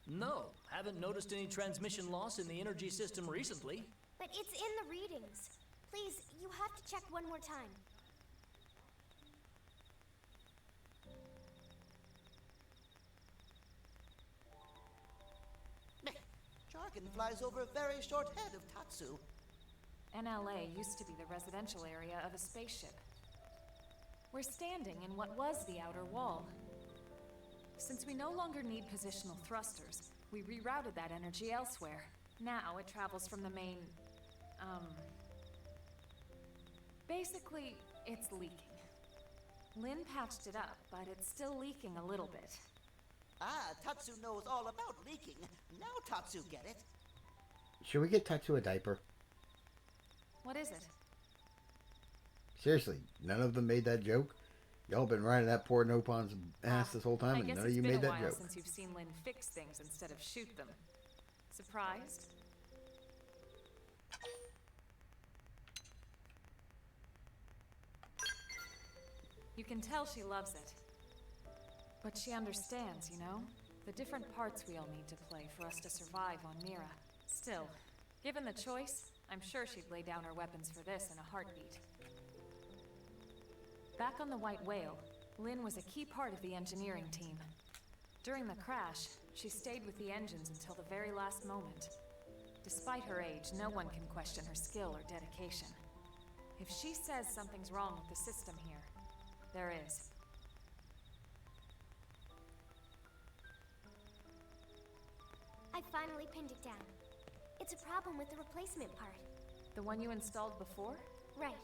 No, haven't noticed any transmission loss in the energy system recently. But it's in the readings. Please, you have to check one more time. Jargon flies over a very short head of Tatsu. NLA used to be the residential area of a spaceship. We're standing in what was the outer wall. Since we no longer need positional thrusters, we rerouted that energy elsewhere. Now it travels from the main, basically, it's leaking. Lynn patched it up, but it's still leaking a little bit. Ah, Tatsu knows all about leaking. Now Tatsu get it. Should we get Tatsu a diaper? What is it? Seriously, none of them made that joke? Y'all been riding that poor Nopon's ass this whole time, I and guess none of you it's made been a that while joke. since you've seen Lynn fix things instead of shoot them. Surprised? You can tell she loves it. But she understands, you know? The different parts we all need to play for us to survive on Mira. Still, given the choice, I'm sure she'd lay down her weapons for this in a heartbeat. Back on the White Whale, Lynn was a key part of the engineering team. During the crash, she stayed with the engines until the very last moment. Despite her age, no one can question her skill or dedication. If she says something's wrong with the system here, there is. I finally pinned it down. It's a problem with the replacement part. The one you installed before? Right.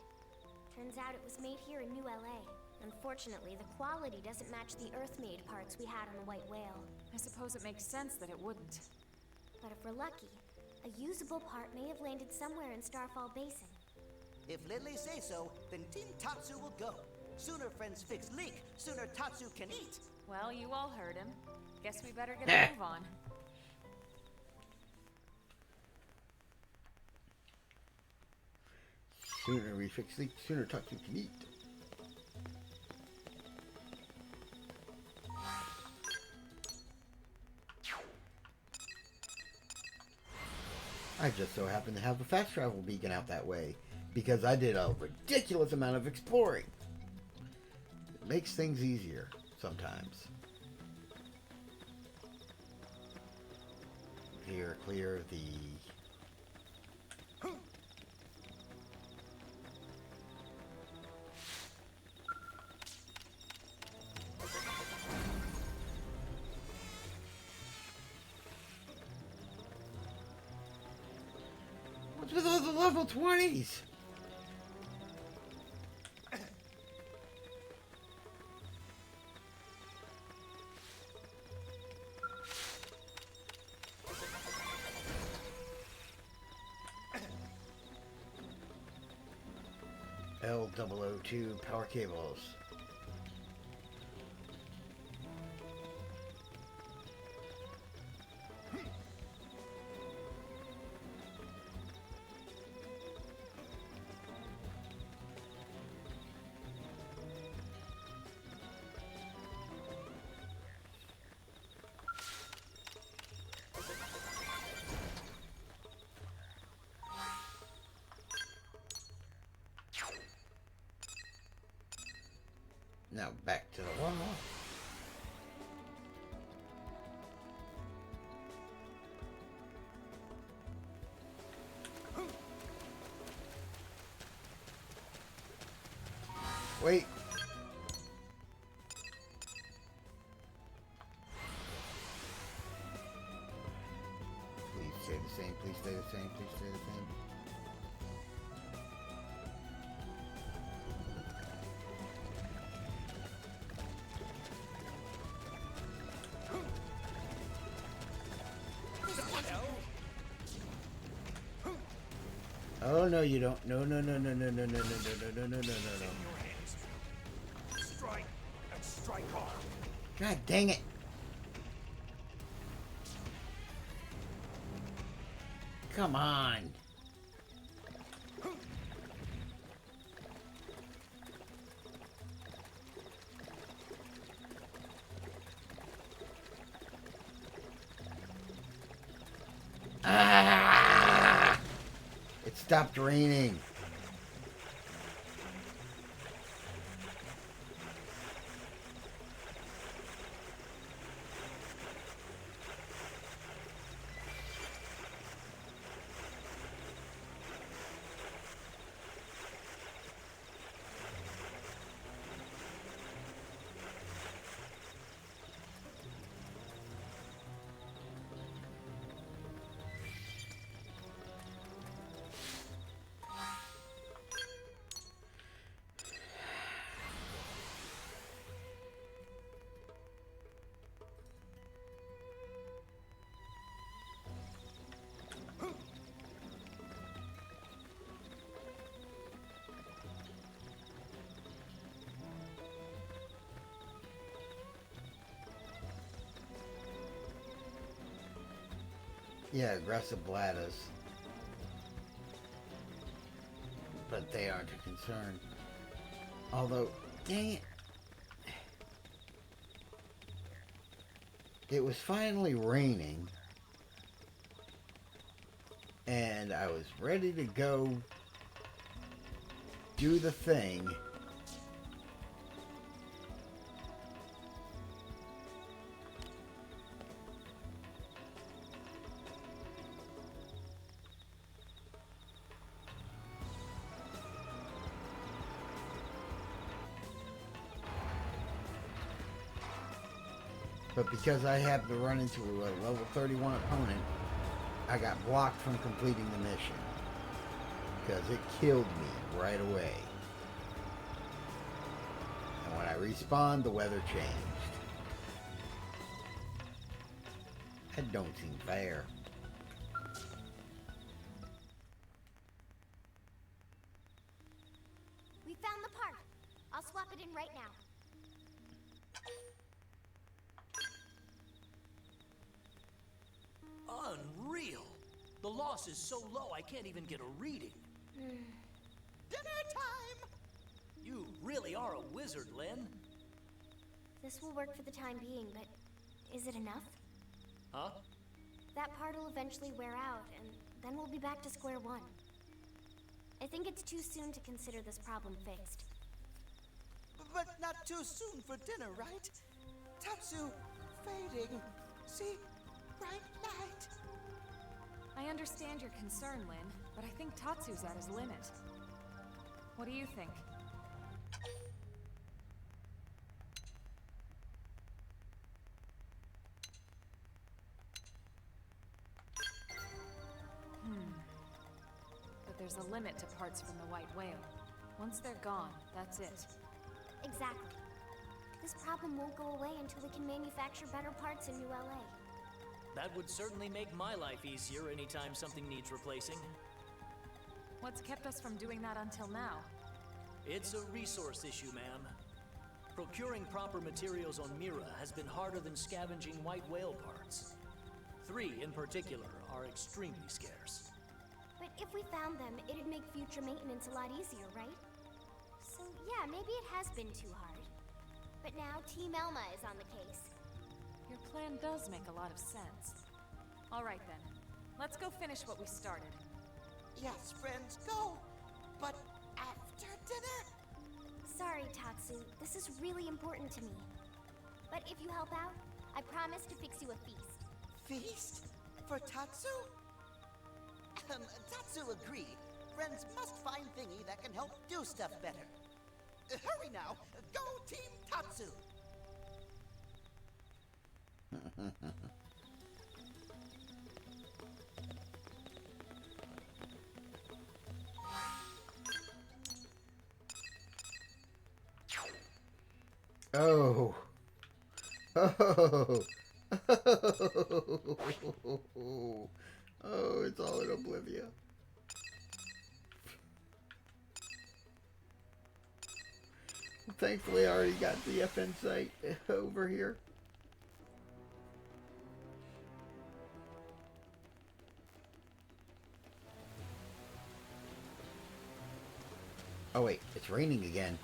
Turns out it was made here in New LA. Unfortunately, the quality doesn't match the Earth-made parts we had on the White Whale. I suppose it makes sense that it wouldn't. But if we're lucky, a usable part may have landed somewhere in Starfall Basin. If Lindley says so, then Team Tatsu will go. Sooner friends fix leak, sooner Tatsu can eat. Well, you all heard him. Guess we better get a move on. Sooner we fix leak, sooner Tatsu can eat. I just so happen to have the fast travel beacon out that way because I did a ridiculous amount of exploring. It makes things easier sometimes. Clear the... What's with all the level 20s? L002 power cables. Now back to the wall. Wait. Please stay the same, please stay the same, please stay the same. Oh no, you don't. No, no, no, no, no, no, no, no, no, no, no, no, no, no, no. Strike and strike hard. God dang it. Come on. Ah! It stopped raining. Yeah, aggressive bladders. But they aren't a concern. Although, dang it. it was finally raining, and I was ready to go do the thing. But because I happened to run into a level 31 opponent, I got blocked from completing the mission. Because it killed me right away. And when I respawned, the weather changed. That don't seem fair. We found the part. I'll swap it in right now. Unreal! The loss is so low I can't even get a reading. Dinner time! You really are a wizard, Lynn. This will work for the time being, but is it enough? Huh? That part will eventually wear out, and then we'll be back to square one. I think it's too soon to consider this problem fixed. But not too soon for dinner, right? Tatsu, fading. See? Bright light. I understand your concern, Lynn, but I think Tatsu's at his limit. What do you think? But there's a limit to parts from the White Whale. Once they're gone, that's it. Exactly. This problem won't go away until we can manufacture better parts in New LA. That would certainly make my life easier anytime something needs replacing. What's kept us from doing that until now? It's a resource issue, ma'am. Procuring proper materials on Mira has been harder than scavenging White Whale parts. 3, in particular, are extremely scarce. But if we found them, it'd make future maintenance a lot easier, right? So yeah, maybe it has been too hard. But now Team Elma is on the case. Your plan does make a lot of sense. All right then, let's go finish what we started. Yes, friends, go. But after dinner? Sorry, Tatsu. This is really important to me. But if you help out, I promise to fix you a feast. Feast? For Tatsu? Tatsu agree. Friends must find thingy that can help do stuff better. Hurry now. Go Team Tatsu. Oh. Oh. Oh, it's all in Oblivion. Thankfully, I already got the FN site over here. Oh wait, it's raining again.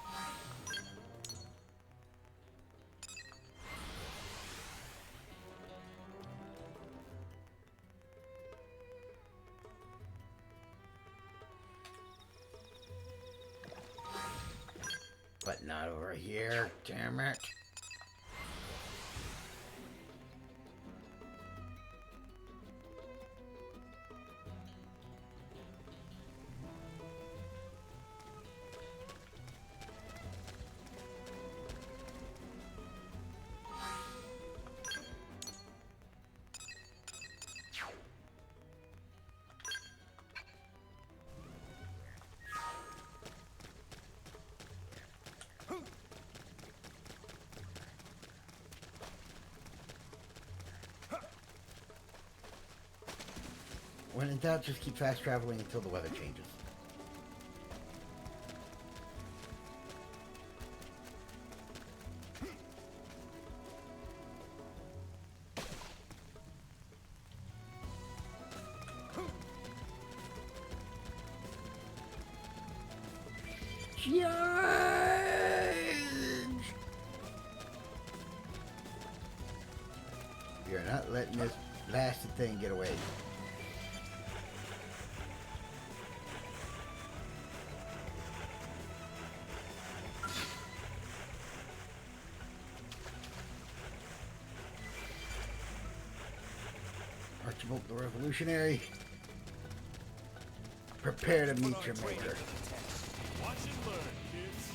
But not over here, damn it. When in doubt, just keep fast traveling until the weather changes. Charge! not letting this blasted thing get away. Archibald the Revolutionary. Prepare to meet your maker. Watch and learn, kids.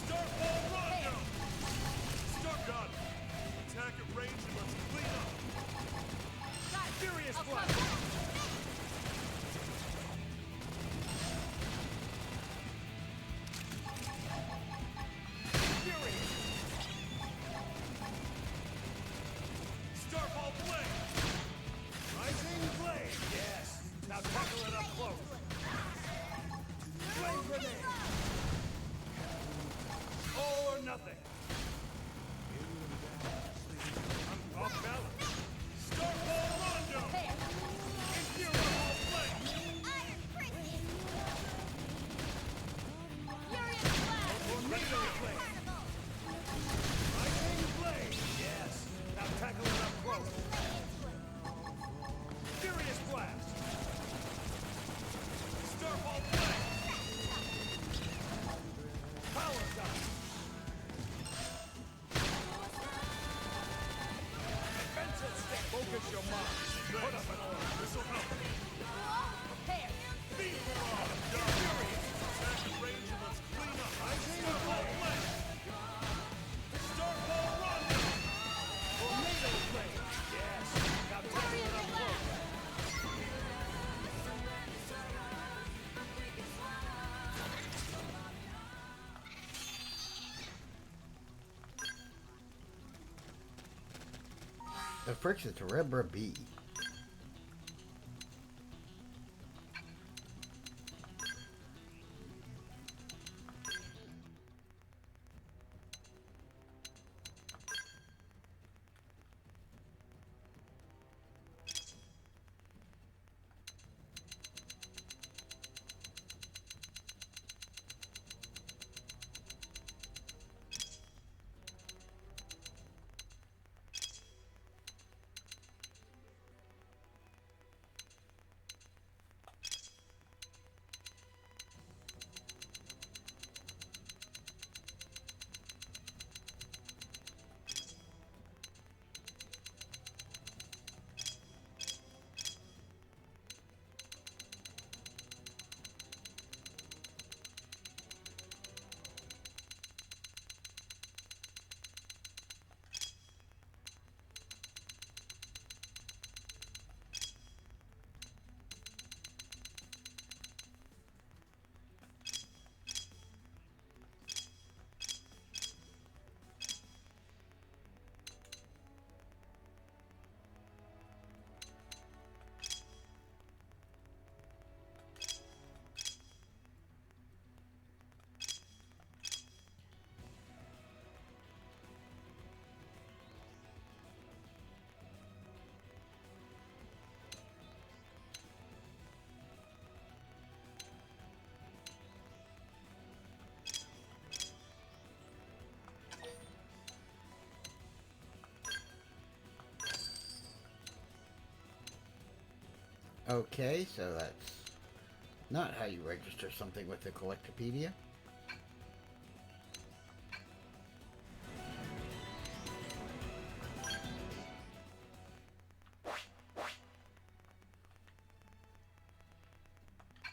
Start ball rondo! Start gun! Attack at range and let's clean up! Furious blast! Fury! Start ball blade! Rising blade! Yes! Now tackle it up close! Flame grenade! All or nothing! I'm off balance! Start ball rondo! Imperial blade! Tornado blade! Rising blade! Yes! Now tackle it up close! Furious blast! Starball blade! Power dot! Defensive step! Focus your mind! Put up an order! This'll help! Beat barrage! Furious! Attack at range and let's clean up! Starball blade! Starball rondo! Tornado blade! Yes! Now tackle it up close! The frick's a Terebra bee. Okay, so that's not how you register something with the Collectopedia.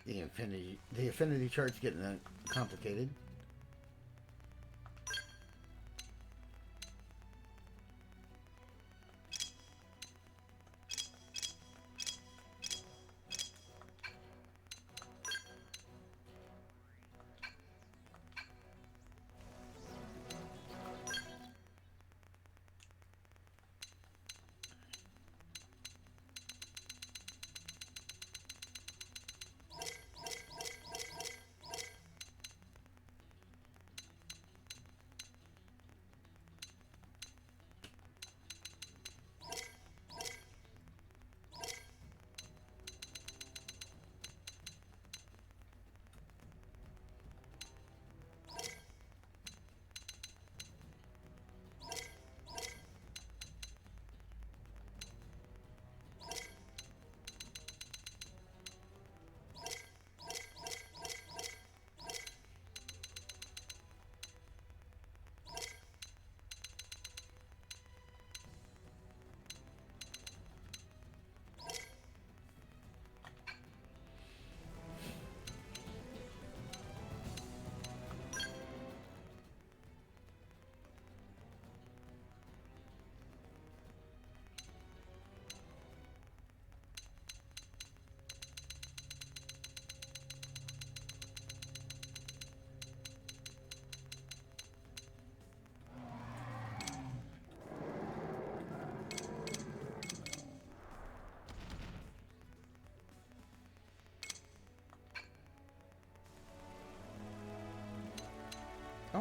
The affinity chart's getting complicated.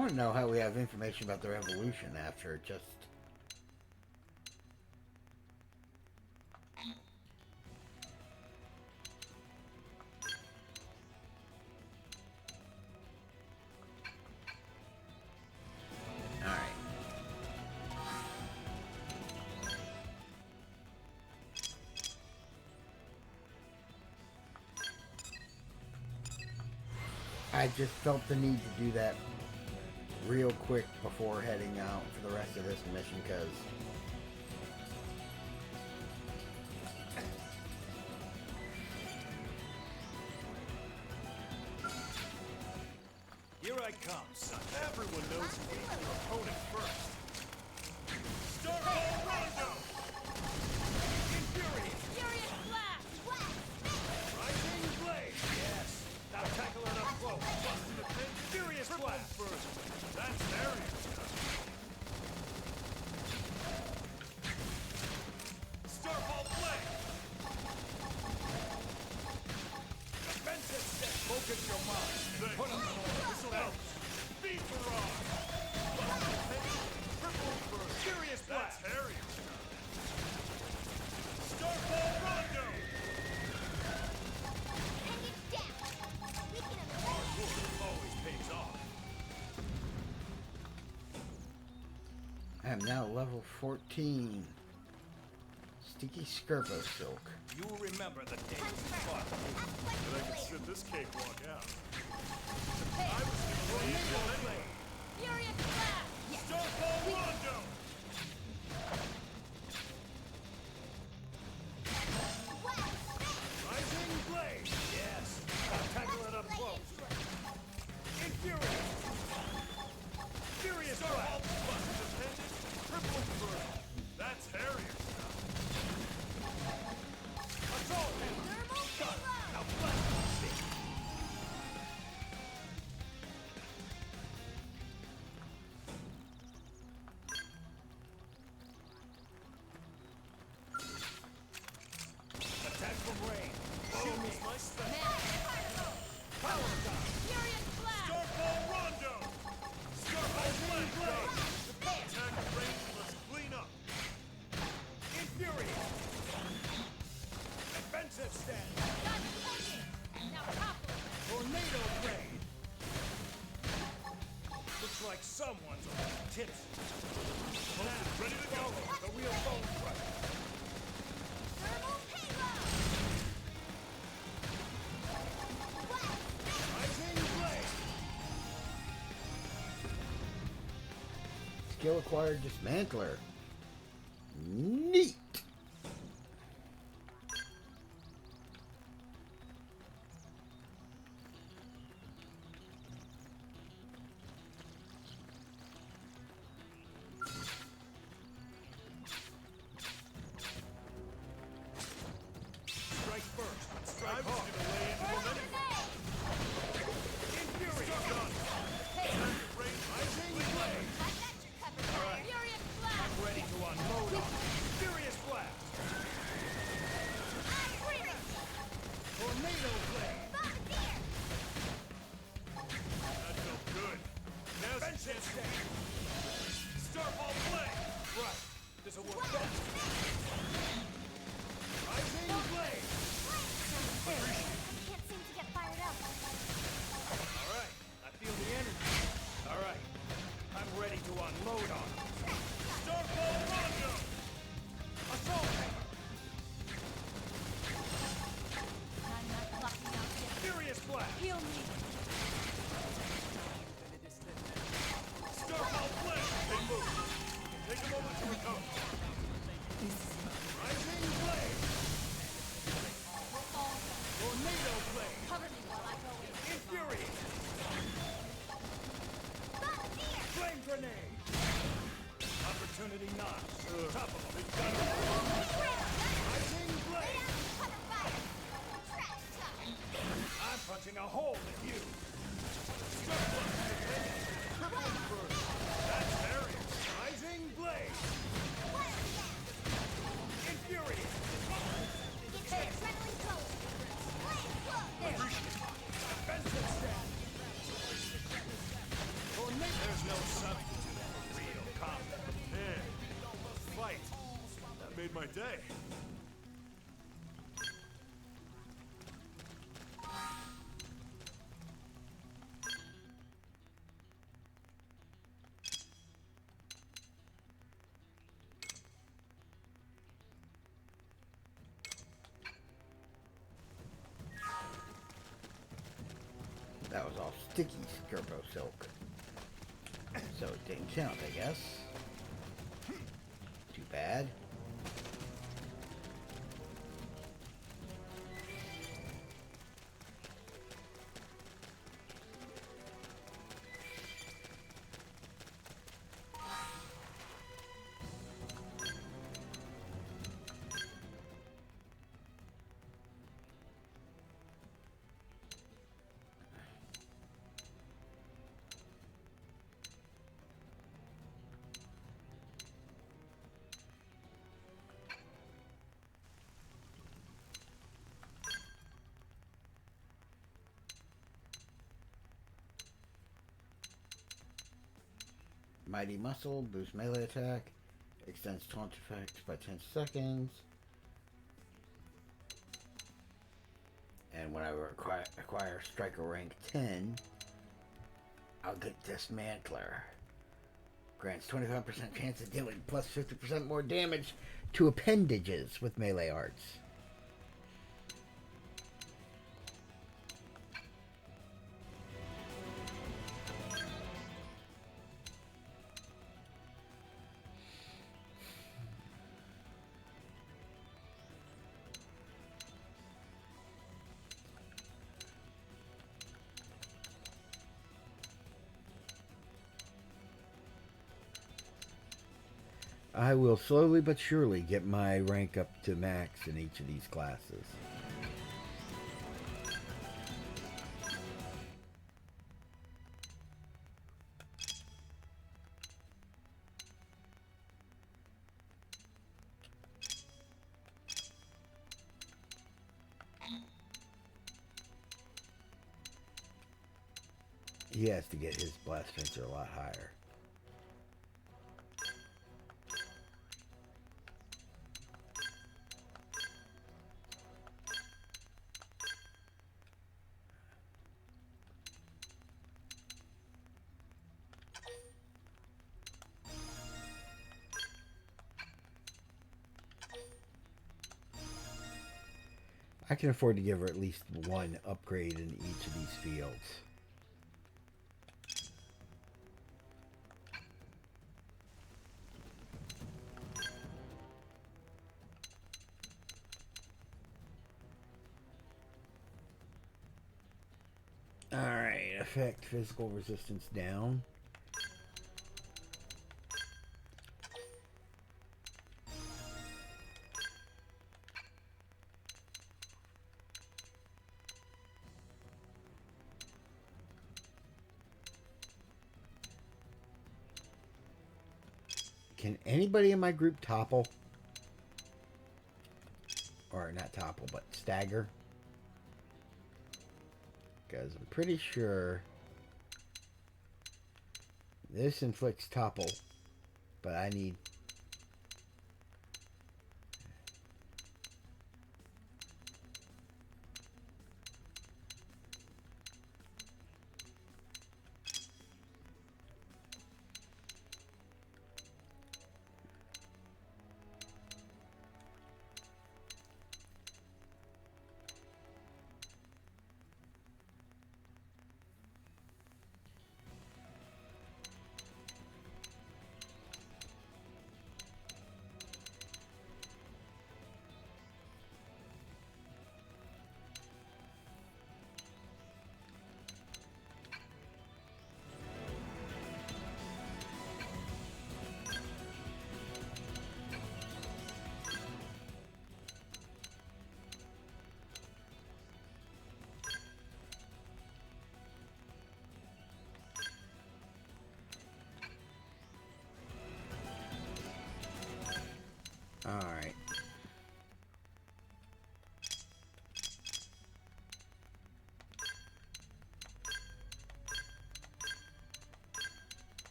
want to know how we have information about their evolution after just... Alright. I just felt the need to do that real quick before heading out for the rest of this mission, because Here I come, son. Everyone knows who beat your opponent first. Starfall Rondo! Infuriate! Furious Blast! Rising Blade! Yes! Now tackle it up close. Bust the pin. Furious Blast first. That's area stuff. Starfall Blade! Defensive step. Focus your mind. Put him on. This'll help. Speed Barrage! Bust the pin. Triple first. Furious Blast! That's area stuff. Starfall Rondo! Bring it down! We can Hard work always pays off. I am now level 14. Sticky Skerpo Silk. You will remember the day we fought. But I can sit this cakewalk out. I was gonna lay it all anyway. Furious Blast! Starfall Rondo! Rising Blade! Yes! I'll tackle it up close. Infuriate! Furious Blast! Bust dependent, triple burn. That's Harrier stuff. Assault hammer! Done! Now blast the stick! Attack from range. Show me my special. Power down. Furious Blast! Starfall Rondo! Starfall Blade! Attack at range, let's clean up. Infuriate! Defensive stand! Done cooking! Now topple! Tornado Blade! Looks like someone's a little tipsy. Now, ready to go! The real bone crusher! Thermal payload! Rising Blade! Skill acquired Dismantler. Neat! Strike first. Strike hard. Gonna lay in momentum. Infuriate! Done. Attack at range. Rising Blade! I got you covered, All right. Furious Blast! I'm ready to unload on it. Furious Blast! Freedom! Tornado Blade! Bombardier! That felt good. Now defensive stand. Starfall Blade! Right. This'll work best. Rising Blade! I can't seem to get fired up. All right. I feel the energy. All right. I'm ready to unload on it. Starfall Rondo! Assault hammer! I'm not blocking out yet. Furious Blast! Heal me! Starfall Blade! They move. Take a moment to recover. Rising Blade! Tornado Blade! Cover me while I go in. Infuriate! Bombardier! Flame Grenade! Opportunity knock. Top of them. Rising Blade! Cover fire! Trash talk! I'm punching a hole in you. Surplus defense. Triple burst. That's Harrier. Rising Blade. Infuriate. Get the adrenaline going! Flame flow! Defensive stand. Tornado. There's day. That was all sticky Scarbo silk. So it didn't count, I guess. Too bad. Mighty Muscle, boost melee attack, extends taunt effect by 10 seconds. And when I acquire Striker rank 10, I'll get Dismantler. Grants 25% chance of dealing plus 50% more damage to appendages with melee arts. I will slowly but surely get my rank up to max in each of these classes. He has to get his blast fencer a lot higher. I can afford to give her at least one upgrade in each of these fields. Alright, effect physical resistance down. Can anybody in my group topple? Or not topple, but stagger? Because I'm pretty sure this inflicts topple, but I need...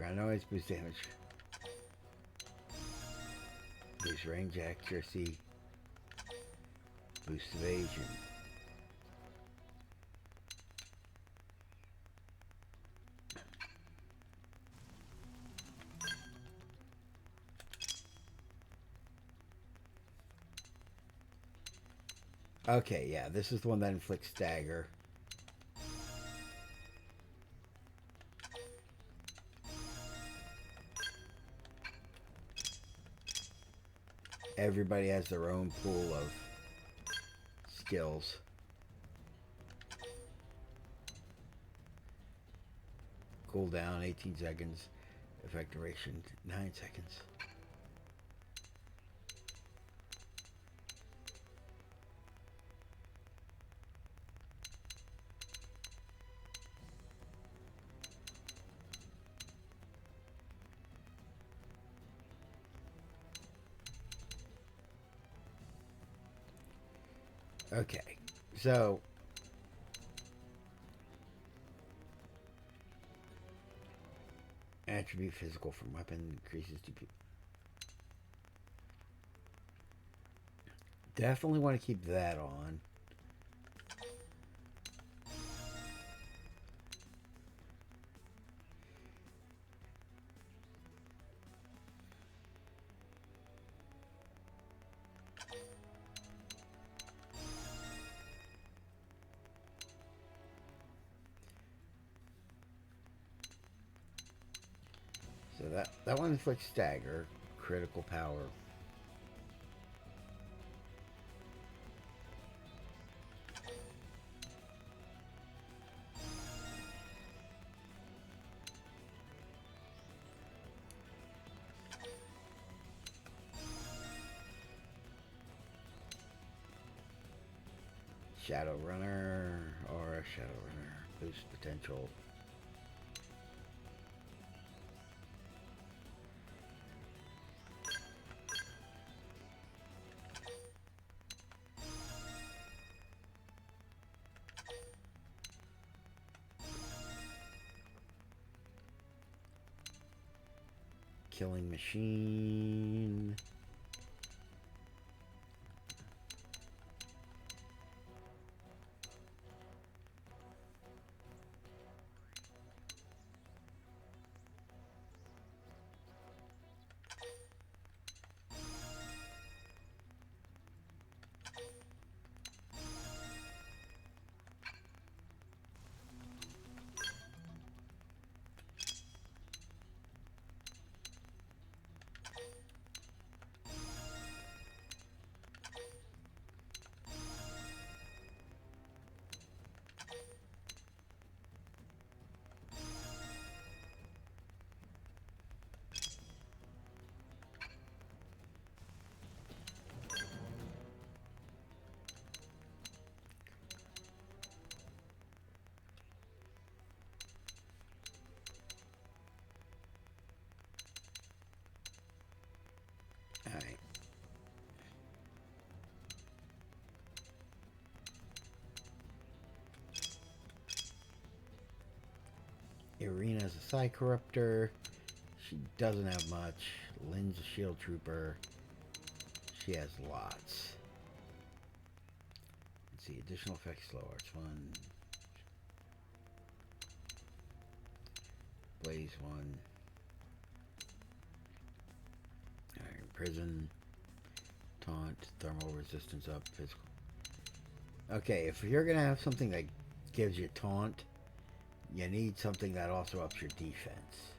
Background noise, boost damage. Boost range accuracy. Boost evasion. Okay, yeah, this is the one that inflicts stagger. Everybody has their own pool of skills. Cooldown 18 seconds. Effect duration 9 seconds. Okay, so attribute physical from weapon increases to definitely want to keep that on. So that one inflicts stagger, critical power. Shadowrunner or a Shadowrunner. Boost potential. Killing machine. Alright. Irina's a Psy Corruptor. She doesn't have much. Lynn's a Shield Trooper. She has lots. Let's see, additional effects, slow arts 1. Blaze 1. Alright, prison. Taunt, thermal resistance up, physical. Okay, if you're gonna have something that gives you taunt, you need something that also ups your defense.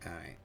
Alright.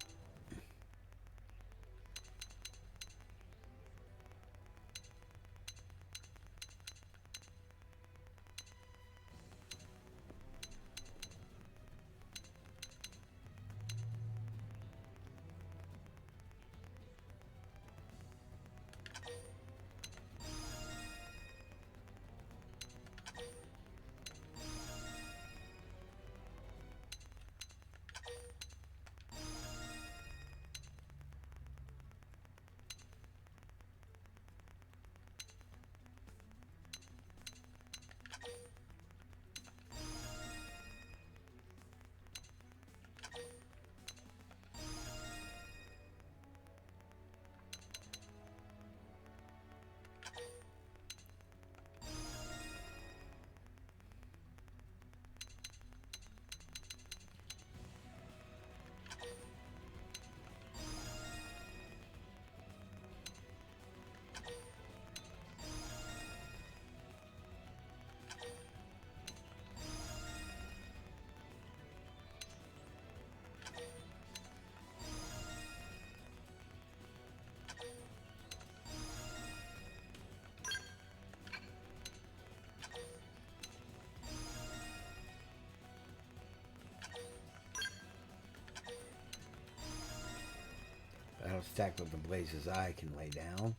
That'll stack with the blazes I can lay down.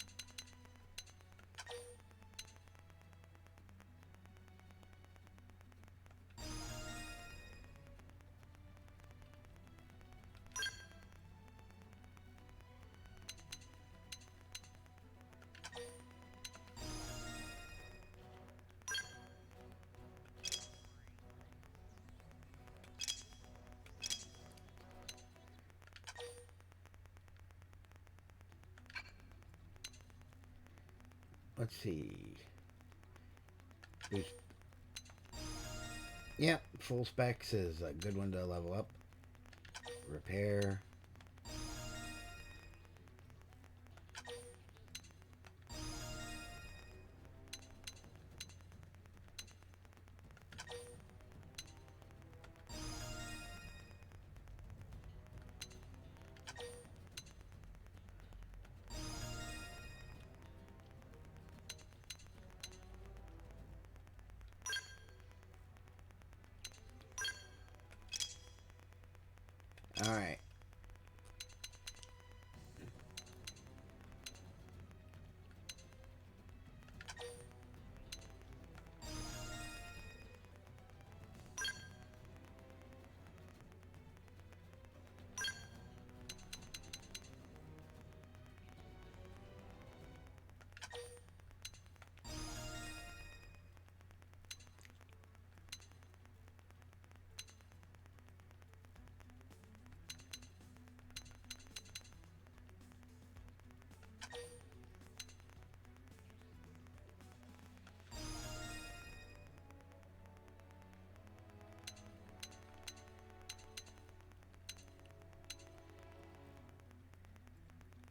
Let's see. Yep, full specs is a good one to level up. Repair. All right.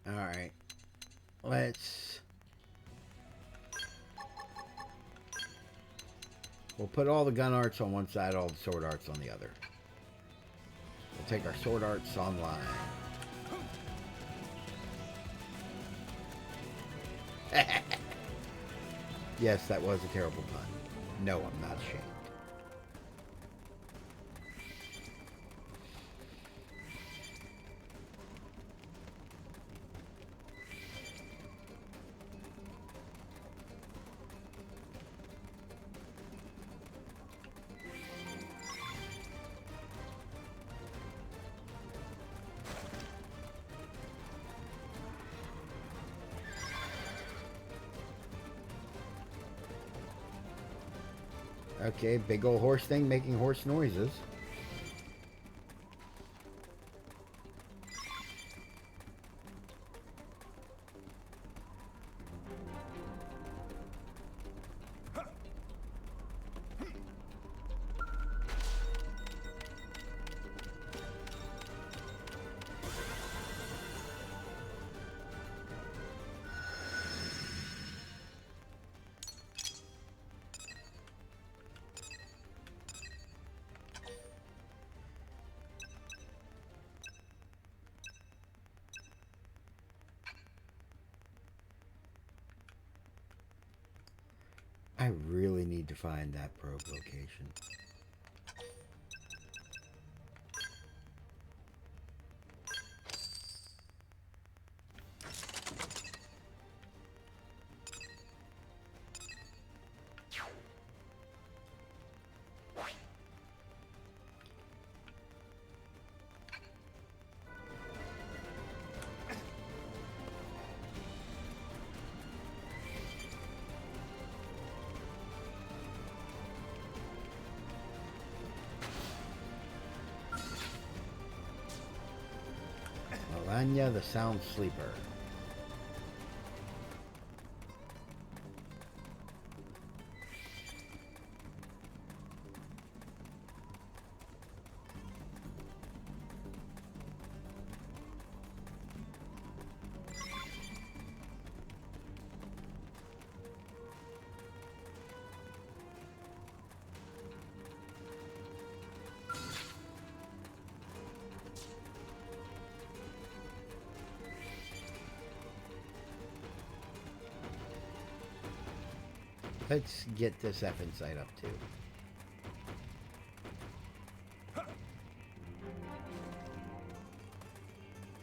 All right. We'll put all the gun arts on one side, all the sword arts on the other. We'll take our sword arts online. Yes, that was a terrible pun. No, I'm not ashamed. Okay, big old horse thing making horse noises. I really need to find that probe location. Melania the Sound Sleeper. Let's get this effing site up too.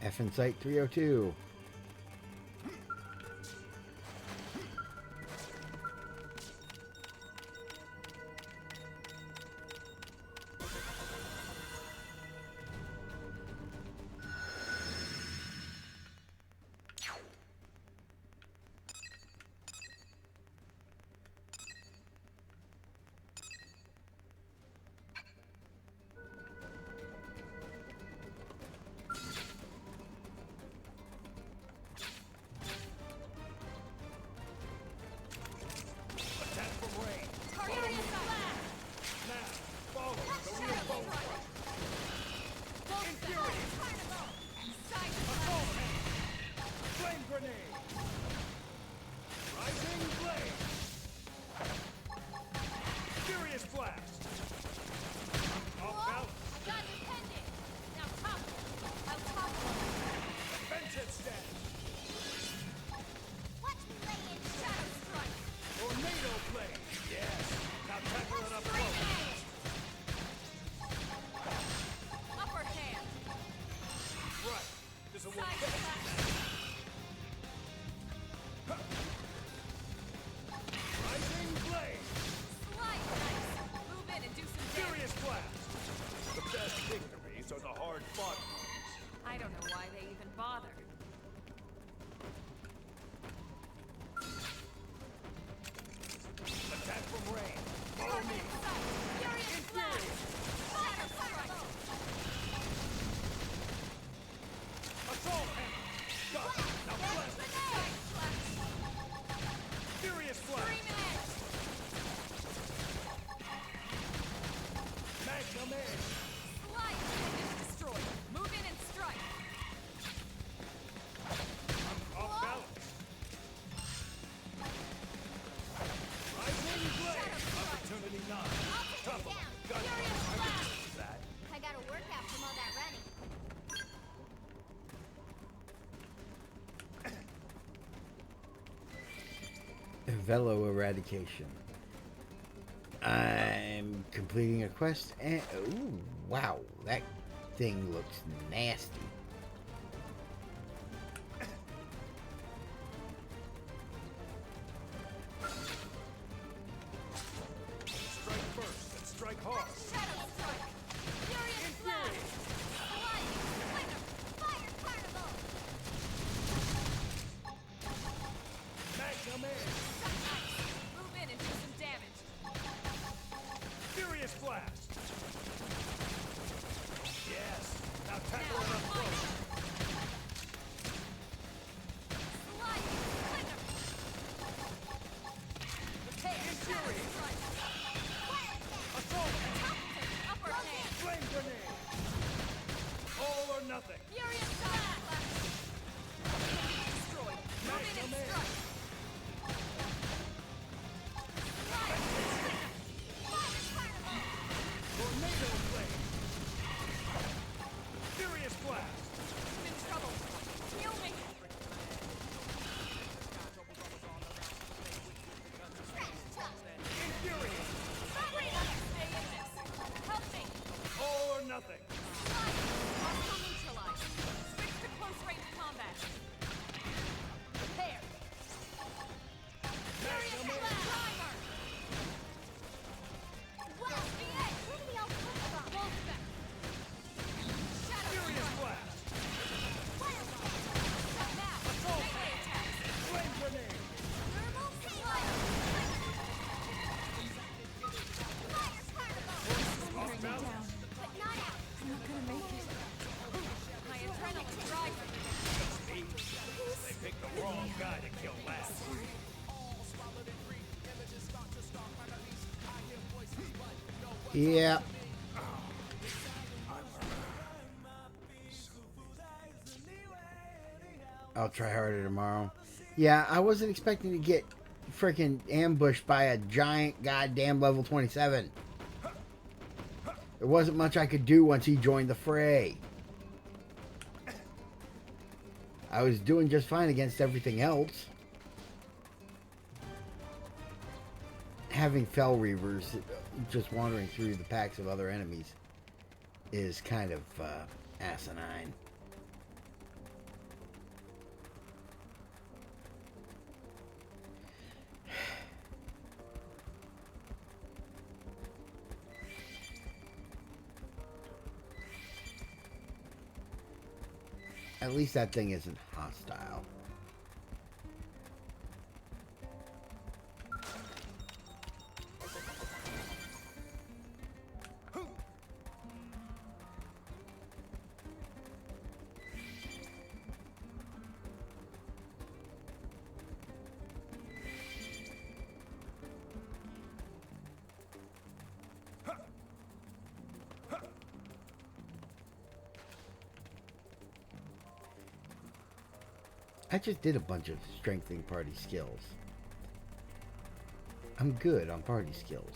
Effing site 302. Attack from range. Follow me. Now, follow the real boat front. Infuriate. Assault hand. Flame grenade. Rising blade. Furious blast. Off balance. Defensive stance. Tornado blade. Yes. Now tackle it up close. Upper hand. Right. This will work best. Rising blade. Slide dice. Move in and do some damage. Furious blast. The best victories are the hard-fought ones. I don't know why they even bother. Attack from range. Follow me. Furious blast. Shatter strike. Assault hammer. Got it. Now blast. Furious blast. Scream edge. Magnum edge. Slide finish destroyed. Move in and strike. Off balance. Rising blade. Opportunity knock. Tough one. Got it. I can use that. I got a workout from all that running. Velo eradication. I'm completing a quest and ooh, wow, that thing looks nasty. Strike first and strike hard. Shadow strike. Furious blast. Slide. Splinter. Fire carnival! Magnum edge. Move in and do some damage. Furious blast. Yes. Now tackle it up close. Slide. Splinter. Infuriate. Strike. Assault hammer. Upper hand. Flame grenade. All or nothing. Furious blast. Destroyed. Move in and strike. Tornado blade. Furious blast. I'm in trouble. Heal me. Trash truck! guy to kill last. Yeah. I'll try harder tomorrow. Yeah, I wasn't expecting to get freaking ambushed by a giant goddamn level 27. There wasn't much I could do once he joined the fray. I was doing just fine against everything else. Having Fell Reavers just wandering through the packs of other enemies is kind of asinine. At least that thing isn't hostile. I just did a bunch of strengthening party skills. I'm good on party skills.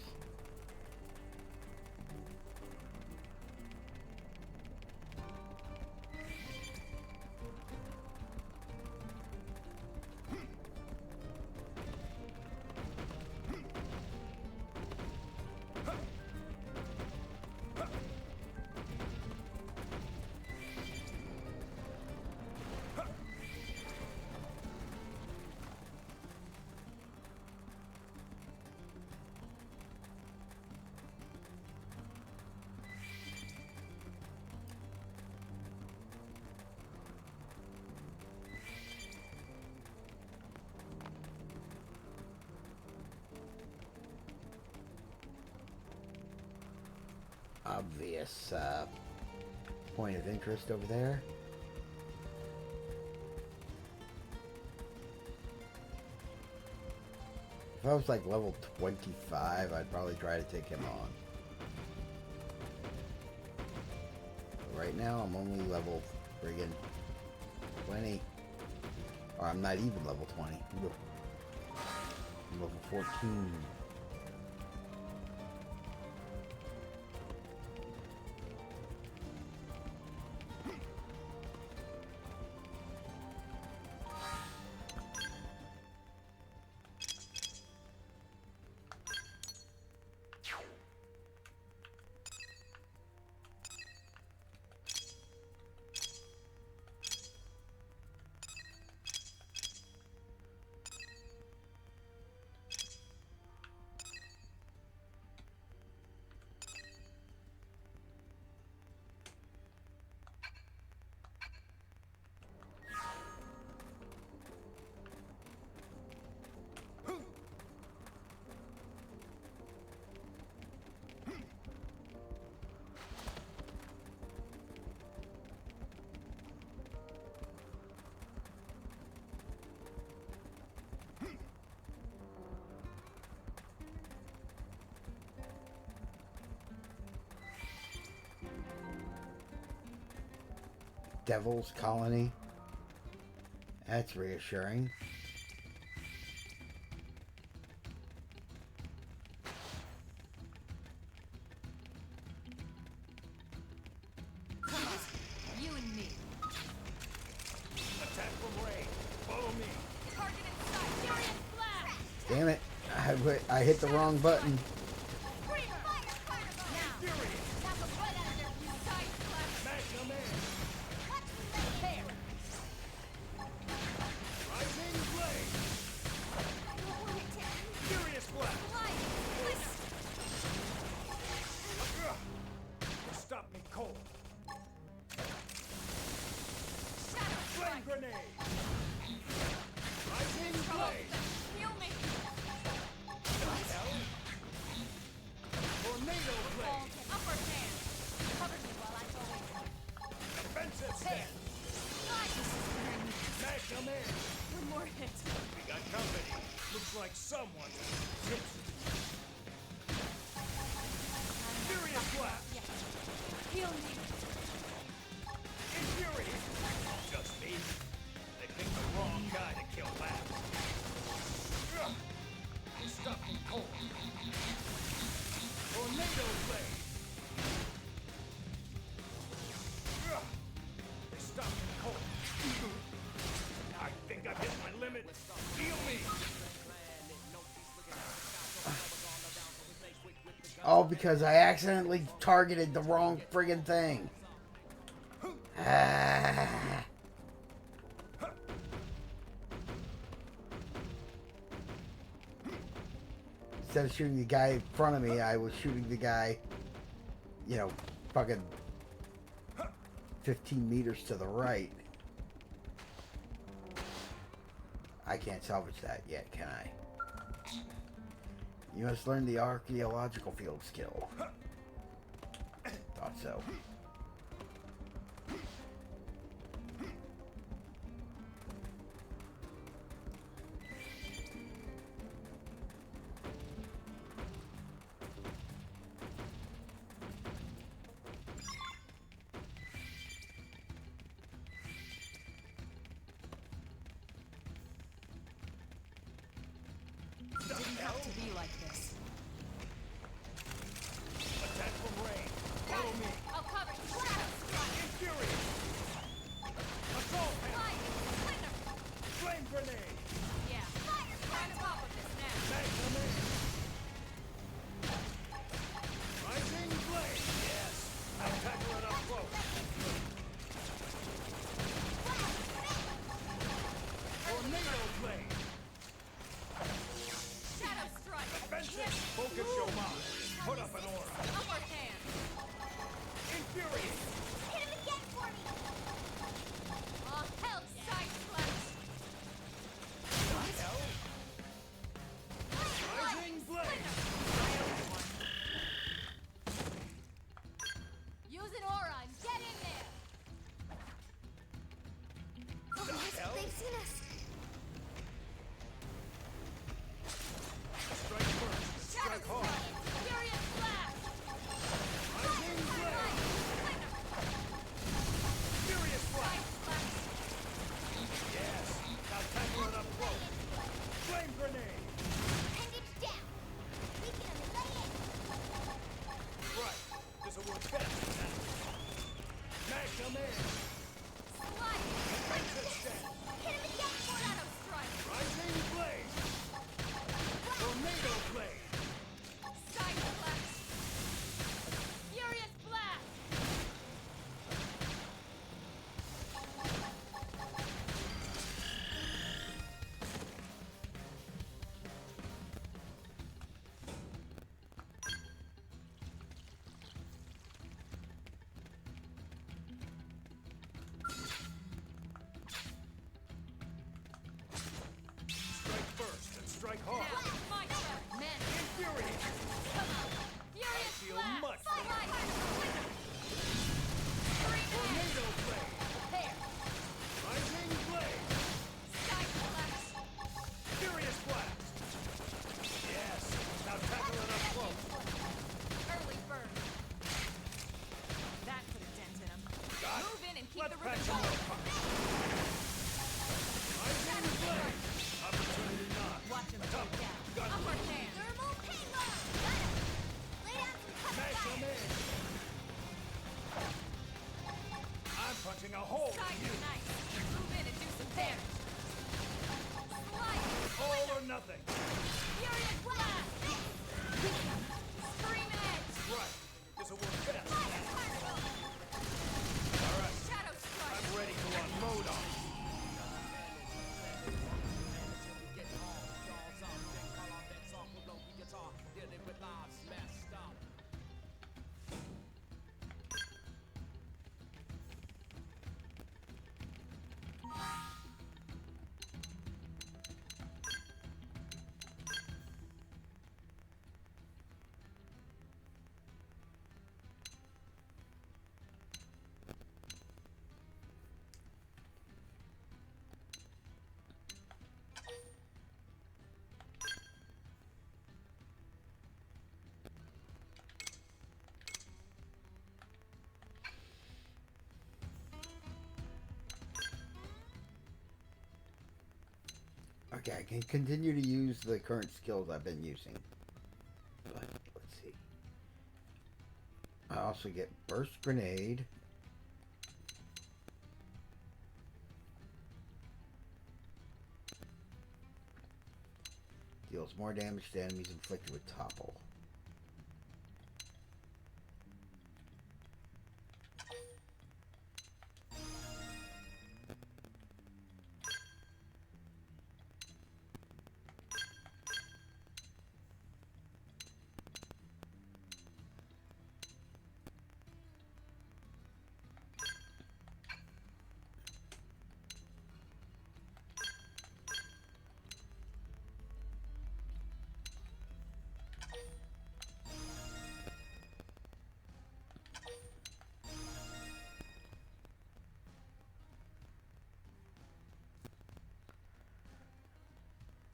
Obvious point of interest over there. If I was like level 25, I'd probably try to take him on. But right now, I'm only level friggin' 20. Or I'm not even level 20. I'm level 14. Devil's Colony. That's reassuring. You and me. Attack from range. Follow me. Target inside. Furious blast. Damn it. I hit the wrong button. like someone tips. Furious blast! Heal me. Infuriate! Just me? They picked the wrong guy to kill last. Ugh. Stop me cold. Tornado blade! Ugh. They stopped me cold. I think I've hit my limit. Heal me! All because I accidentally targeted the wrong friggin' thing. Ah. Instead of shooting the guy in front of me, I was shooting the guy, you know, fucking 15 meters to the right. I can't salvage that yet, can I? You must learn the archaeological field skill. Thought so. Didn't have to be like this. Attack from range. Follow me. I'll cover you. Infuriate! Assault hammer! Flame grenade! Yeah. We're on top of this now. Magnum air! Rising blade! Yes! I'll tackle it up close. Tornado blade! Shadow strike. Defensive! Focus your mind. Put up an order. Upward hand. Infuriate! Hit him again for me! Oh, hell, side slash. Hell? Rising blade! Use an aura and get in there. Hell? They've seen us. Strike first. Strike hard. Furious blast. Rising blade! Furious blast! Yes! Now tackle it up close. Flame grenade! And it's down. We can only lay it. Right. This'll work best. Magnum air! Slide. Defensive stand! Hit him again for me. Shadow strike. Rising blade! Tornado blade! Side slash. Furious blast. Strike first and strike hard! Now it's my turn. Men. Infuriate! Come on. Furious feel blast. much Slide. Tornado blade! There. Rising blade! Side slash. Furious blast! Yes! Now tackle it up close! Early bird. That put a dent in him. Got it. Move in and keep Let's the patch ribbon him going. up! Rising blade! Opportunity knock! Watch him go down. Okay, I can continue to use the current skills I've been using. But, let's see. I also get Burst Grenade. Deals more damage to enemies inflicted with Topple.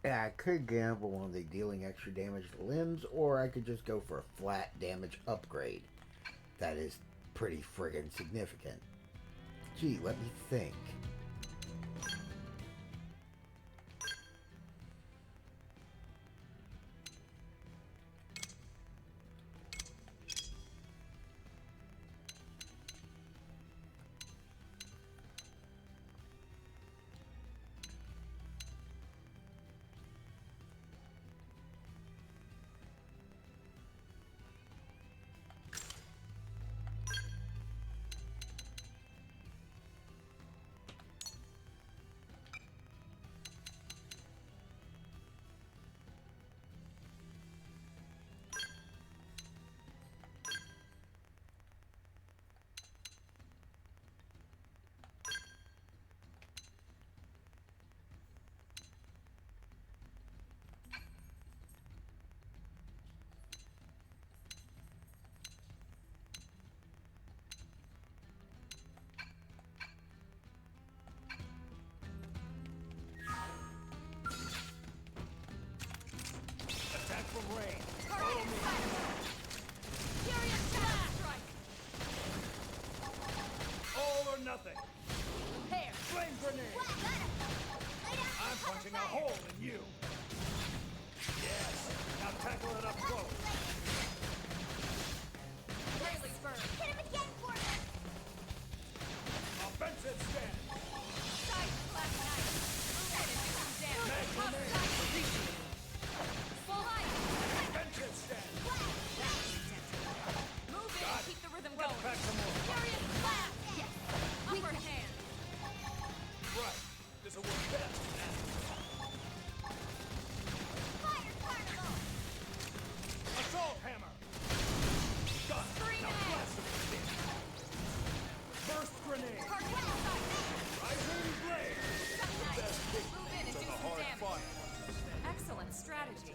Yeah, I could gamble on the dealing extra damage to limbs, or I could just go for a flat damage upgrade. That is pretty friggin' significant. Gee, let me think. Attack from range. Follow me. Furious Blast Strike! All or nothing. Prepare! Flame grenade. I'm punching a hole in you. Yes. Now tackle it up close. Daily Burn! Hit him again for me! Offensive stand. Side Slash Knife! Move in and do some damage! Mag grenade. Full height! Defensive stand. Move in and keep the rhythm going! Back some more. Furious Blast! Yes! Upper hand! Right. This'll work best. Fire Carnival! Assault hammer. Done. Scream Now axe! blast him with this. Burst grenade. Cartwheel side! Rising blade. Duck knife! Best kick. Move in and It's do a some hard damage! fight. Excellent strategy!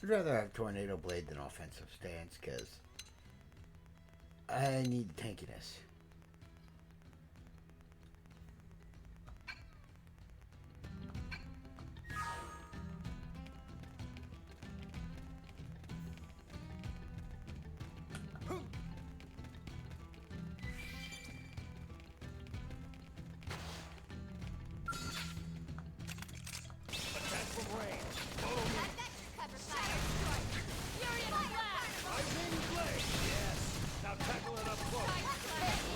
I'd rather have Tornado Blade than Offensive Stance, because I need tankiness. Attack from range. Follow me. I've got your cover, Fire Strike! Furious Blast! Rising blade. Yes. Now tackle it up close. Side Slash!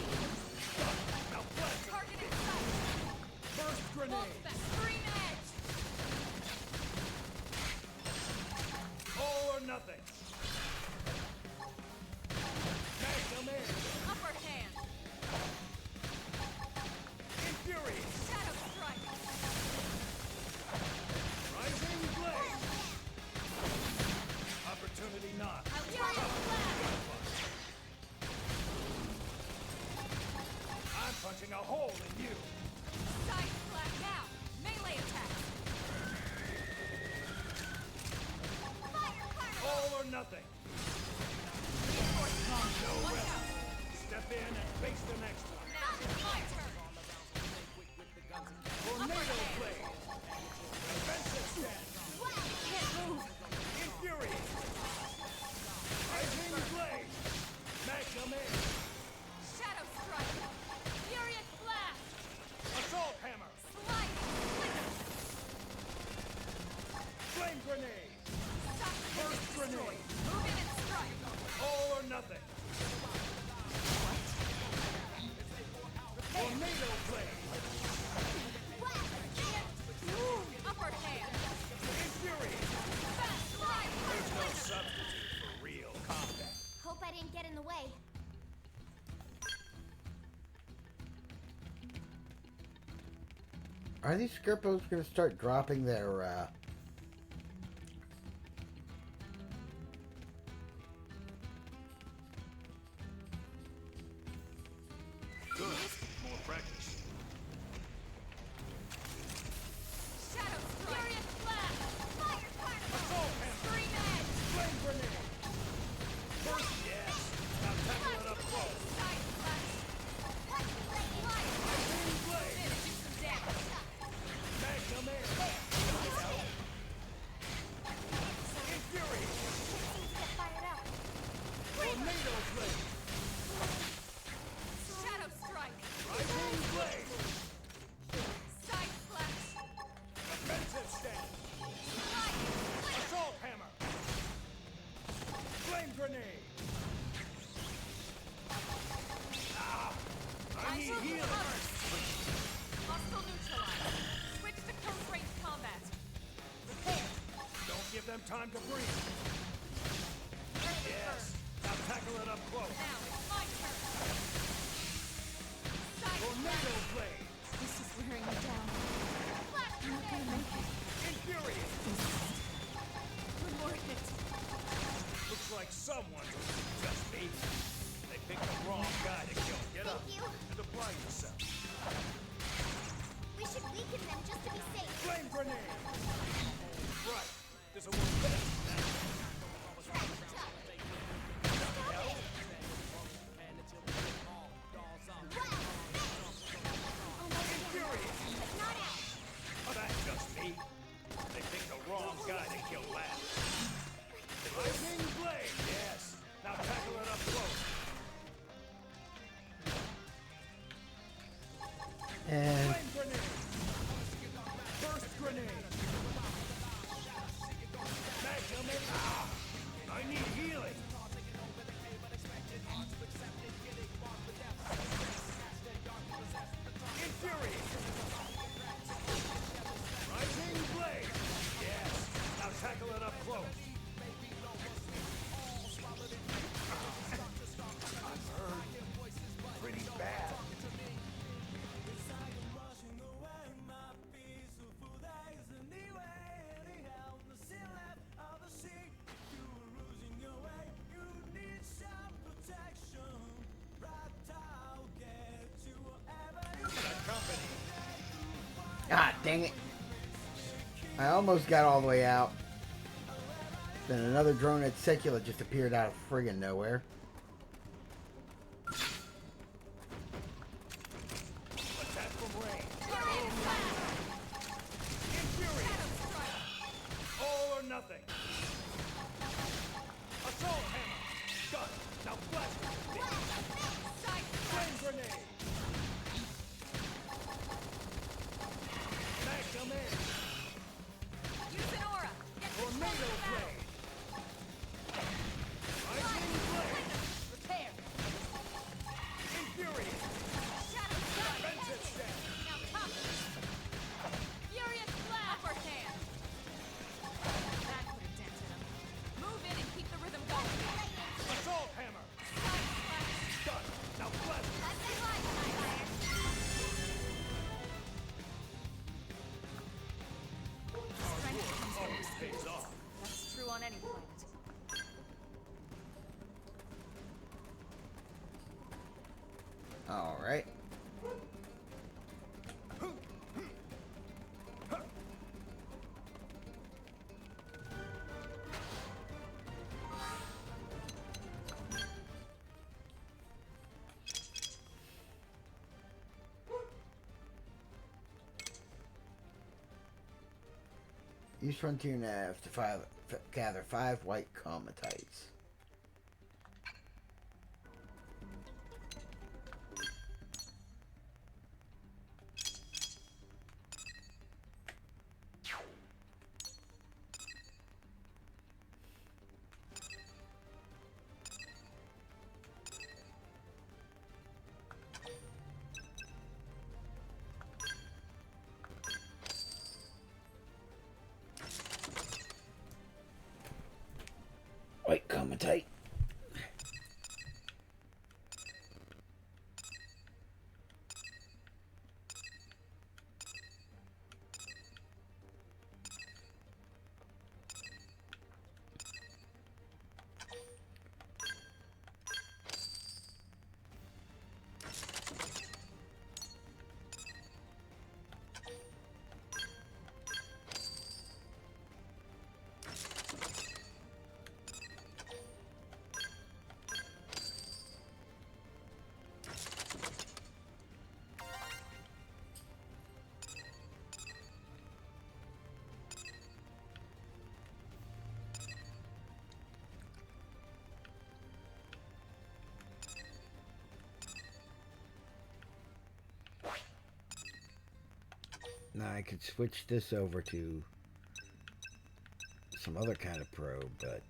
punching a hole in you. Side slash now! Melee attack! Fire carnival! All or nothing. No rest. Step in and face the next one. Now it's my turn! Tornado blade. Defensive stand. Can't move! Infuriate. Rising blade. Magnum air. Shadow strike! Furious blast! Assault hammer. Slide! Flame grenade. Stop! Burst grenade. Move in and strike! All or nothing. Tornado blade. Upper hand! Infuriate. Fast slide! There's no substitute for real combat. Hope I didn't get in the way. Are these Scorpios going to start dropping their, Good. More practice. Shadow strike! Furious blast! Fire carnival! Assault hammer. Scream edge! Flame grenade. Burst. Yes. Now tackle it up close. Side slash! Lightning blade! Rising blade. Finish you some damage! Magnum air. Infuriate. Seems to get fired up. Tornado blade. Shadow strike! Rising blade. Side slash! Defensive stand. Slide! Assault hammer. Flame grenade. I need healing. Hostile neutralized. Switch to close range combat. Repair. Don't give them time to breathe. Yes. Now tackle it up close. Now it's my turn. Side Tornado blade. This is wearing me down. Flash grenade! Infuriate. One more hit. Looks like someone, just me. They picked the wrong guy to kill. Get up Thank you. and apply yourself. We should weaken them just to be safe. Flame grenade. Right. This'll work better than that. Try to stop it. Almost Infuriate. but not out. Oh, that's just me. They picked the wrong guy to kill last. Lightning blade. Yes. Now tackle it up close. and Flame grenade. Burst grenade. Magnum air. I need healing. Infuriate. Rising blade. Yes. Now tackle it up close. I'm hurt. Pretty bad. God dang it. I almost got all the way out. Then another drone at Secular just appeared out of friggin' nowhere. Attack from range. Furious blast! Infuriate. Shadow strike! All or nothing. Assault hammer. Gun. Now blast it. Side Flame grenade. Magnum air. use an aura! Get Tornado control of the battle! blade. Rising blade. Use Frontier Nav to gather 5 white cometites. White cometite. Now I could switch this over to some other kind of probe, but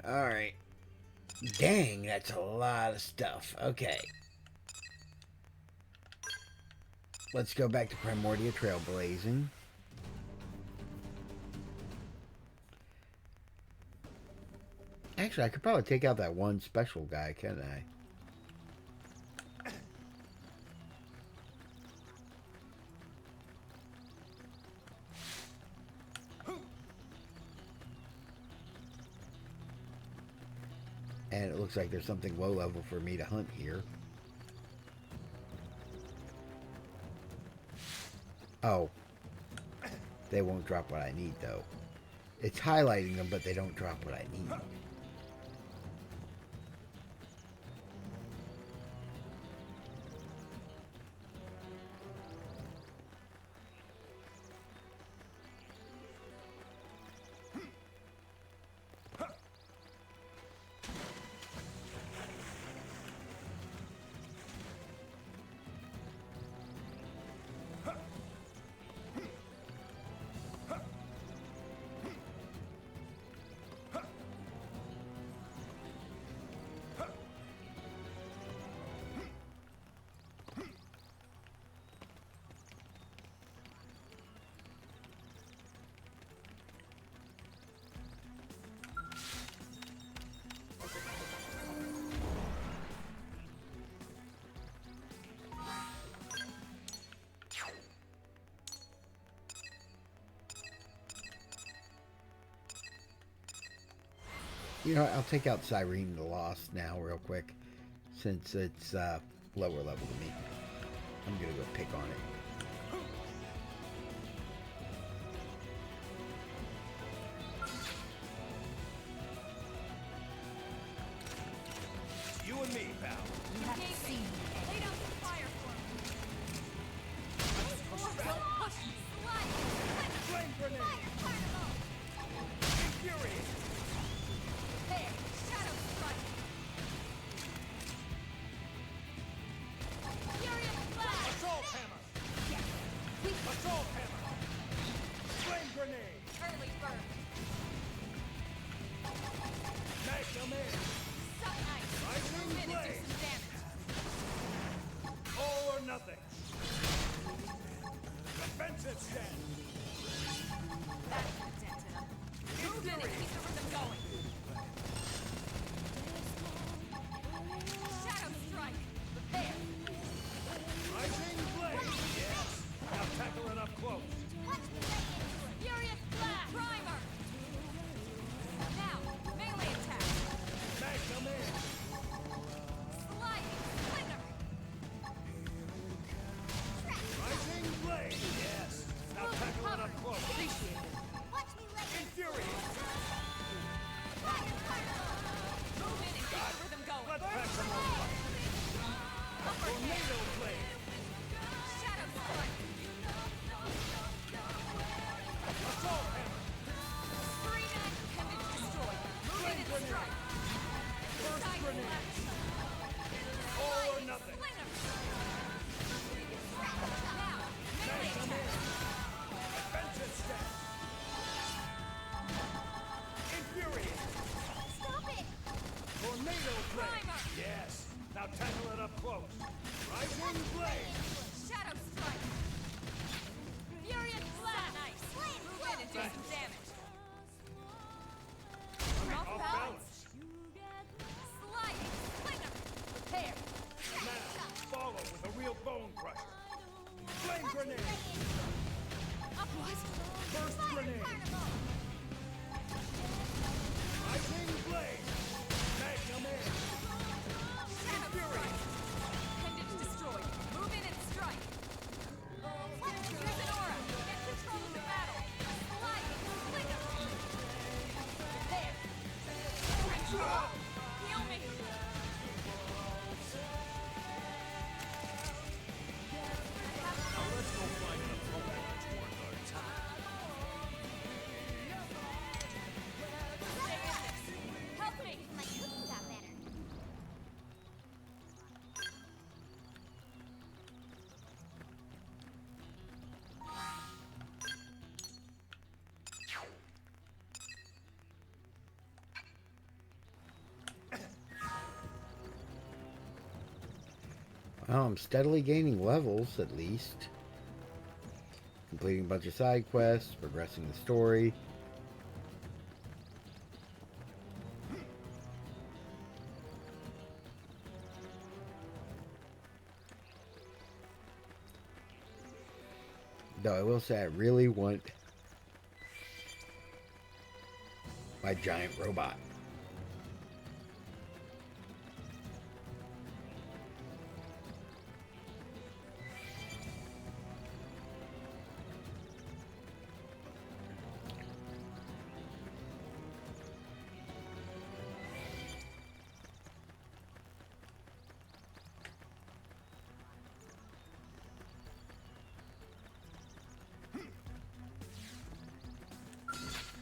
alright. Dang, that's a lot of stuff. Okay. Let's go back to Primordia Trailblazing. Actually, I could probably take out that one special guy, couldn't I? And it looks like there's something low level for me to hunt here. Oh. They won't drop what I need, though. It's highlighting them, but they don't drop what I need. You know, I'll take out Cyrene the Lost now real quick, since it's lower level than me. I'm gonna go pick on it. You and me, pal. You haven't seen me. Lay down some fire for me. Don't push me. Flame grenade! Infuriate! There, shadow strike. Furious blast. Assault hammer! Assault hammer! Flame grenade! Early bird. Magnum air! Suck ice. Lightning Minute do blade! some damage. All or nothing! Defensive stand! That's the dent in 'em. 2 minutes, keep the rhythm going. Shadow strike. There. Lightning blade! Crusher. Flame grenade! What? First grenade! Lightning blade! Magnum air! Shadow strike! Appendage destroyed. Move in and strike. Use an aura. Get control of the battle. Slide. Flicker. There. Control. Heal me. Now let's go find an opponent that's worth our time. Stay in this. Help me. My cooking got better. Well, I'm steadily gaining levels, at least. Completing a bunch of side quests, progressing the story. Though I will say I really want my giant robot.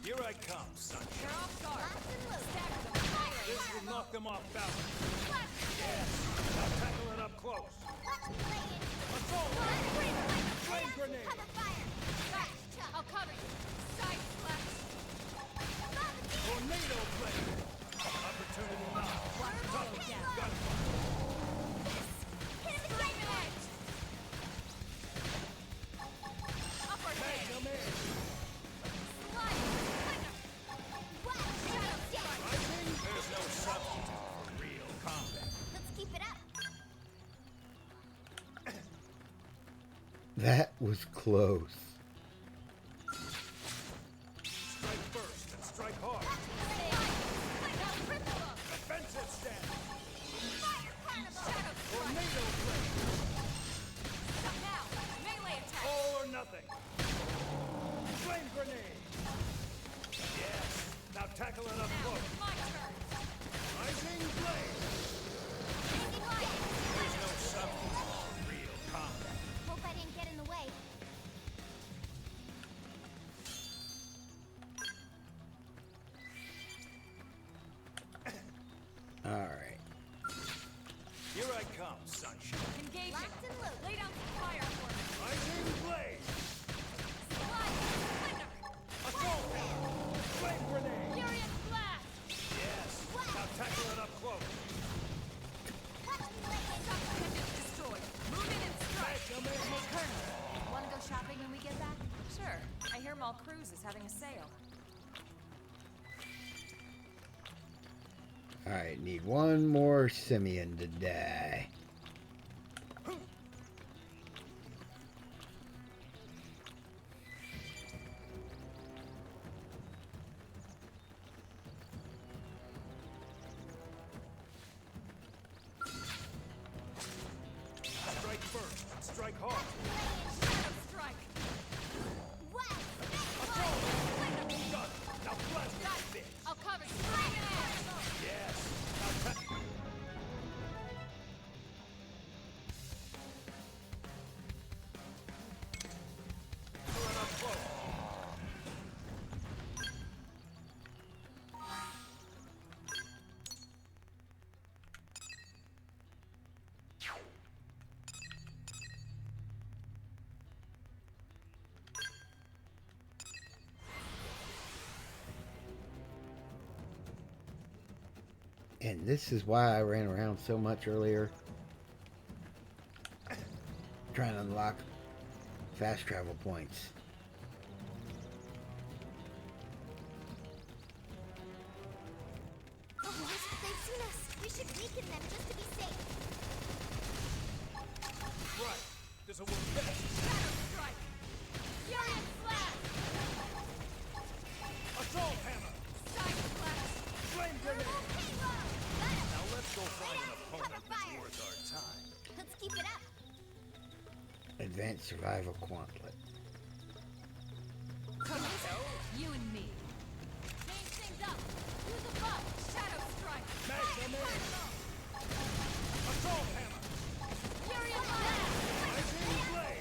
Here I come, son. You're off guard. Locked and loaded. Stagger them. Fire. This will knock them off balance. Flash grenade. Now tackle it up close. Watch me lay in. Assault! Flame grenade! Cover fire. Flash chop. I'll cover you. Side slash. Tornado blade! Opportunity now. Tunnel down. Gunfire! Hit him Bring again. it. Upper head. Magnum air! Slide. Flicker. What? Shadow strike. There's no substitute for real combat. Let's keep it up. That was close. Strike first and strike hard. Defensive stand. Tornado blade. Stop now. Melee attack. All or nothing. Flame grenade. Yes. Now tackle it up Now, close. my turn. Rising blade. There's no substitute for real combat. Hope I didn't get in the way. Alright. Here I come, sunshine. Engaging. Locked and loaded. Lay down some fire for me. Rising blade. Slide. Flicker. Assault. Flame grenade. Furious blast. Yes. Now tackle it up close. Watch me lay in. Appendage destroyed. Move in and strike. Magnum air. Want to go shopping when we get back? Sure. I hear Mall Cruise is having a sale. Alright, need one more simian to die. Strike first and strike hard. Shadow strike. What? Done. Now blast Got this it. bitch. I'll cover. Bring it in. Yes. Now tackle. Tackle it up close. And this is why I ran around so much earlier. Trying to unlock fast travel points. Oh, what? They've seen us. We should weaken them just to be safe. Right. Advanced Survival Quantlet. Come on, you and me. Change things up. Use a bow. Shadow strike. Magnum Assault hammer! Fury of blast. Lightning blade!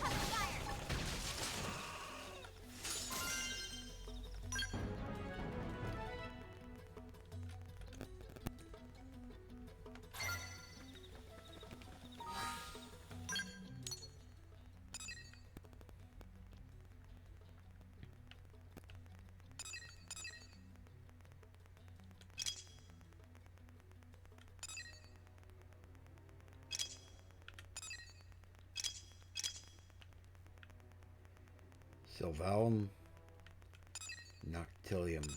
Sylvalum Noctilium.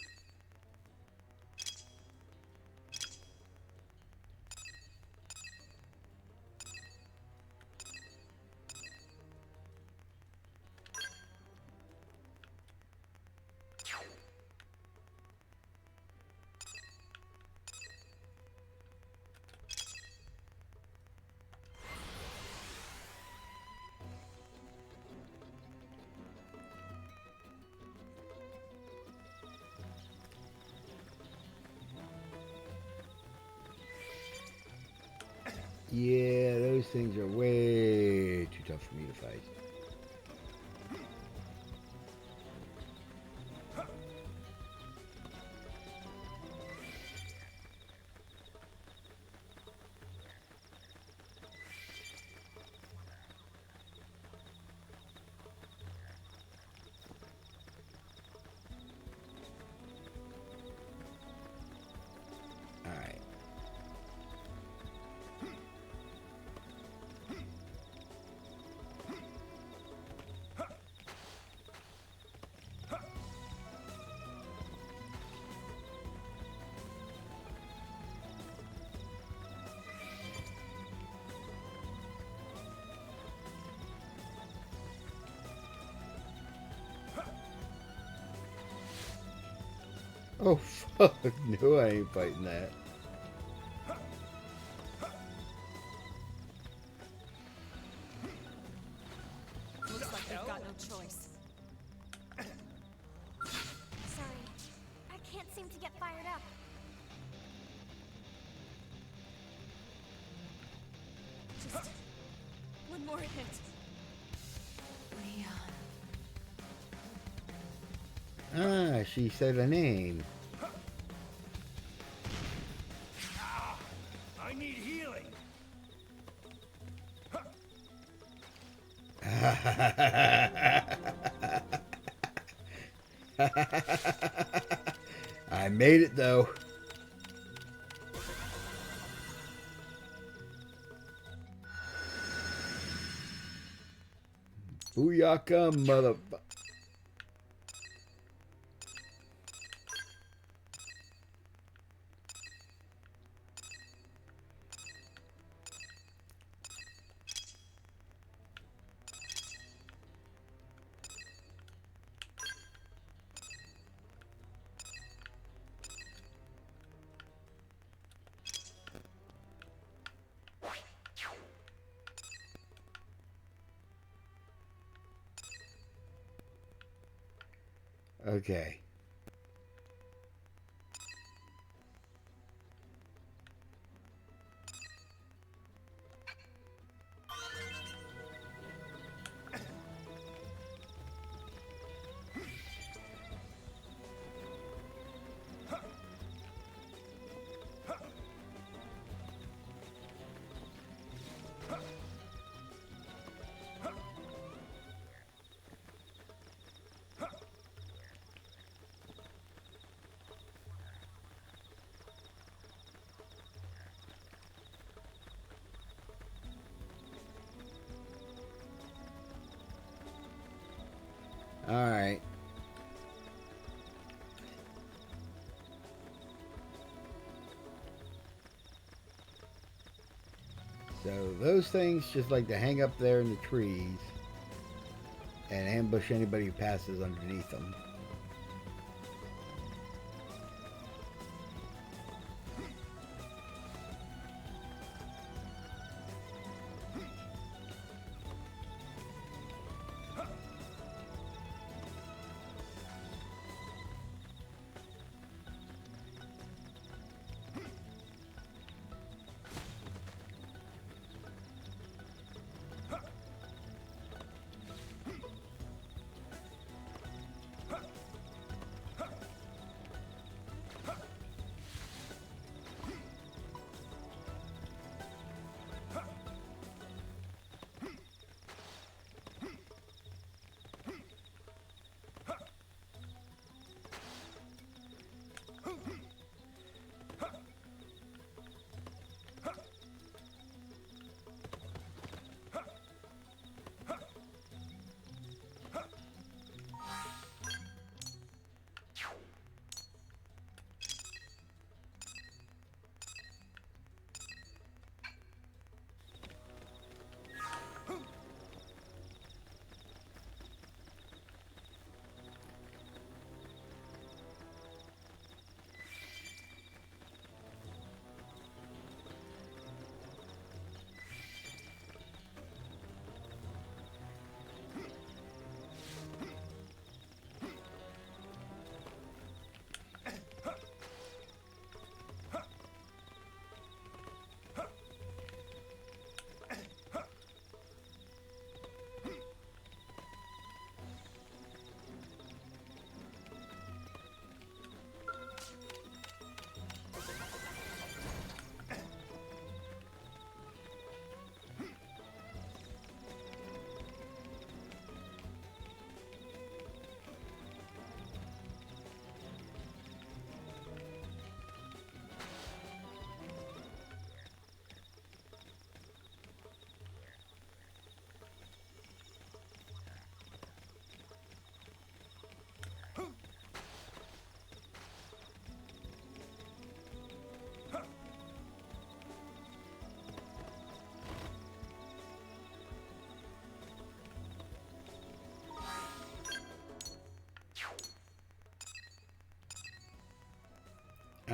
Yeah, those things are way too tough for me to fight. Alright. Oh fuck, no, I ain't fighting that. Looks like we've got no choice. Sorry, I can't seem to get fired up. Just one more hit. Leon. Ah, she said a name. I need healing! I made it though. Booyaka, motherfucker. Okay. All right. So those things just like to hang up there in the trees and ambush anybody who passes underneath them.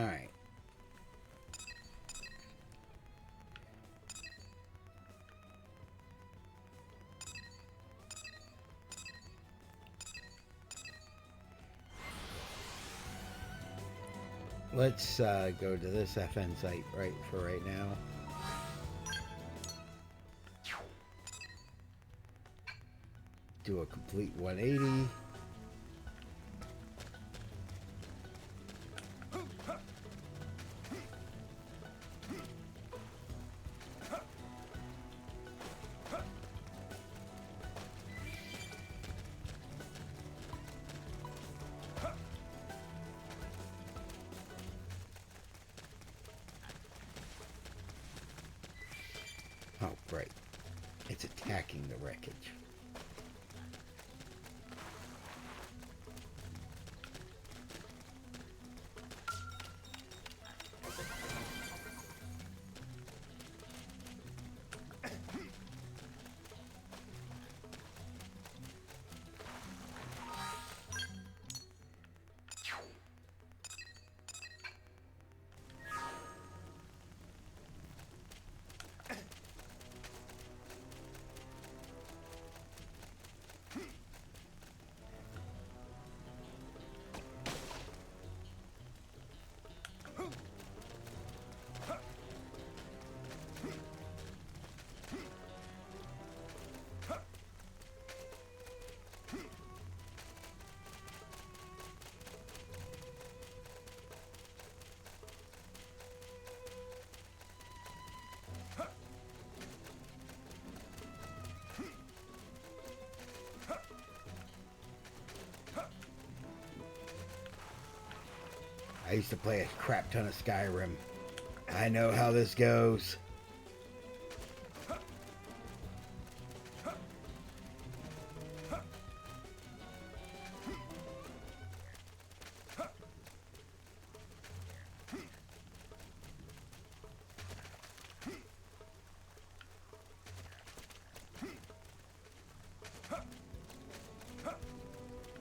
Alright. Let's go to this FN site right now. Do a complete 180. Oh, right. It's attacking the wreckage. I used to play a crap ton of Skyrim. I know how this goes.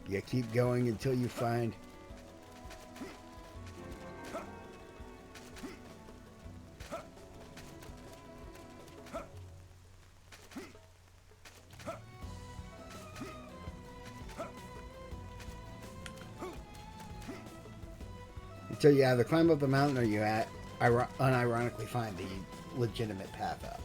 You keep going until you find... until you either climb up the mountain or you unironically find the legitimate path up.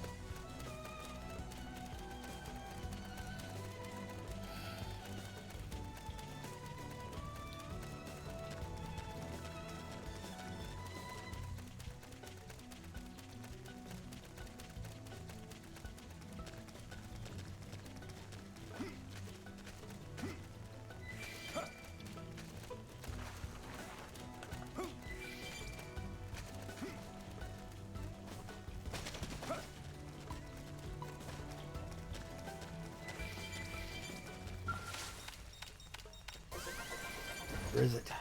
Where's the dice?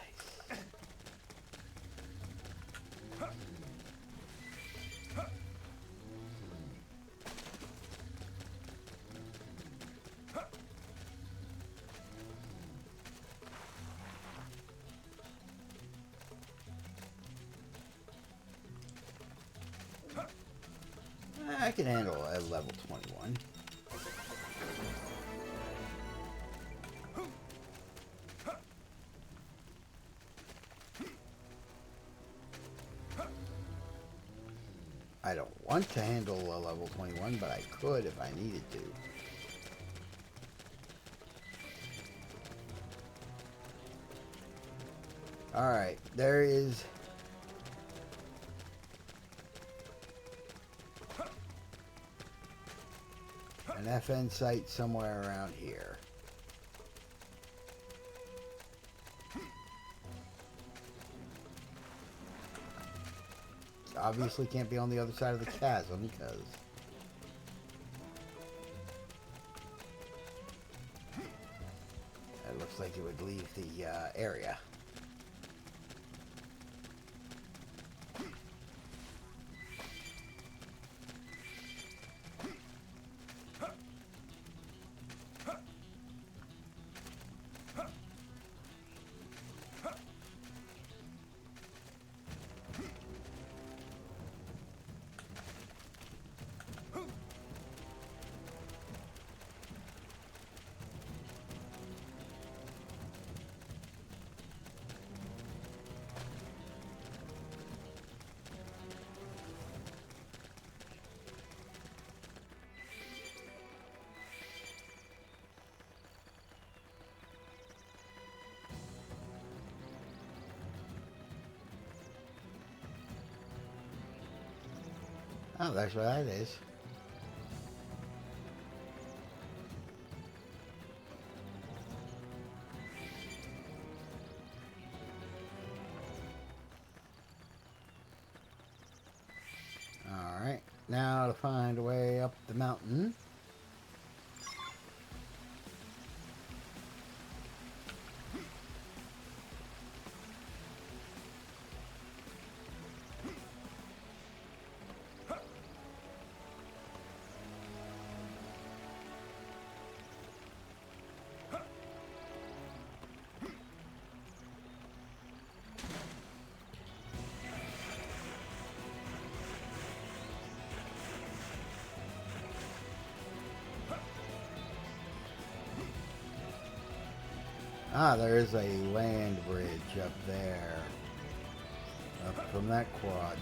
I can handle a level 21. I don't want to handle a level 21, but I could if I needed to. Alright, there is... an FN site somewhere around here. Obviously can't be on the other side of the chasm because it looks like it would leave the area. Oh, that's what that is. Alright, now to find a way up the mountain. Ah, there is a land bridge up there. Up from that quadrant.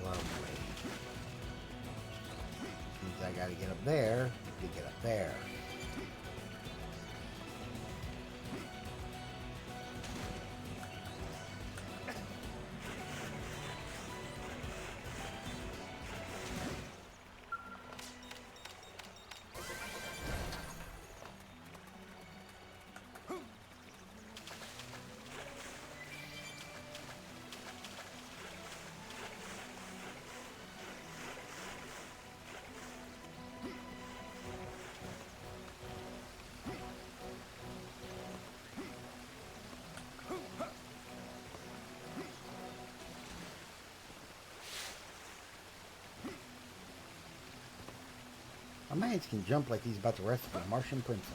Lovely. Means I gotta get up there to get up there. My man can jump like he's about to rescue a Martian princess.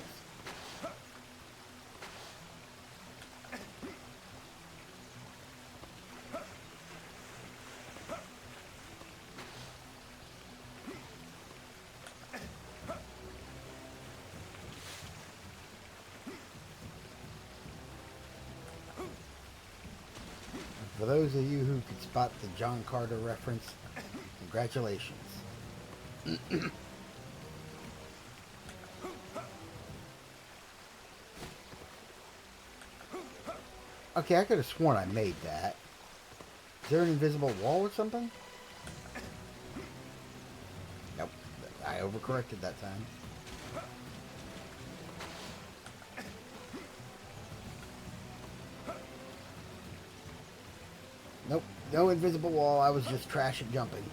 For those of you who could spot the John Carter reference, congratulations. Okay, I could have sworn I made that. Is there an invisible wall or something? Nope. I overcorrected that time. Nope. No invisible wall. I was just trash at jumping.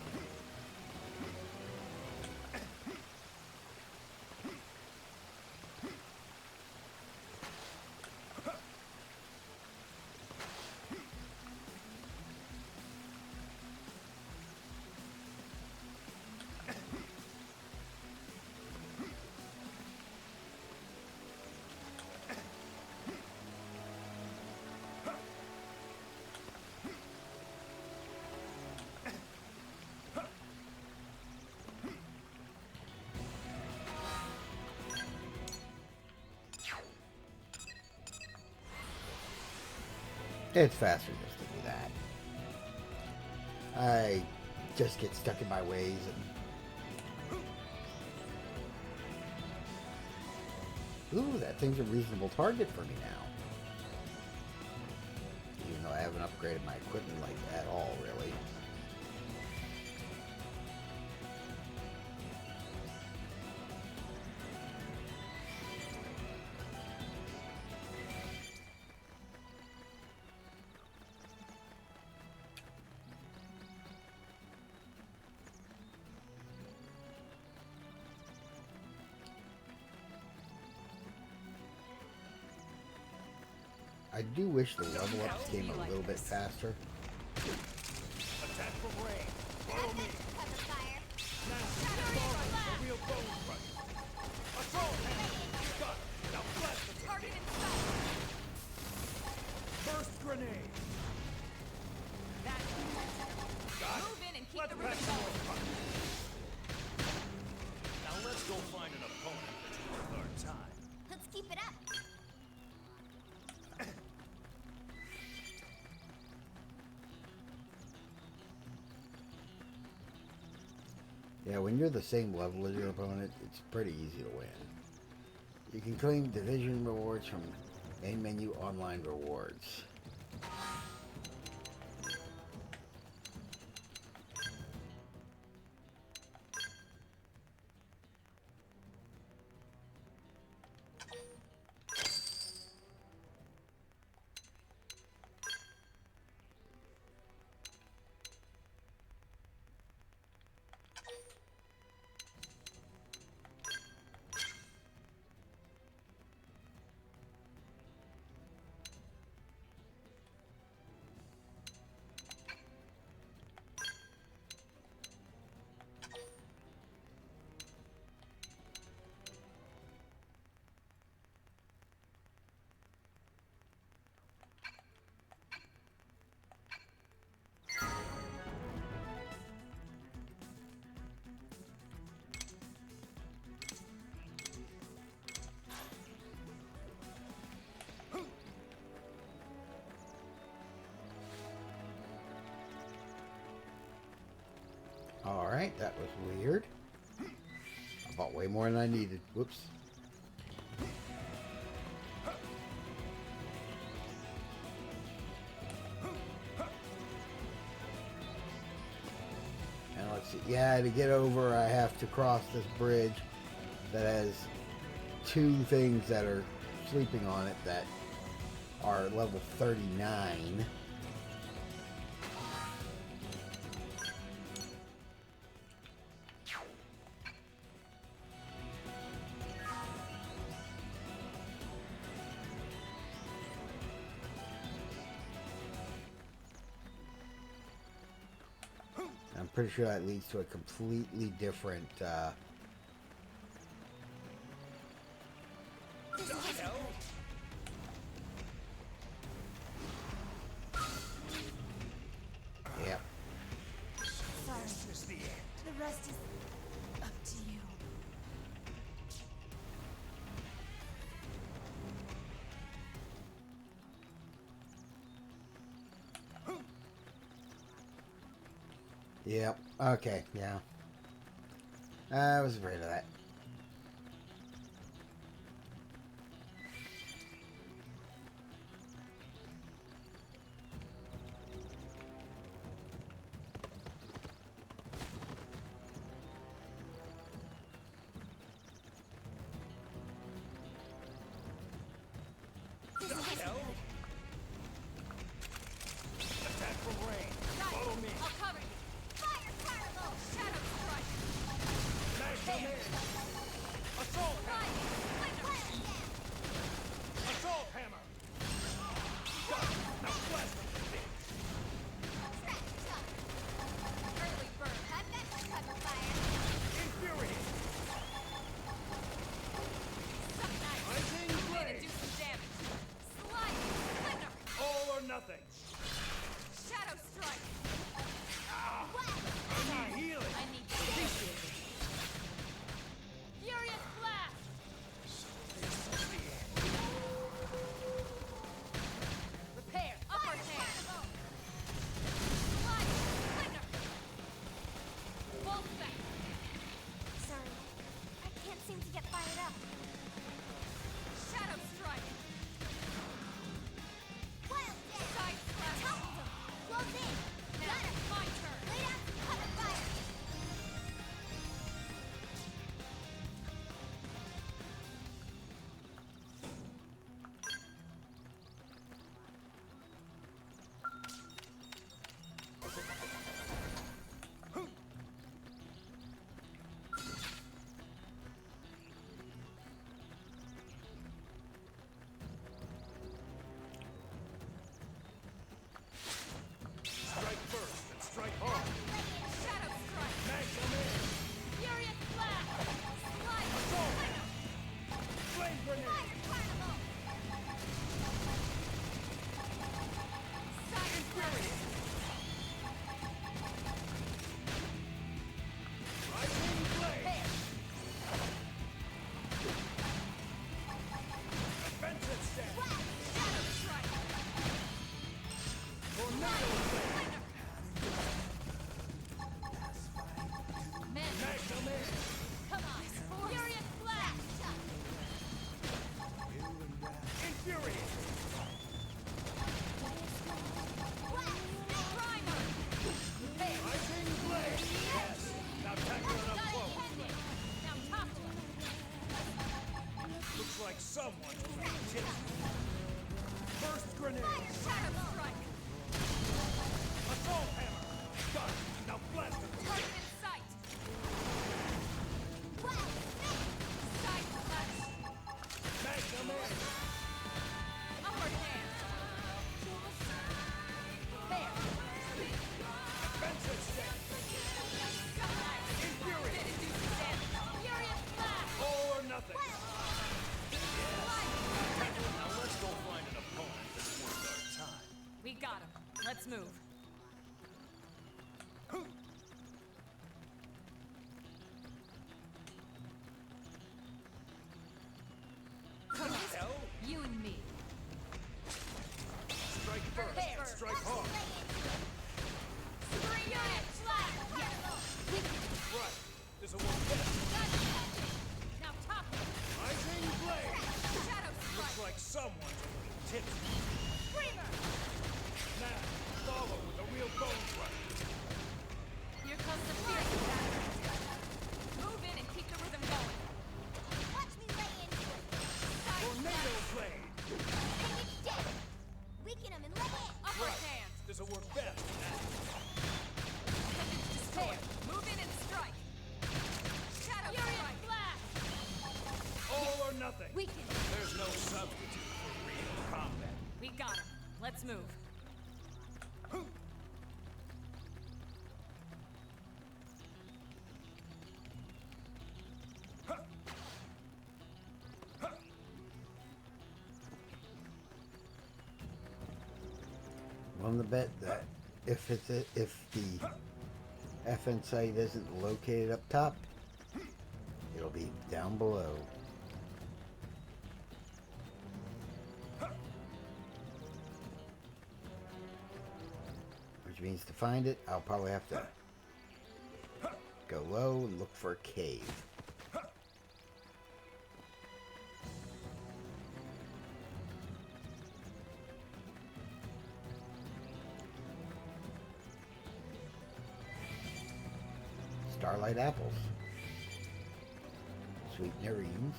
It's faster just to do that. I just get stuck in my ways and... Ooh, that thing's a reasonable target for me now. Even though I haven't upgraded my equipment like at all, really. I do wish the level ups came a little bit faster. Attack from range. Follow me. Fire. A real bone crusher. Assault hammer. Got it. Now blast the target. First grenade. Move in and keep Let's the pass rhythm going. Now let's go find an opponent that's worth our time. Let's keep it up. Yeah, when you're the same level as your opponent, it's pretty easy to win. You can claim division rewards from main menu online rewards. Alright, that was weird. I bought way more than I needed. Whoops. And let's see. Yeah, to get over, I have to cross this bridge that has two things that are sleeping on it that are level 39. I'm pretty sure that leads to a completely different yep. Sorry. The rest is up to you. Yep. Okay, yeah. I was afraid of that. Attack from range. Follow me. I'll cover you. Fire fireball! Shadow strike. Smash them in. Assault hammer. Assault hammer. Done. Now blast them to bits. Early bird. Infuriate. Suck nice. Rising Need to blade. do some damage. Slide. Splinter. All or nothing. Shadow strike. I need healing. I need to Furious blast. Repair. Upper hand. Slide. Splinter. Full spec. Sorry, I can't seem to get fired up. Shadow strike. Wild Side slash. Close in! Now, my turn. Lay down some cover fire! Let's move. Willing to bet that if the FN site isn't located up top, it'll be down below. Which means to find it, I'll probably have to go low and look for a cave. Starlight apples. Sweet nectarines.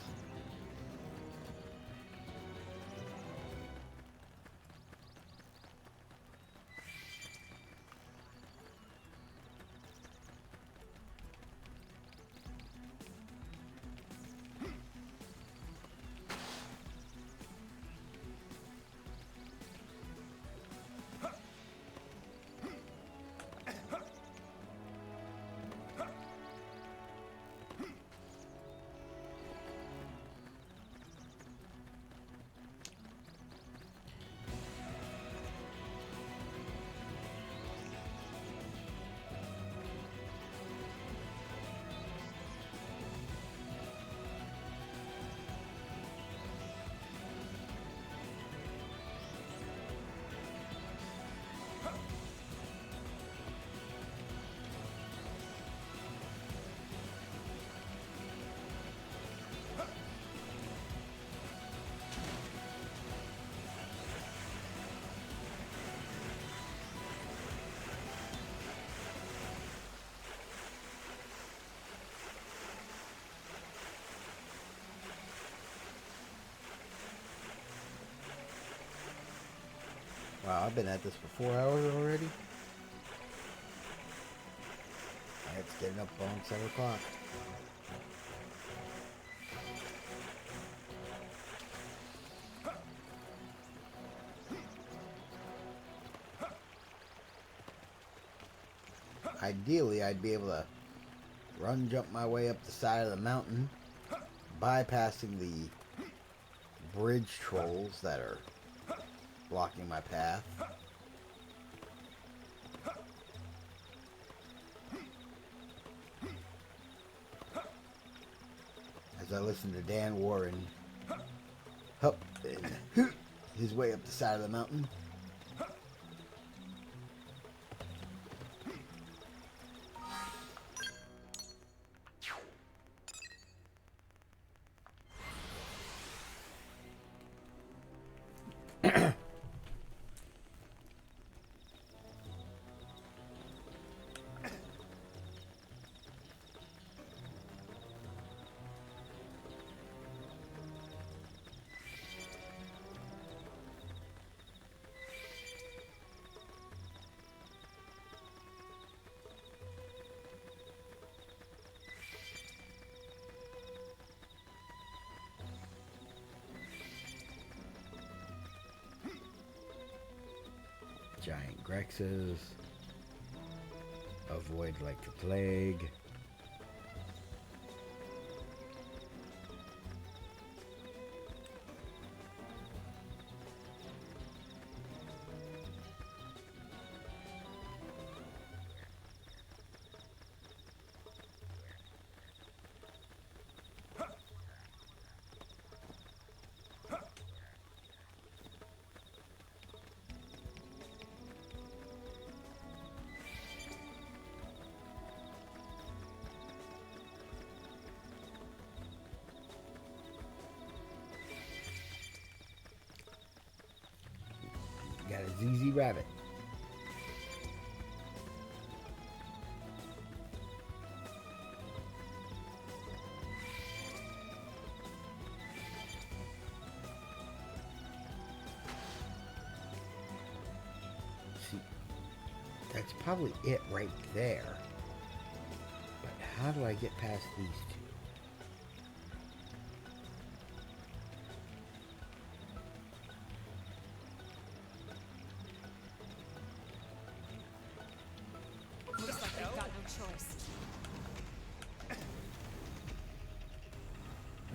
Wow, I've been at this for 4 hours already. It's getting up on 7 o'clock. Ideally, I'd be able to run, jump my way up the side of the mountain, bypassing the bridge trolls that are blocking my path. As I listen to Dan Warren up and his way up the side of the mountain. Giant Grexes. Avoid like the plague. Got a ZZ Rabbit. See, that's probably it right there. But how do I get past these two?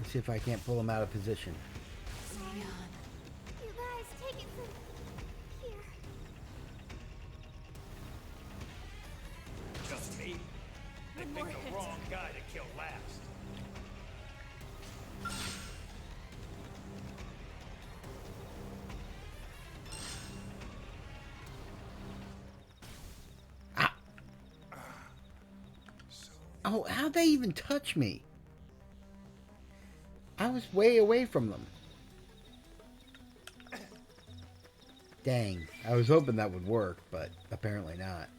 Let's see if I can't pull him out of position. You guys, take it from here. Just me? I One more picked the hit. wrong guy to kill last. Oh, how'd they even touch me? I was way away from them. Dang, I was hoping that would work, but apparently not.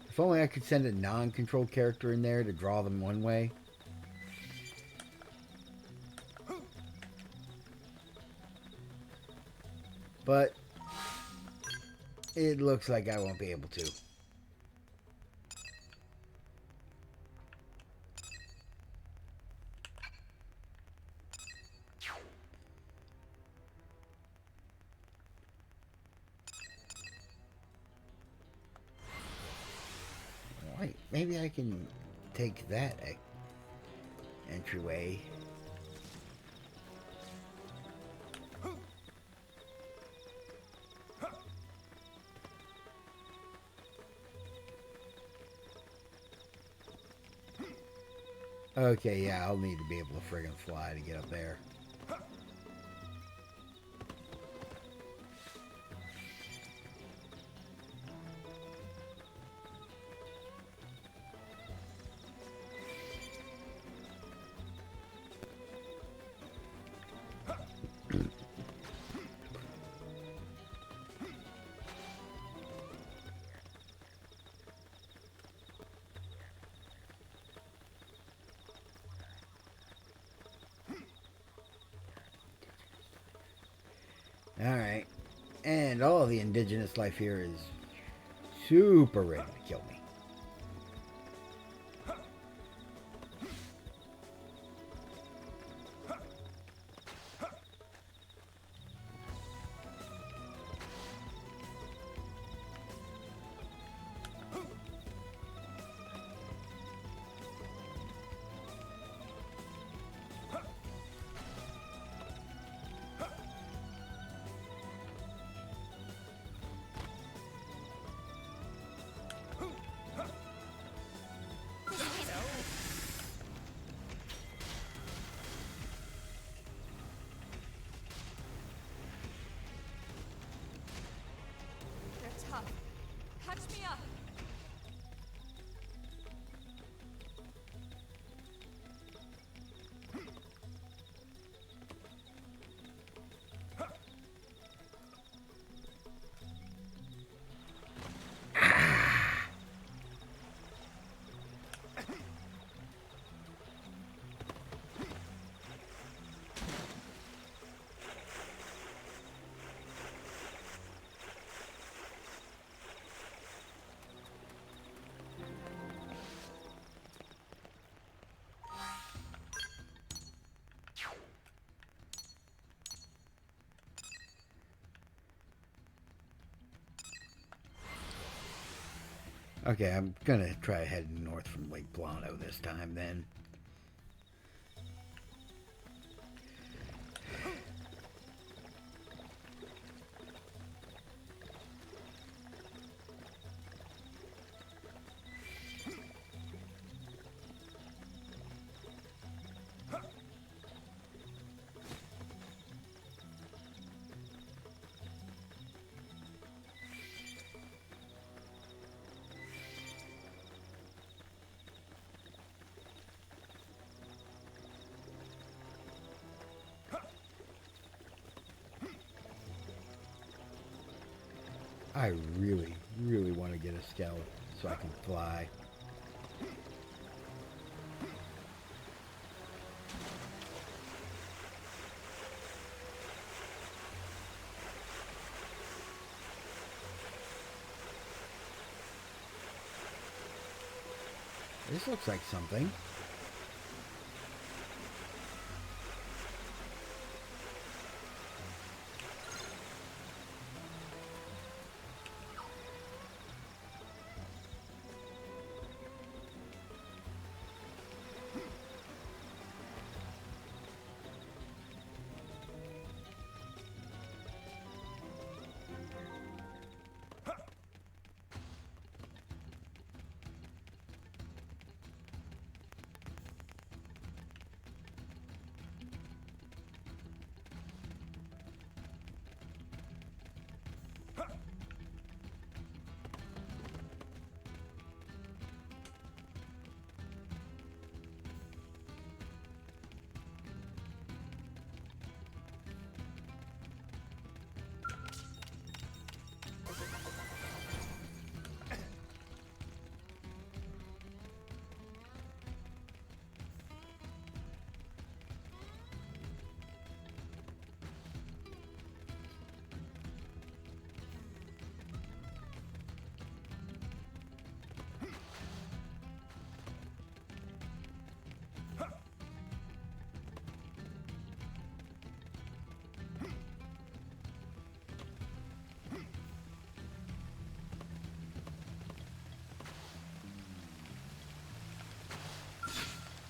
If only I could send a non-controlled character in there to draw them one way. But it looks like I won't be able to. Wait, maybe I can take that entryway. Okay, yeah, I'll need to be able to friggin' fly to get up there. Alright. And all the indigenous life here is super ready to kill me. They're tough. Catch me up. Okay, I'm gonna try heading north from Lake Plano this time then. I really, really want to get a scout so I can fly. This looks like something.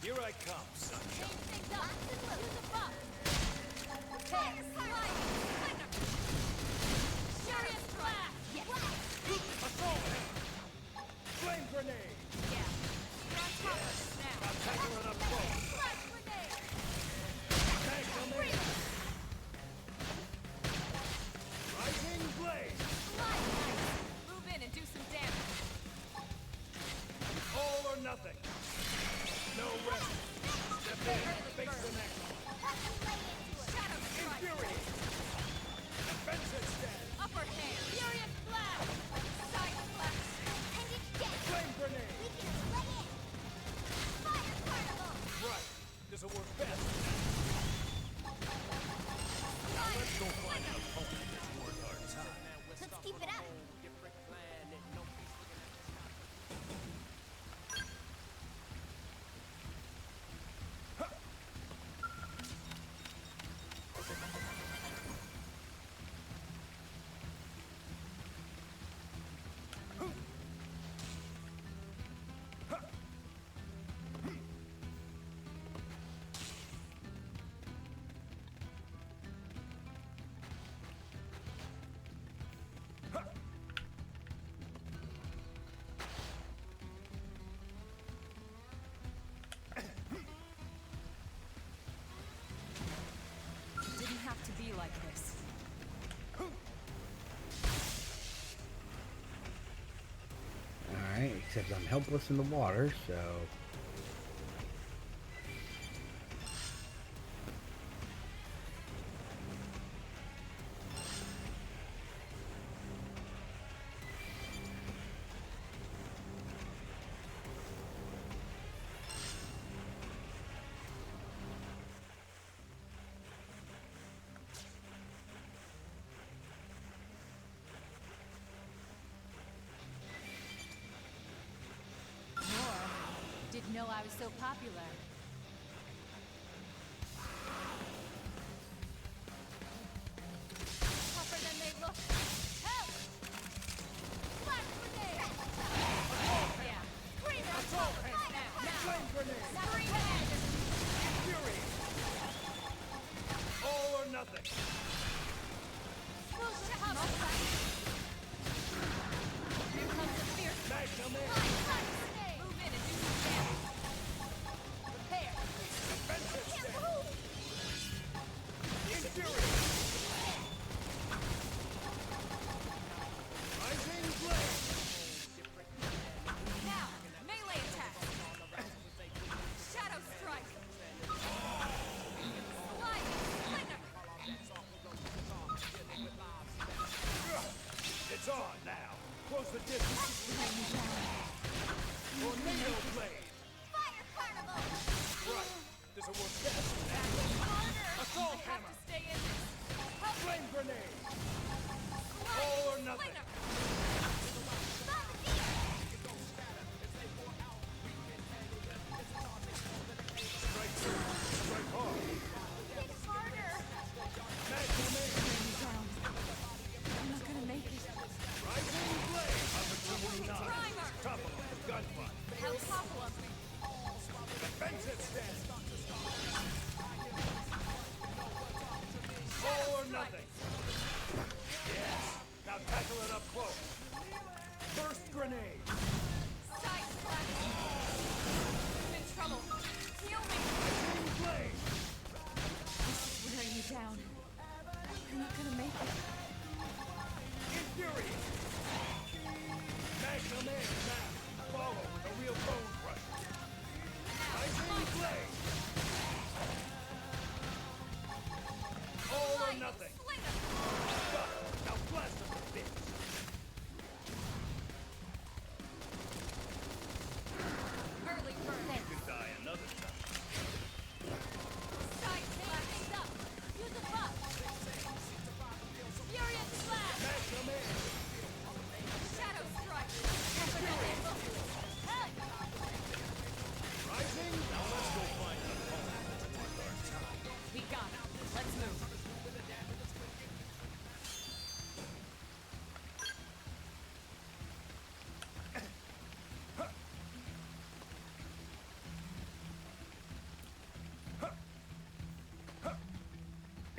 Here I come, sunshine. Things up. Use a buff. Fire, slide. Furious blast. Yes. Assault him! Flame grenade! Yeah. You're on top of this now. I'll tackle it up close. Flash grenade. Magnum aim! Rising blade! Move in and do some damage. All or nothing. No rest. Step in, face the next. Shadow strike. Infuriate! Defensive stand! Upper hand. Furious blast. Side blast. And it's dead. Flame grenade! We can play it. Fire carnival. Right. This'll work best. Now let's go find an opponent that's worth our time. Let's keep it up. It didn't have to be like this. Alright, except I'm helpless in the water, so... Didn't know I was so popular. Tougher than they look. Help! Flash grenade! Yeah. Scream at Assault him! now! Flame grenade! Scream at Infuriate! All or nothing. Here comes the fierce Magnum aim! move in and do some damage. Prepare. Defensive stand! Infuriate! Rising blade! Now, melee attack. Shadow strike. Slide. Slinger.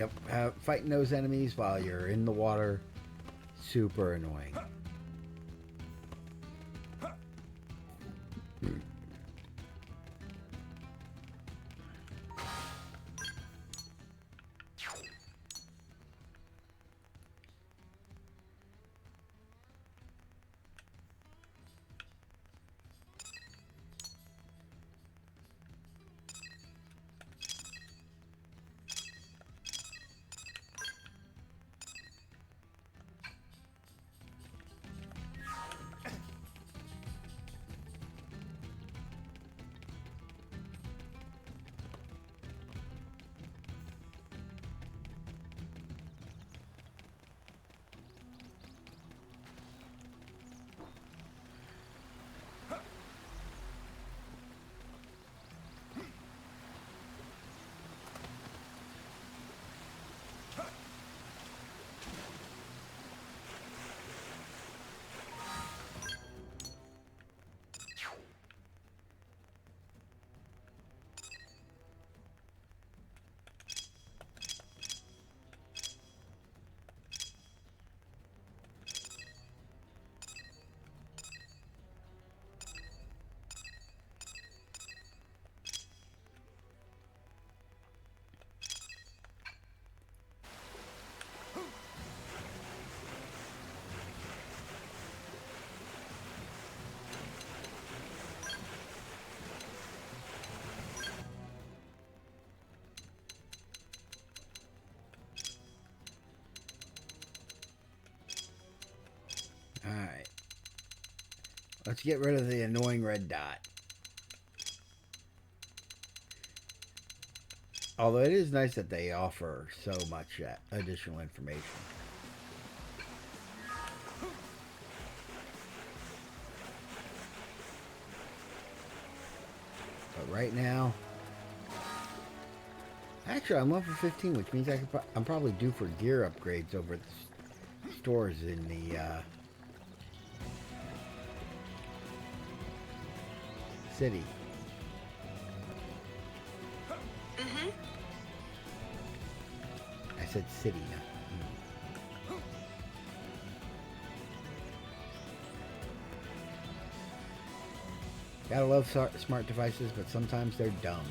Yep, fighting those enemies while you're in the water, super annoying. Alright. Let's get rid of the annoying red dot. Although it is nice that they offer so much additional information. But right now... Actually, I'm level 15, which means I'm probably due for gear upgrades over at the stores in the... city. I said city, not. Gotta love smart devices, but sometimes they're dumb.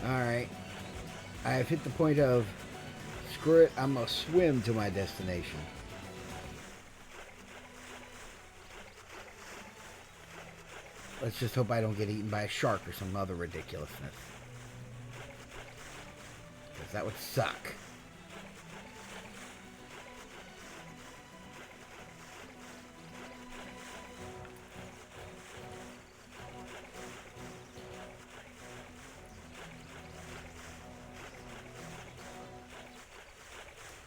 Alright. I have hit the point of screw it, I'm gonna swim to my destination. Let's just hope I don't get eaten by a shark or some other ridiculousness. Because that would suck.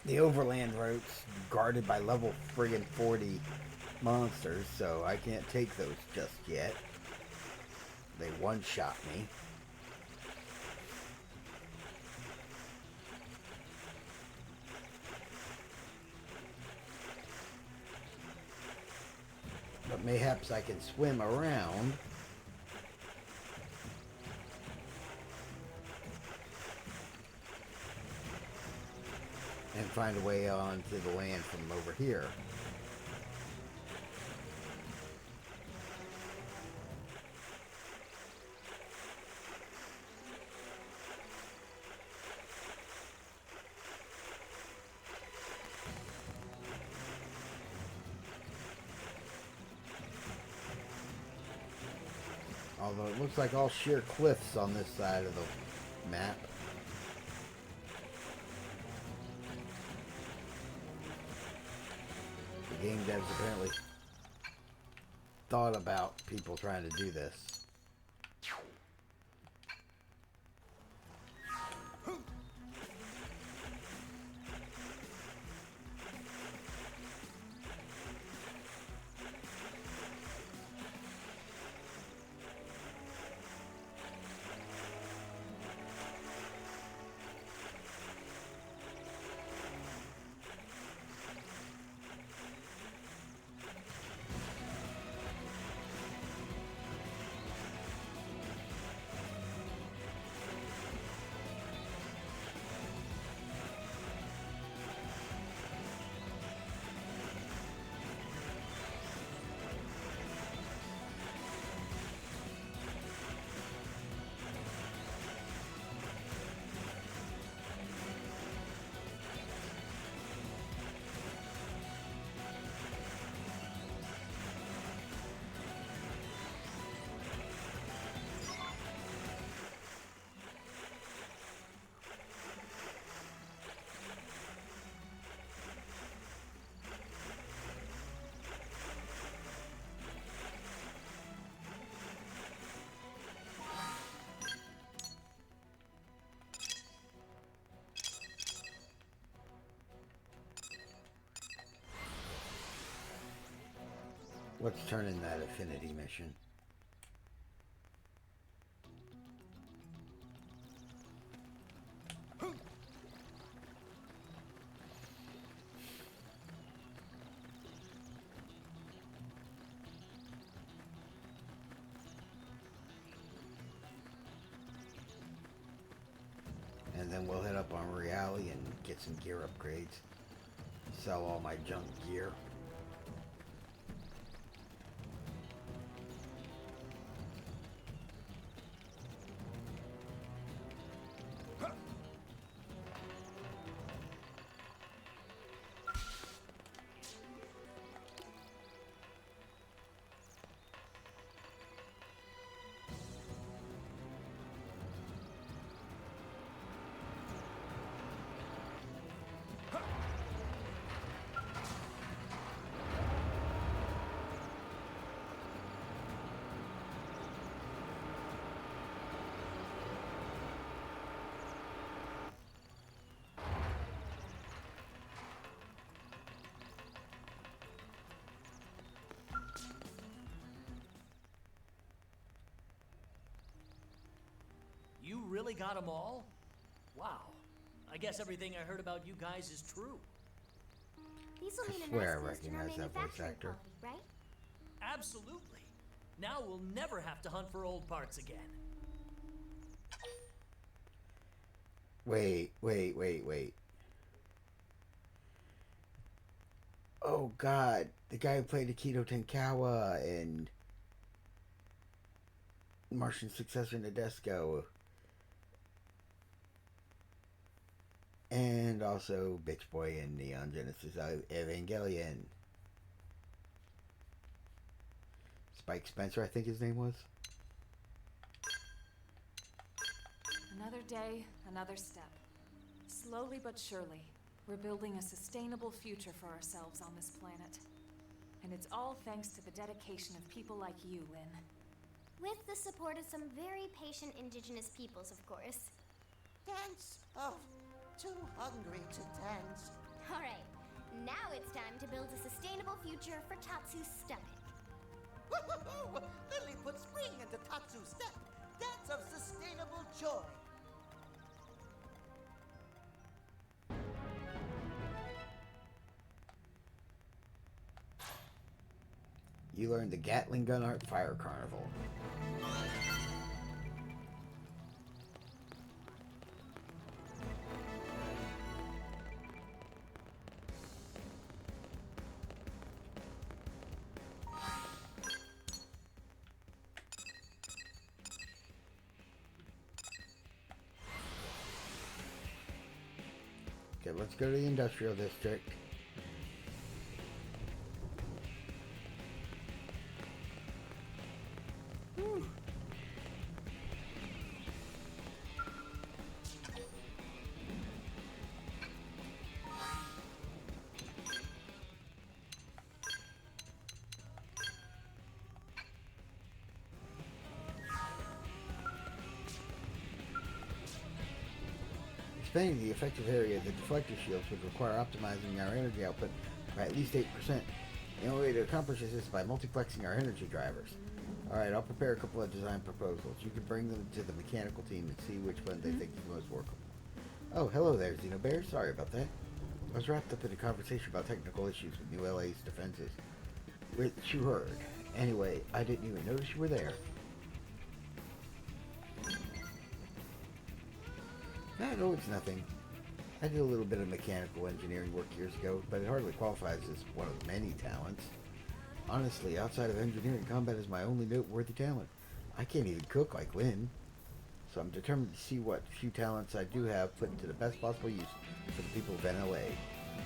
The overland routes guarded by level friggin' 40 monsters, so I can't take those just yet. They one-shot me. But mayhaps I can swim around. And find a way onto the land from over here. Although it looks like all sheer cliffs on this side of the map. The game devs apparently thought about people trying to do this. Let's turn in that affinity mission. And then we'll head up on Reality and get some gear upgrades. Sell all my junk gear. You really got them all? Wow. I guess everything I heard about you guys is true. These will mean a swear I nice boost in our recognize that voice manufacturing actor. quality, right? Absolutely. Now we'll never have to hunt for old parts again. Wait. Oh god, the guy who played Akito Tenkawa and Martian successor Nadesco. And also Bitch Boy in Neon Genesis Evangelion. Spike Spencer, I think his name was. Another day, another step. Slowly but surely, we're building a sustainable future for ourselves on this planet. And it's all thanks to the dedication of people like you, Lynn. With the support of some very patient indigenous peoples, of course. Dance? Oh, too hungry to dance. All right, now it's time to build a sustainable future for Tatsu's stomach. Woo-hoo-hoo! Lily put spring into Tatsu's step. Dance of sustainable joy. You learned the Gatling Gun Art Fire Carnival. Okay, let's go to the industrial district. Expanding the effective area of the deflector shields would require optimizing our energy output by at least 8%. The only way to accomplish this is by multiplexing our energy drivers. Alright, I'll prepare a couple of design proposals. You can bring them to the mechanical team and see which one they think is most workable. Oh, hello there, Xenobears. Sorry about that. I was wrapped up in a conversation about technical issues with New LA's defenses. Which you heard. Anyway, I didn't even notice you were there. No, it's nothing. I did a little bit of mechanical engineering work years ago, but it hardly qualifies as one of the many talents. Honestly, outside of engineering, combat is my only noteworthy talent. I can't even cook like Lynn. So I'm determined to see what few talents I do have put into the best possible use for the people of NLA.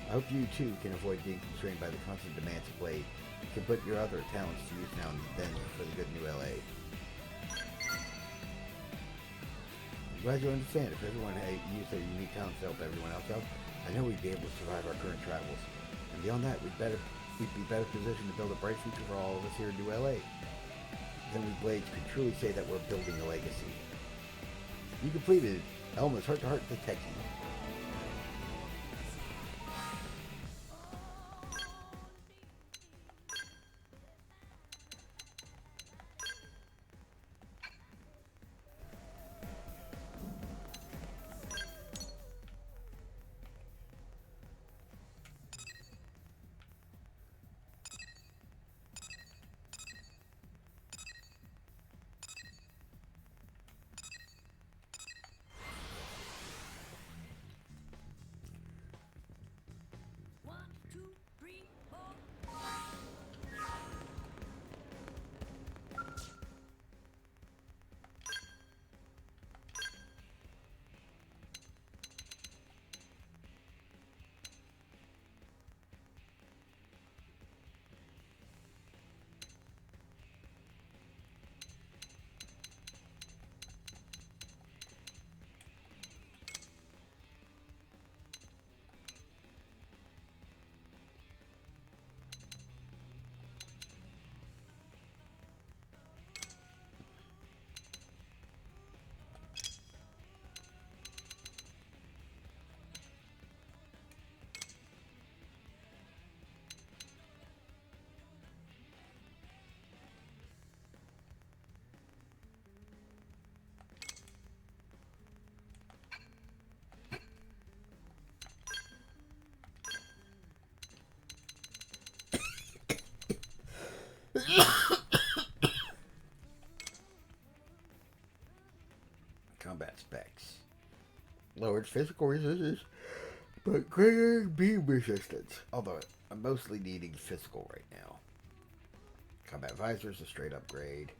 I hope you too can avoid being constrained by the constant demands of Blade. You can put your other talents to use now and then for the good New LA. Glad you understand. If everyone had used their unique talents to help everyone else out, I know we'd be able to survive our current travels. And beyond that, we'd be better positioned to build a bright future for all of us here in New LA. Then we Blades could truly say that we're building a legacy. You completed Elma's heart-to-heart detecting. Combat specs. Lowered physical resistance, but greater beam resistance. Although I'm mostly needing physical right now. Combat visors, a straight upgrade.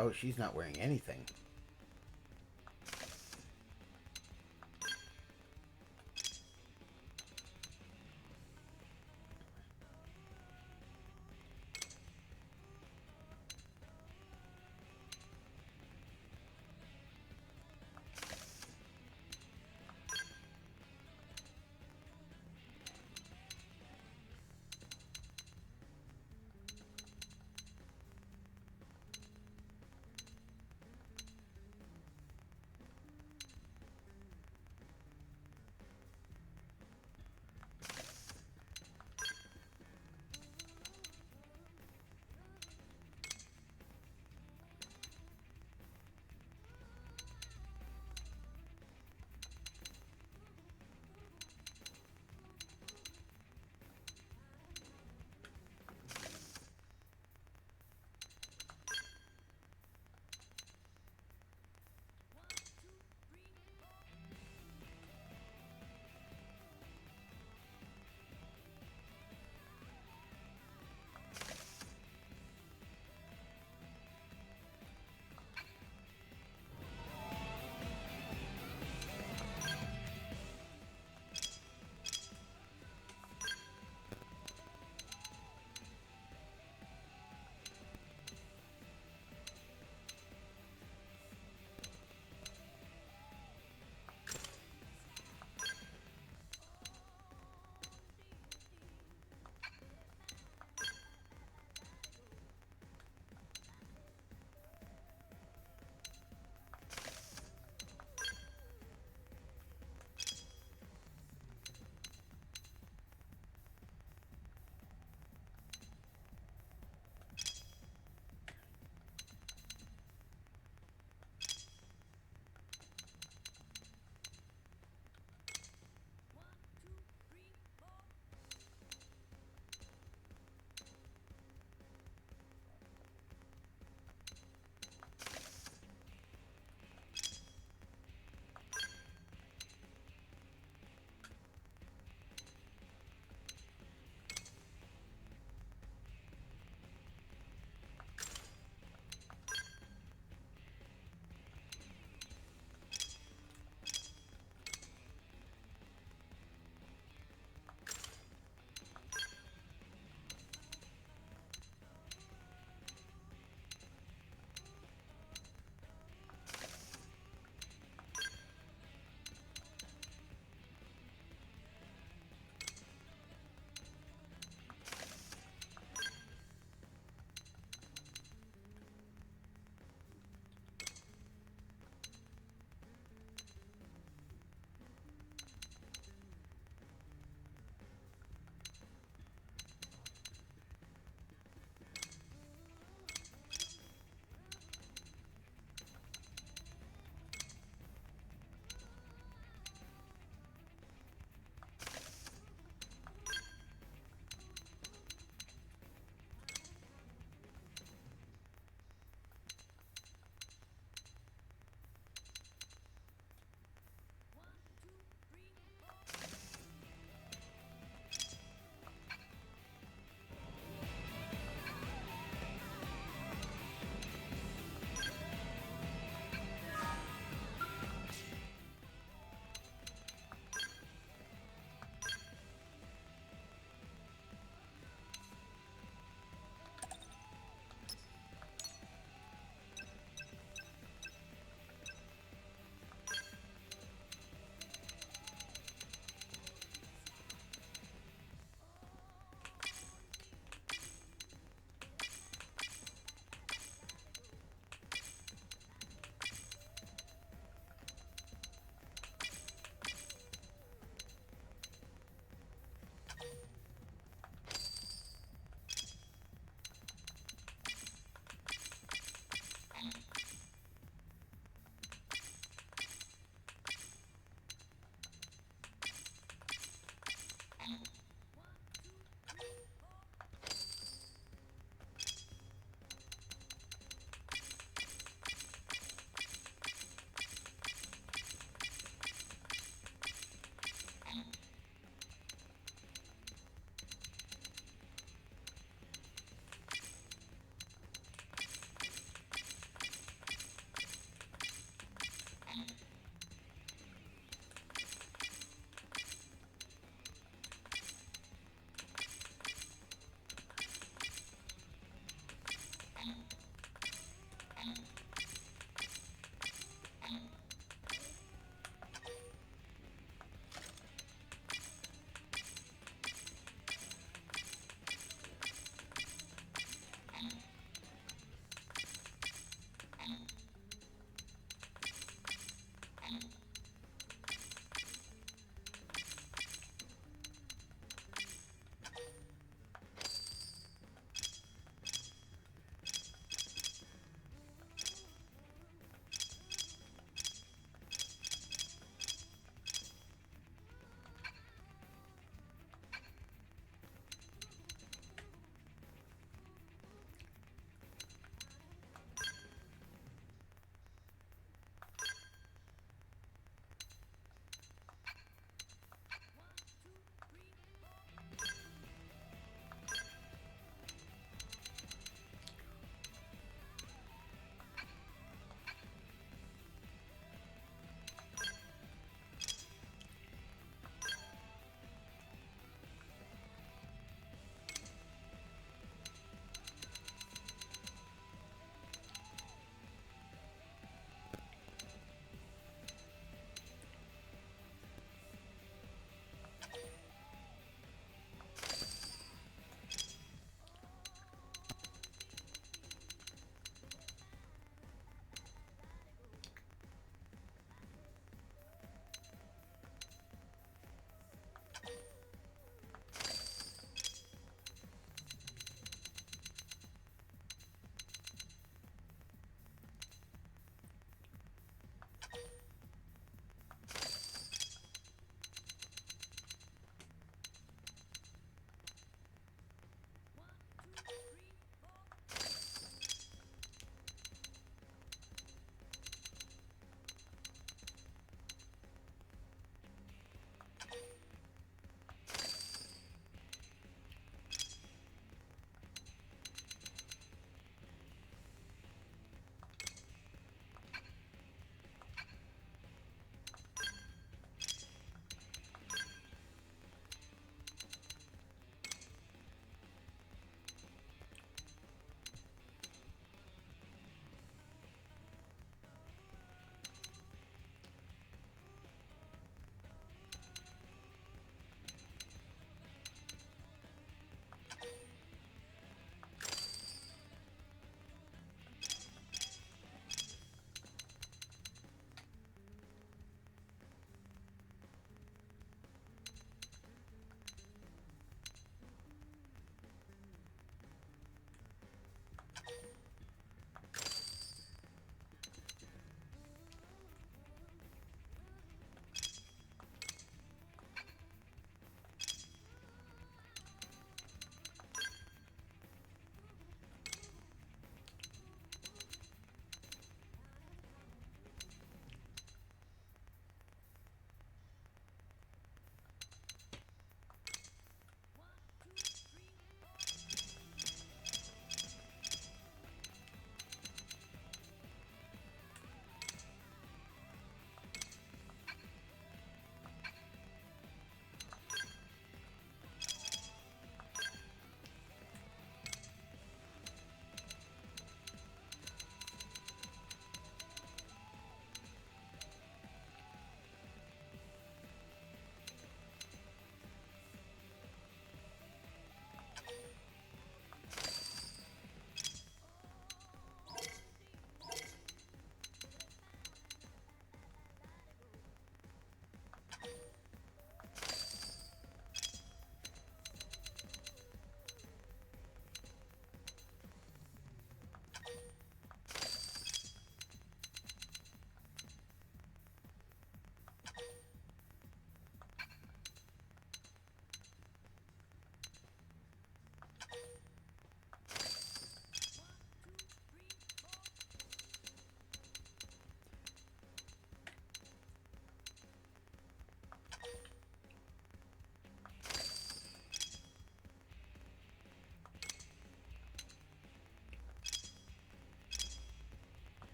Oh, she's not wearing anything.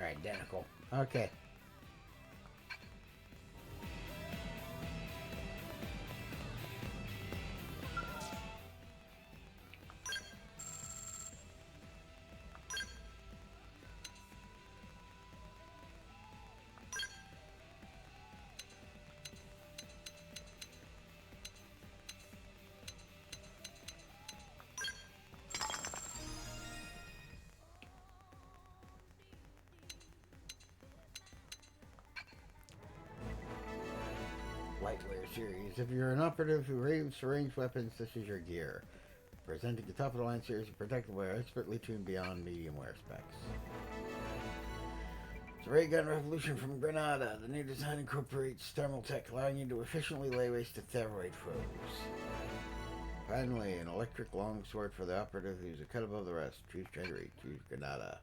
identical. Okay. Lightwear series. If you're an operative who aims to range weapons, this is your gear. Presenting the top of the line series of protective wear, expertly tuned beyond medium wear specs. It's a ray gun revolution from Granada. The new design incorporates thermal tech, allowing you to efficiently lay waste to thyroid foes. Finally, an electric longsword for the operative who's a cut above the rest. Choose Treasury. Choose Granada.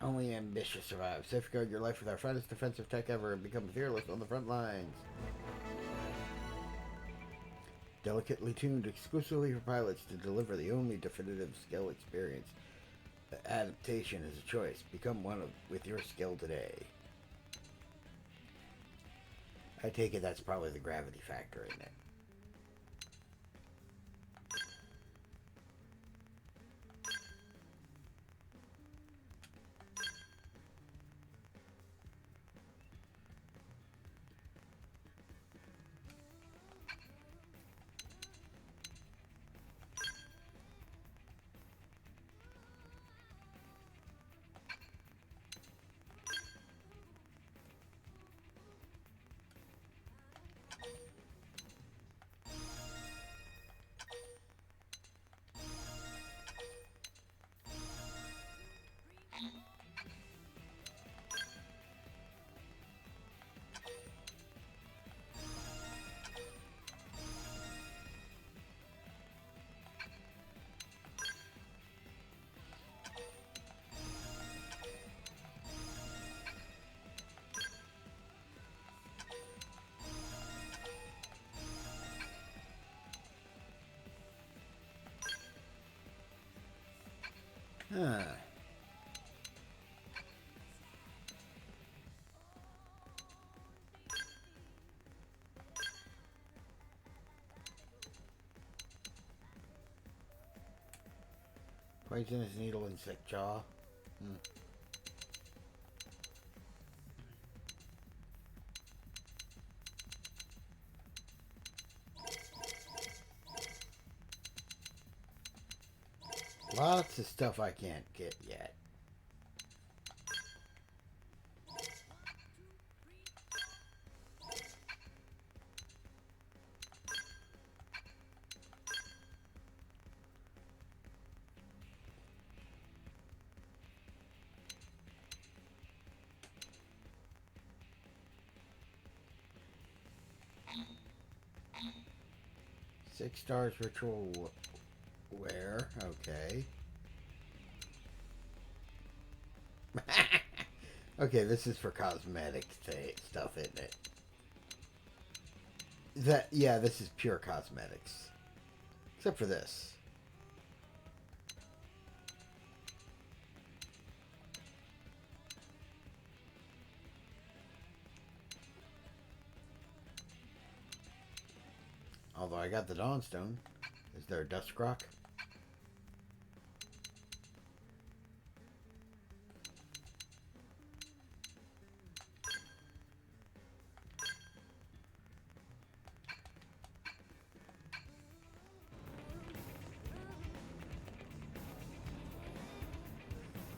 Only ambitious survive. Safeguard your life with our finest defensive tech ever and become fearless on the front lines. Delicately tuned exclusively for pilots to deliver the only definitive skill experience. Adaptation is a choice. Become one with your skill today. I take it that's probably the gravity factor in it. Huh. Poisonous needle insect jaw. Lots of stuff I can't get yet. Six stars ritual wear. Okay. Okay, this is for cosmetic stuff, isn't it? Yeah, this is pure cosmetics. Except for this. Although I got the Dawnstone. Is there a Dusk Rock?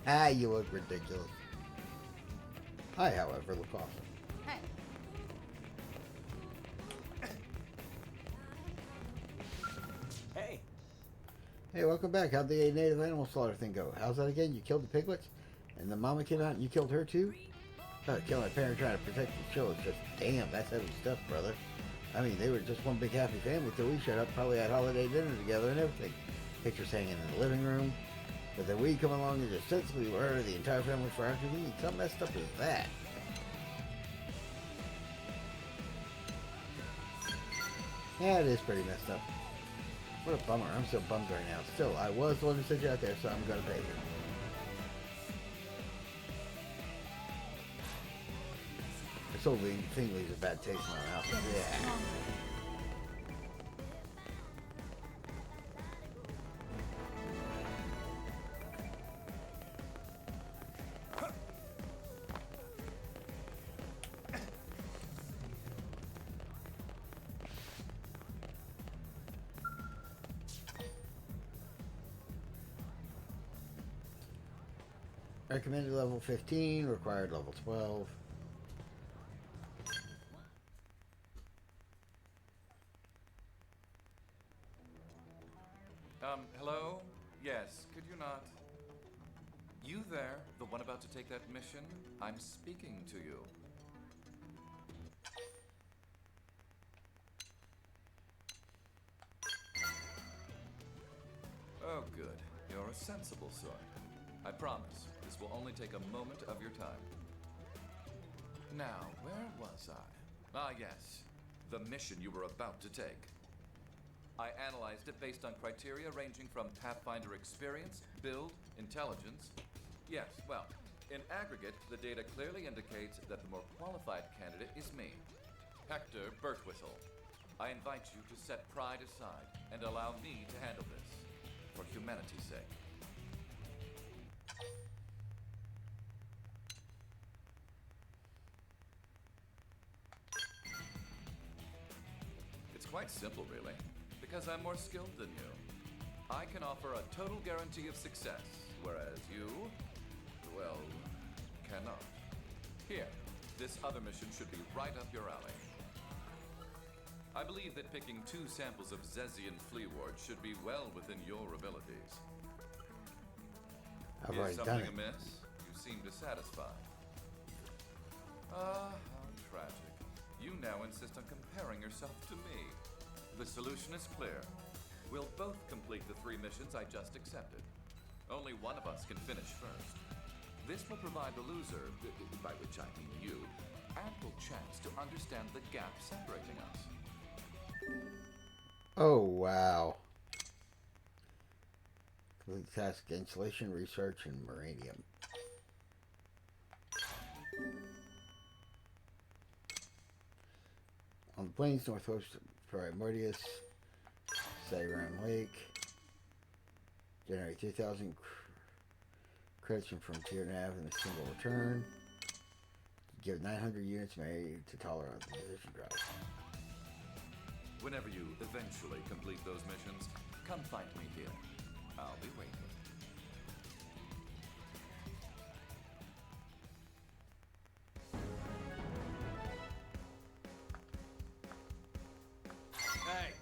Ah, you look ridiculous. I, however, look awesome. Hey, Hey, Hey, welcome back. How'd the native animal slaughter thing go? How's that again? You killed the piglets? And the mama came out and you killed her too? Kill my parent trying to protect the show. It's just, damn, that's heavy stuff, brother. I mean, they were just one big happy family till we showed up. Probably had holiday dinner together and everything. Pictures hanging in the living room. But then we come along and just sensibly murder the entire family for after we eat. How messed up is that? Yeah, it is pretty messed up. What a bummer. I'm so bummed right now. Still, I was the one who sent you out there, so I'm gonna pay you. This whole thing leaves a bad taste in my mouth. Yeah. Recommended level 15, required level 12. Hello? Yes, could you not? You there, the one about to take that mission? I'm speaking to you. Oh, good. You're a sensible sort. I promise, this will only take a moment of your time. Now, where was I? Ah, yes. The mission you were about to take. I analyzed it based on criteria ranging from Pathfinder experience, build, intelligence. Yes, well, in aggregate, the data clearly indicates that the more qualified candidate is me, Hector Birtwhistle. I invite you to set pride aside and allow me to handle this, for humanity's sake. It's quite simple, really. Because I'm more skilled than you. I can offer a total guarantee of success, whereas you, well, cannot. Here, this other mission should be right up your alley. I believe that picking 2 samples of Zezian flea wart should be well within your abilities. I've Is already done something it. amiss? You seem dissatisfied. Ah, how tragic. You now insist on comparing yourself to me. The solution is clear. We'll both complete the 3 missions I just accepted. Only one of us can finish first. This will provide the loser, by which I mean you, ample chance to understand the gap separating us. Oh, wow. Complete task: insulation research and uranium. On the plains northwest of Primordius, Cygram Lake. Generate 2,000 credits from Frontier Nav in a single return. Give 900 units made to tolerate the position drive. Whenever you eventually complete those missions, come find me here. I'll be waiting. Hey!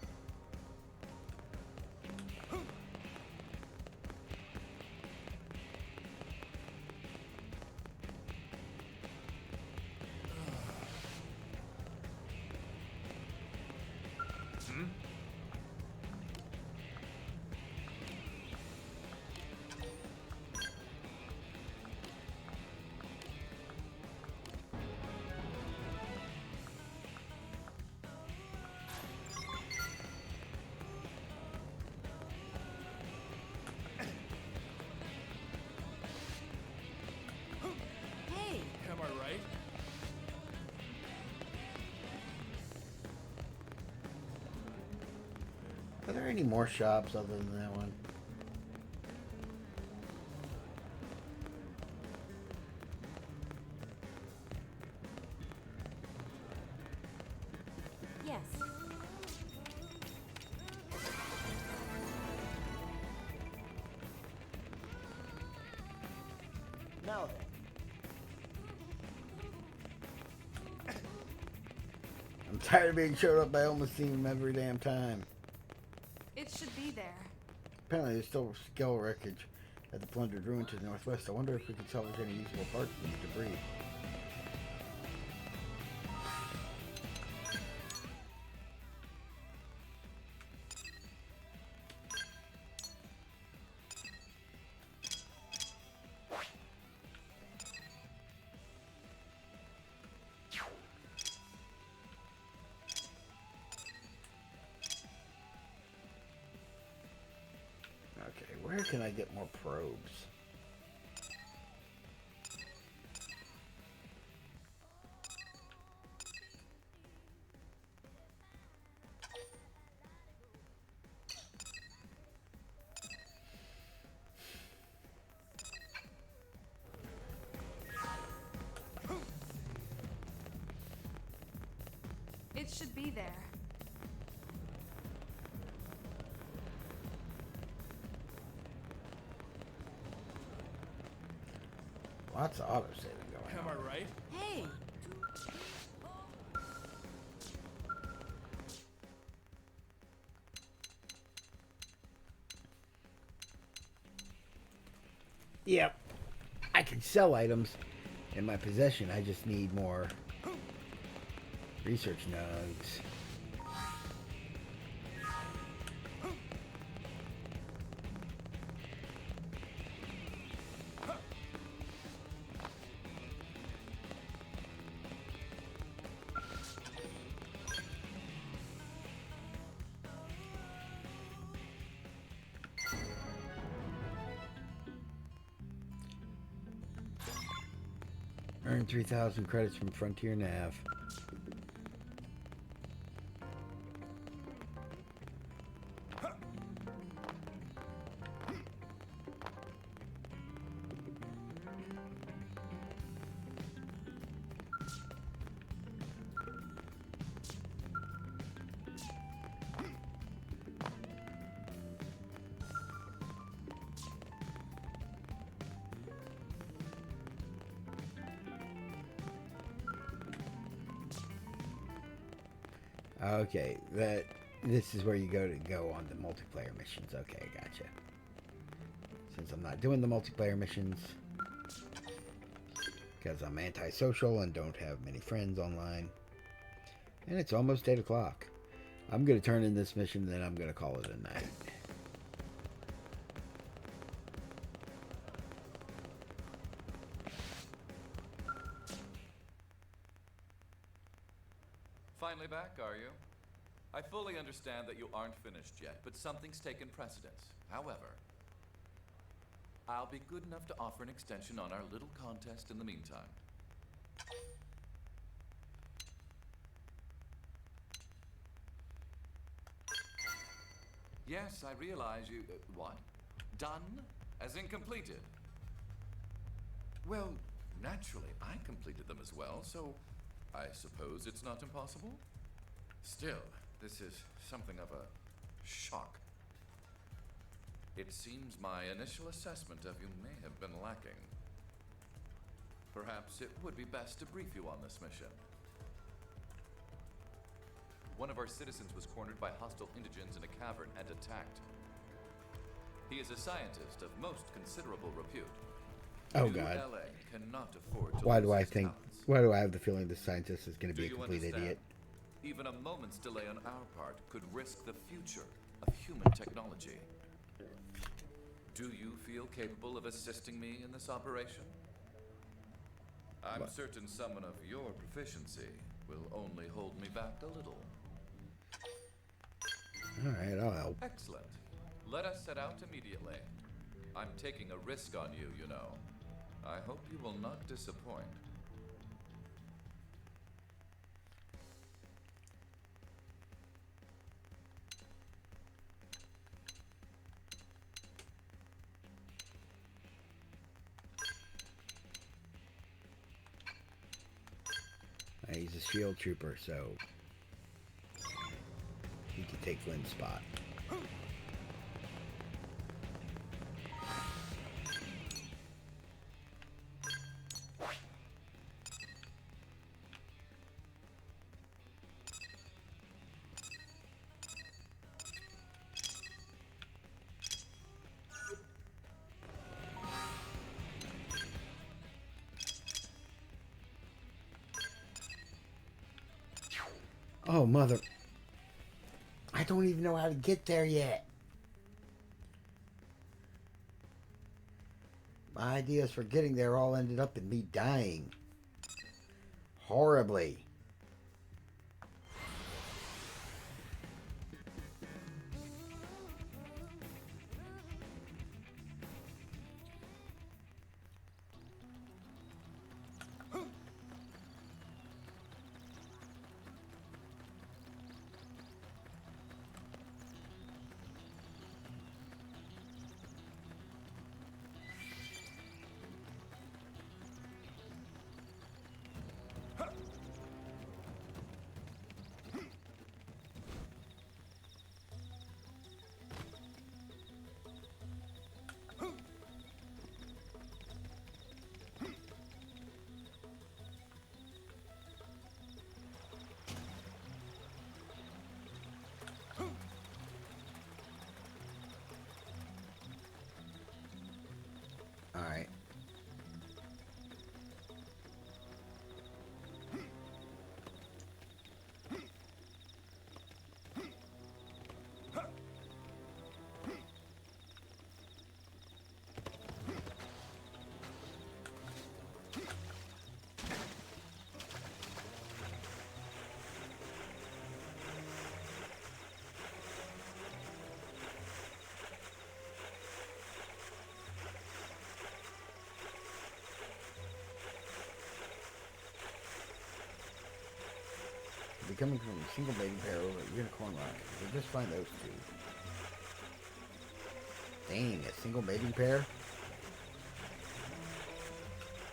Hey! Am I right? Are there any more shops other than that one? Yes. Now then. I'm tired of being showed up by almost seeing them every damn time. It should be there. Apparently there's still skull wreckage at the plundered ruin to the northwest. I wonder if we can salvage any usable parts from the debris. can I get more probes? It should be there. Lots of autosaving going Am on. I right? Hey! Yep. I can sell items in my possession. I just need more research nodes. Earn 3,000 credits from Frontier Nav. Okay, this is where you go on the multiplayer missions. Okay, gotcha. Since I'm not doing the multiplayer missions because I'm antisocial and don't have many friends online, and it's almost 8 o'clock. I'm gonna turn in this mission, then I'm gonna call it a night. Finally back, are you? I fully understand that you aren't finished yet, but something's taken precedence. However, I'll be good enough to offer an extension on our little contest in the meantime. Yes, I realize you... what? Done? As in completed? Well, naturally, I completed them as well, so I suppose it's not impossible? Still, this is something of a shock. It seems my initial assessment of you may have been lacking. Perhaps it would be best to brief you on this mission. One of our citizens was cornered by hostile indigents in a cavern and attacked. He is a scientist of most considerable repute. Oh New God! LA cannot afford to Why lose do I his think? talents. Why do I have the feeling the scientist is going to Do be a you complete understand? idiot? Even a moment's delay on our part could risk the future of human technology. Do you feel capable of assisting me in this operation? I'm certain someone of your proficiency will only hold me back a little. All right, I'll help. Excellent. Let us set out immediately. I'm taking a risk on you, you know. I hope you will not disappoint. He's a shield trooper, so he can take Flynn's spot. Oh, mother. I don't even know how to get there yet. My ideas for getting there all ended up in me dying. Horribly. be coming from a single mating pair over at Unicorn Rock. We'll just find those two. Dang, a single mating pair?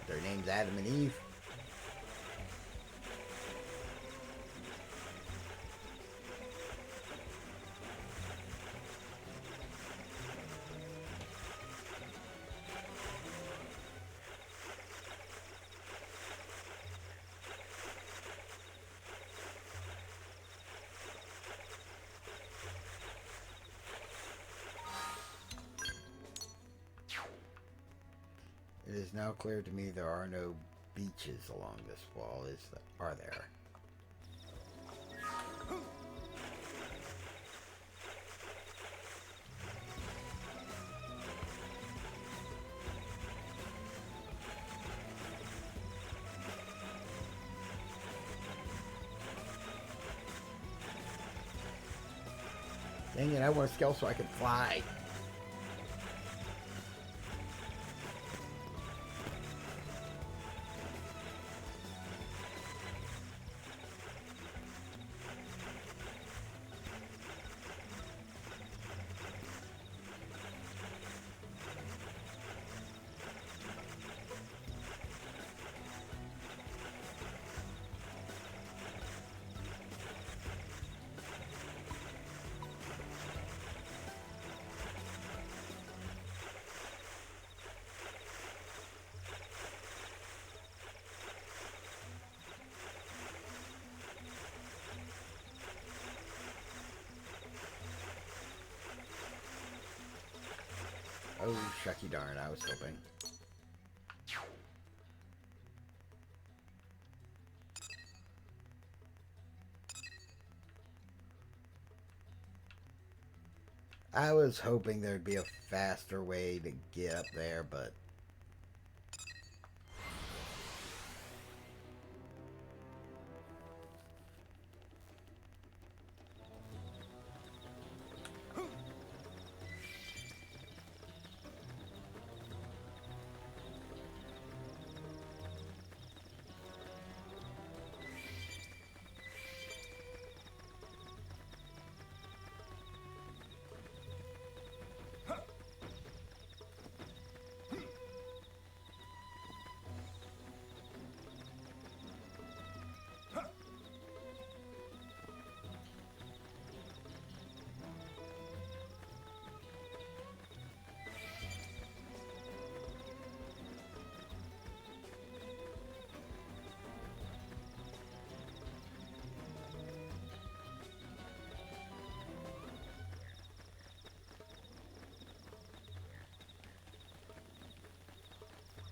Their names Adam and Eve. It is now clear to me there are no beaches along this wall, are there? Dang it, I want to scale so I can fly. Oh, shucky darn, I was hoping. I was hoping there'd be a faster way to get up there, but...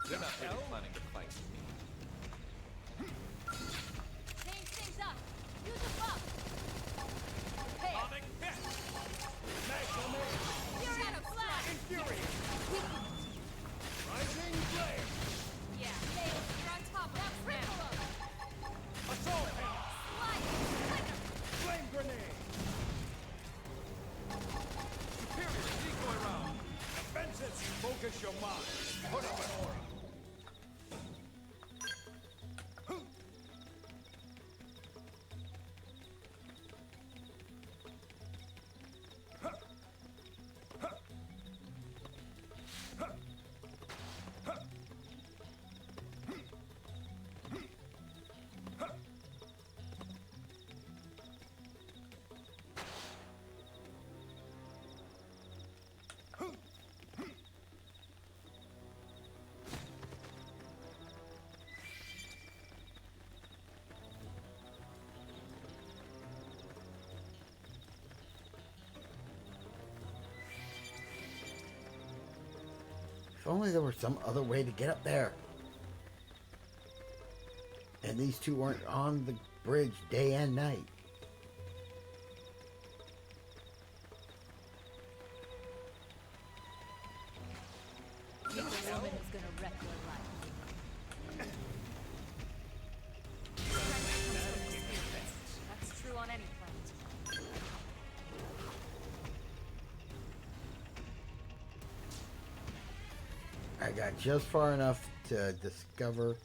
They're not really planning to fight me. Change things up! Use a buff! Hey! Atomic hit! Magnum aim! You're out of flash! Infuriate! Rising flame! Yeah, nails, you're on top of that now! Assault hammer! Slide! Flame grenade! Superior decoy round! Defenses! Focus your mind! Put up an aura! If only there was some other way to get up there. And these two weren't on the bridge day and night. This woman is gonna wreck your life. That's true on any planet. I got just far enough to discover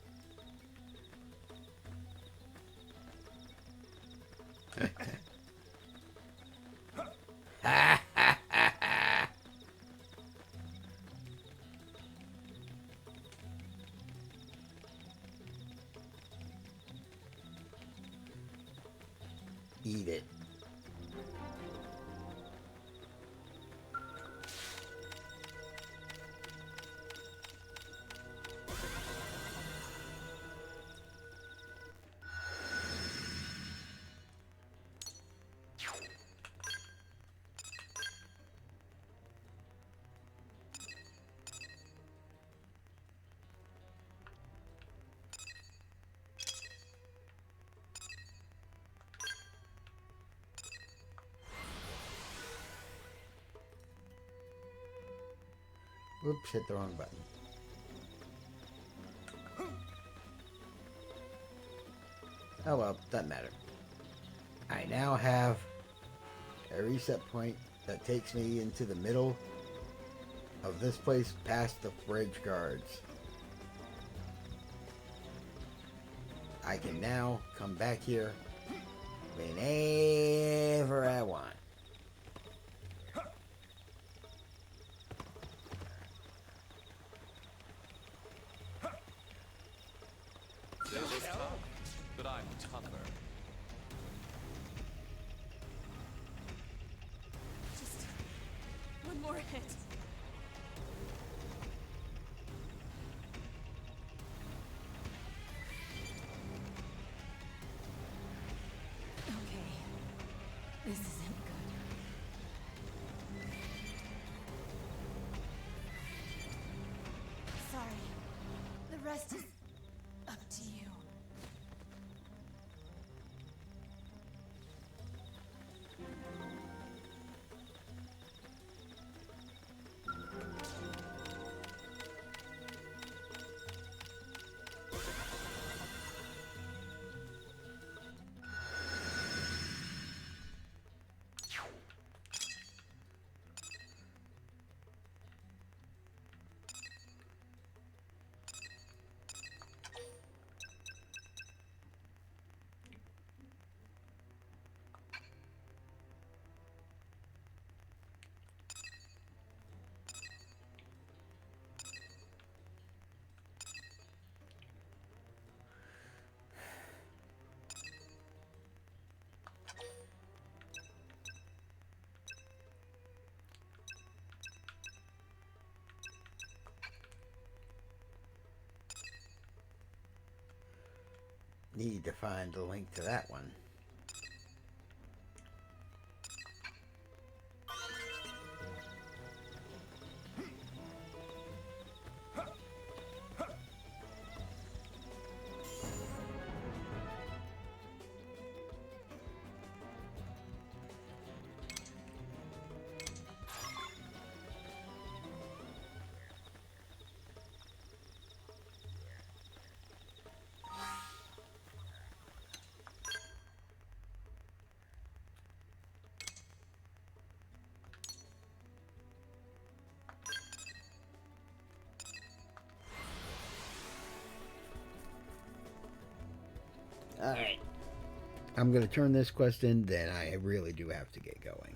Eat it. Whoops, hit the wrong button. Oh well, doesn't matter. I now have a reset point that takes me into the middle of this place past the bridge guards. I can now come back here whenever I want. It was tough, but I'm tougher. Just one more hit. Okay. This isn't good. Sorry. The rest is up to you. Need to find the link to that one. Alright. I'm going to turn this quest in, then I really do have to get going.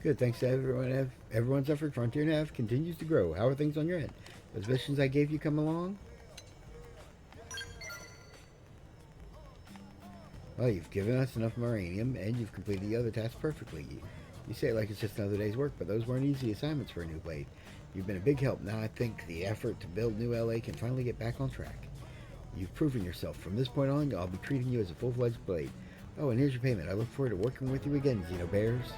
Good, thanks to everyone. Everyone's effort, Frontier Nav continues to grow. How are things on your end? Those missions I gave you come along? Well, you've given us enough uranium, and you've completed the other tasks perfectly. You say it like it's just another day's work, but those weren't easy assignments for a new blade. You've been a big help. Now I think the effort to build New LA can finally get back on track. You've proven yourself. From this point on, I'll be treating you as a full-fledged blade. Oh, and here's your payment. I look forward to working with you again, Xenobears.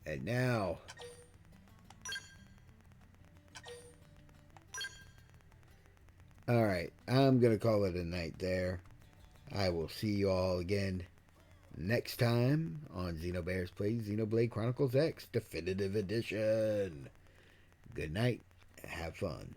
And now, alright, I'm going to call it a night there. I will see you all again next time on Xenobears Plays Xenoblade Chronicles X Definitive Edition. Good night Have fun.